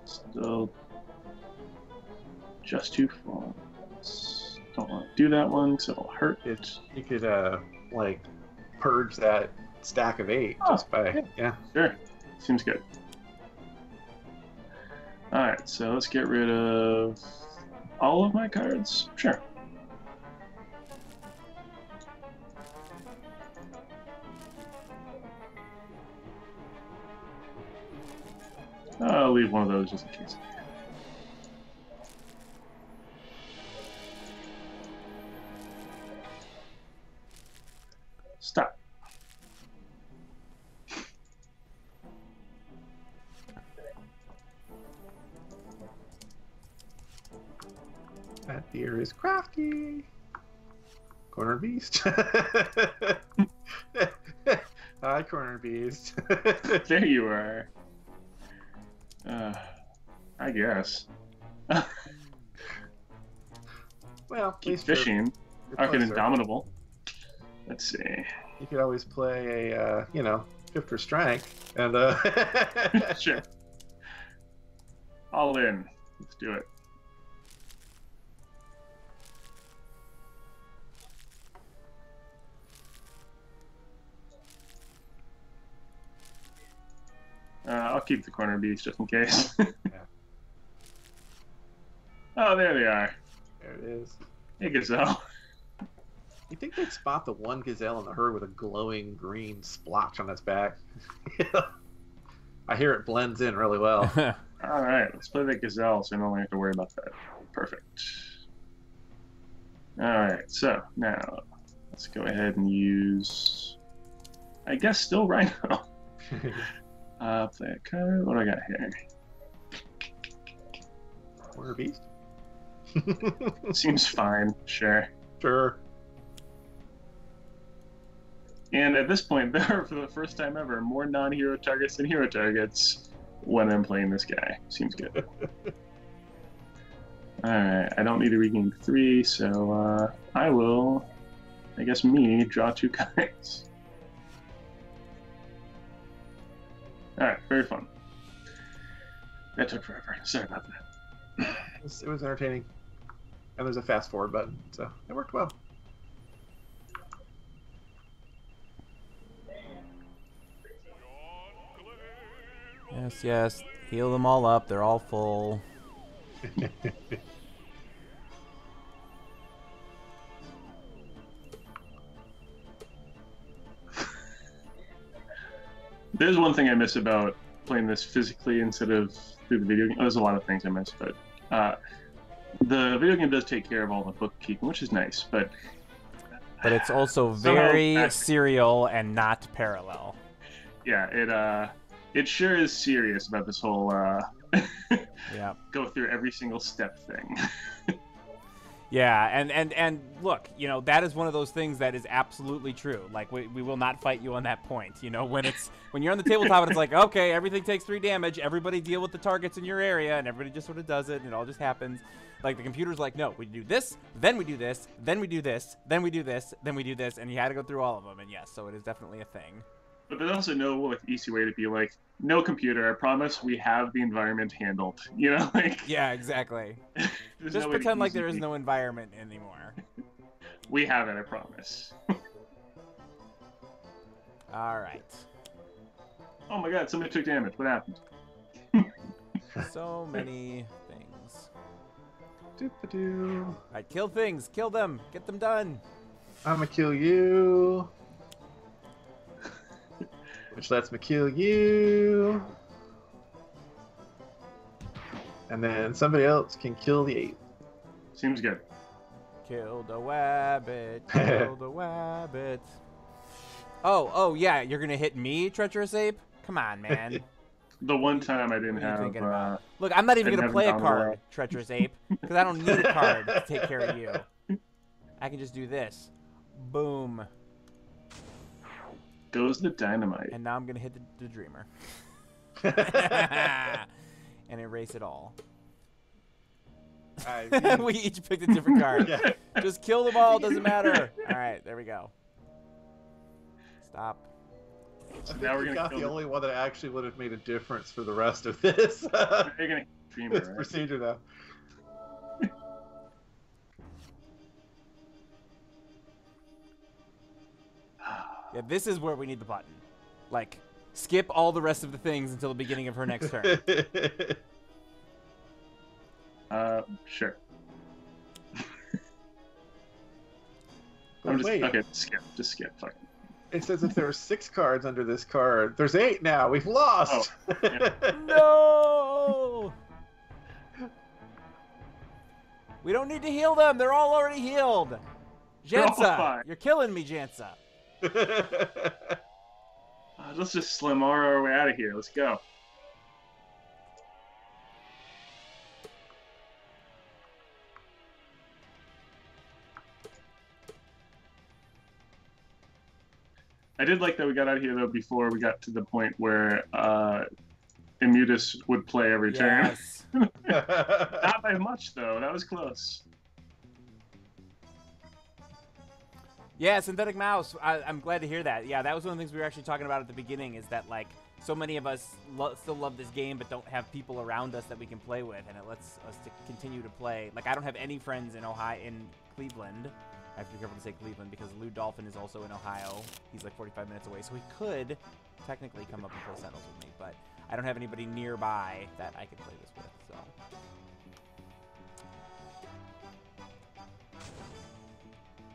Still just 2 falls. Don't want to do that one because it'll hurt.
You could, like, purge that stack of 8 just by, yeah.
Sure. Seems good. Alright, so let's get rid of all of my cards. Sure. I'll leave one of those just in case. Stop.
That deer is crafty. Corner beast. Hi, Corner Beast.
There you are. I guess.
Well, at
Keep
least you're
fishing. Arc
closer.
Indomitable. Let's see.
You could always play a, Shifter Strength, and
Sure. All in. Let's do it. I'll keep the corner beast just in case.
Yeah.
Oh, there they are.
There it is.
Hey, Gazelle.
You think they'd spot the one gazelle in the herd with a glowing green splotch on its back? I hear it blends in really well.
All right, let's play the Gazelle so I don't have to worry about that. Perfect. All right, so now let's go ahead and use, I guess, still Rhino. Play a card. What do I got here?
Corner Beast?
Seems fine, sure.
Sure.
And at this point, there are, for the first time ever, more non-hero targets than hero targets when I'm playing this guy. Seems good. Alright, I don't need to regain 3, so I will, I guess draw 2 cards. Alright, very fun. That took forever. Sorry about that.
It was entertaining. And there's a fast forward button, so it worked well.
Yes, yes. Heal them all up. They're all full.
There's one thing I miss about playing this physically instead of through the video game. Oh, there's a lot of things I miss, but the video game does take care of all the bookkeeping, which is nice, but
it's also very serial and not parallel.
Yeah, it sure is serious about this whole
yeah,
go through every single step thing.
Yeah, and look, that is one of those things that is absolutely true. Like, we will not fight you on that point. When you're on the tabletop and it's like, okay, everything takes 3 damage, everybody deal with the targets in your area, and everybody just sort of does it, and it all just happens. Like, the computer's like, no, we do this, then we do this, then we do this, then we do this, then we do this, and you had to go through all of them, and yes, so it is definitely a thing.
But there's also no easy way to be like, no computer, I promise we have the environment handled.
Yeah, exactly. Just
no
pretend like there is no environment anymore.
We have it, I promise.
All right.
Oh my god, somebody took damage. What happened?
So many things.
Doop-a-doo.
All right, kill things. Kill them. Get them done.
I'ma kill you. Which lets me kill you. And then somebody else can kill the ape.
Seems good.
Kill the wabbit. Kill the wabbit. Oh, yeah. You're going to hit me, treacherous ape? Come on, man.
The one time I didn't have...
Look, I'm not even going to play a
Handelabra.
card, treacherous ape, because I don't need a card to take care of you. I can just do this. Boom.
Goes the dynamite.
And now I'm going to hit the dreamer. And erase it all. We each picked a different card.
Yeah.
Just kill them all, doesn't matter. All right, there we go. Stop.
So
I
now we're
think we
gonna
got
kill
the only one that actually would have made a difference for the rest of this.
You're gonna dreamer,
It's
right?
procedure now.
Yeah, this is where we need the button. Like, skip all the rest of the things until the beginning of her next turn.
Sure.
Wait.
Okay, skip. Just skip. Fuck.
It says if there are 6 cards under this card, there's 8 now. We've lost.
Oh, yeah.
No! We don't need to heal them. They're all already healed.
They're all
Jansa,
fine.
you're killing me, Jansa.
Let's just slim our way out of here. Let's go. I did like that we got out of here though before we got to the point where Immutus would play every turn.
Yes.
Not by much though. That was close.
Yeah, Synthetic Mouse. I'm glad to hear that. Yeah, that was one of the things we were actually talking about at the beginning, is that, like, so many of us still love this game but don't have people around us that we can play with, and it lets us to continue to play. Like, I don't have any friends in Cleveland. I have to be careful to say Cleveland because Lou Dolphin is also in Ohio. He's like 45 minutes away, so he could technically come up and play Sentinels with me, but I don't have anybody nearby that I can play this with, so...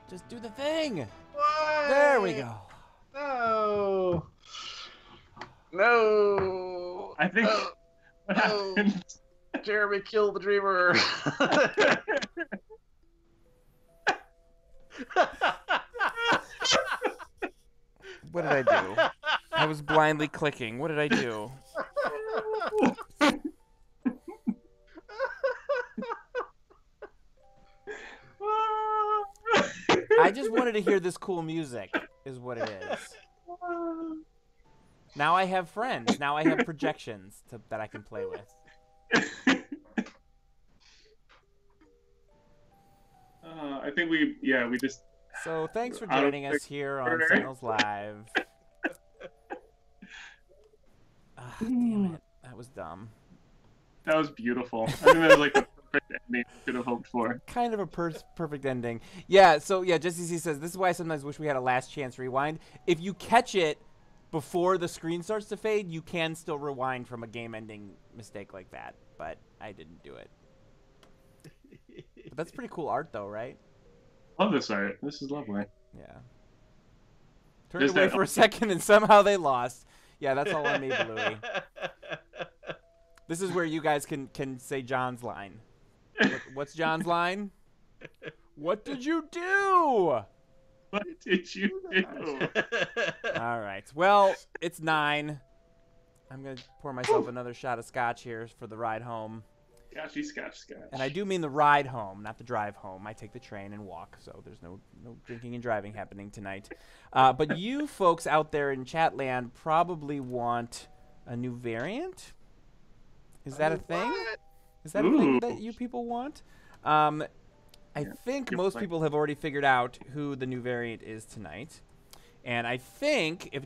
Just do the thing!
What?
There we go.
No. No.
I think
No.
what
No.
happened.
Jeremy killed the dreamer.
What did I do? I was blindly clicking. What did I do? I just wanted to hear this cool music, is what it is. Now I have friends. Now I have projections that I can play with.
I think we just.
So thanks for joining us here on Sentinels Live. Damn it. That was dumb.
That was beautiful. I think that was like the perfect ending I could have hoped for.
Kind of a perfect ending. Yeah, so yeah, Jesse C says, this is why I sometimes wish we had a last chance rewind. If you catch it before the screen starts to fade, you can still rewind from a game-ending mistake like that. But I didn't do it. But that's pretty cool art, though, right?
Love this art. This is lovely.
Yeah. Turned away for a second and somehow they lost. Yeah, that's all on me, Bluey. This is where you guys can say John's line. What's John's line? What did you do?
What did you do?
All right. Well, it's 9. I'm going to pour myself another shot of scotch here for the ride home.
Scotchy, scotch.
And I do mean the ride home, not the drive home. I take the train and walk, so there's no drinking and driving happening tonight. But you folks out there in Chatland probably want a new variant. Is that a thing? Is that a thing that you people want? I think most people have already figured out who the new variant is tonight. And I think if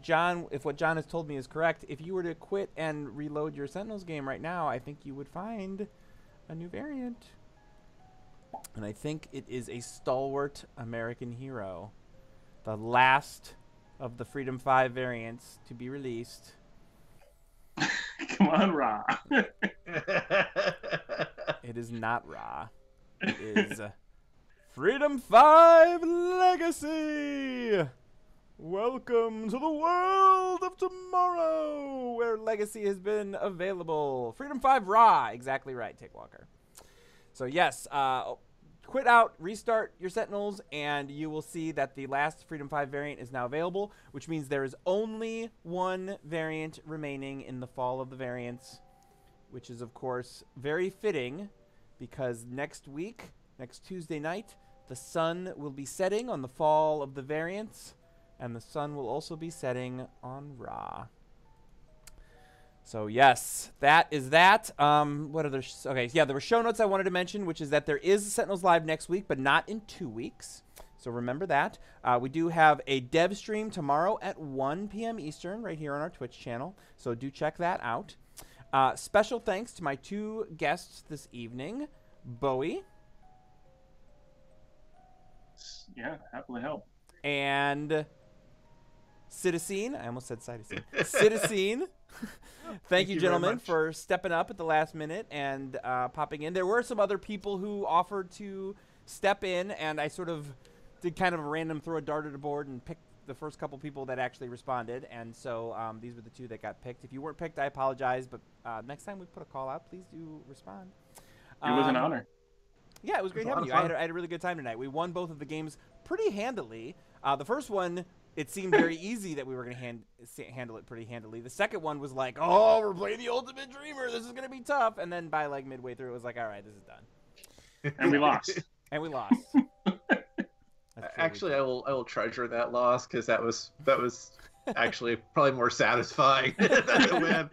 what John has told me is correct, if you were to quit and reload your Sentinels game right now, I think you would find a new variant. And I think it is a stalwart American hero. The last of the Freedom 5 variants to be released.
Come on, Ra.
It is not Ra. It is Freedom 5 Legacy! Welcome to the world of tomorrow, where Legacy has been available. Freedom 5 Ra, exactly right, Tick Walker. So yes, quit out, restart your Sentinels, and you will see that the last Freedom 5 variant is now available, which means there is only one variant remaining in the fall of the variants, which is, of course, very fitting, because next week, next Tuesday night, the sun will be setting on the fall of the variants, and the sun will also be setting on Ra. So yes, that is that. What other? Okay, yeah, there were show notes I wanted to mention, which is that there is Sentinels Live next week, but not in 2 weeks. So remember that. We do have a dev stream tomorrow at 1 p.m. Eastern right here on our Twitch channel. So do check that out. Special thanks to my 2 guests this evening, Bowie.
Yeah, happily help.
And Psitticine. I almost said Psitticine. Psitticine. Thank you, gentlemen, for stepping up at the last minute and popping in. There were some other people who offered to step in, and I sort of did kind of a random throw a dart at a board and picked the first couple people that actually responded. And so these were the 2 that got picked. If you weren't picked, I apologize. But next time we put a call out, please do respond.
It was an honor.
Yeah, it was great having you. I had a really good time tonight. We won both of the games pretty handily. The first one, it seemed very easy that we were going to handle it pretty handily. The second one was like, oh, we're playing the Ultimate Dreamer. This is going to be tough. And then by like midway through, it was like, all right, this is done.
And we lost.
And we lost.
Actually, I will treasure that loss because that was actually probably more satisfying than the win.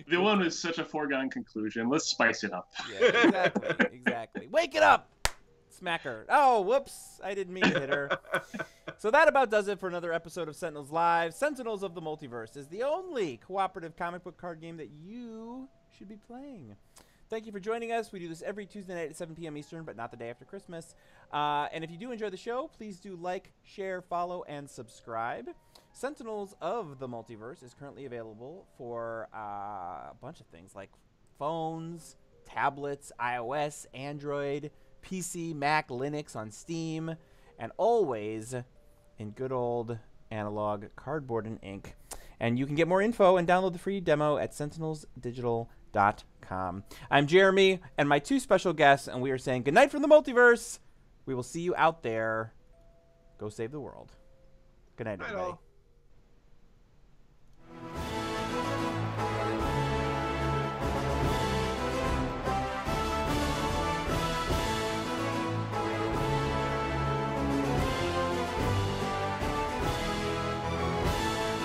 The one was such a foregone conclusion. Let's spice it up.
Yeah, exactly, exactly. Wake it up! Smack her. Oh, whoops. I didn't mean to hit her. So that about does it for another episode of Sentinels Live. Sentinels of the Multiverse is the only cooperative comic book card game that you should be playing. Thank you for joining us. We do this every Tuesday night at 7 p.m. Eastern, but not the day after Christmas. And if you do enjoy the show, please do like, share, follow, and subscribe. Sentinels of the Multiverse is currently available for a bunch of things like phones, tablets, iOS, Android, PC, Mac, Linux on Steam, and always in good old analog cardboard and ink. And you can get more info and download the free demo at sentinelsdigital.com. I'm Jeremy and my two special guests, and we are saying goodnight from the multiverse. We will see you out there. Go save the world. Good night, everybody.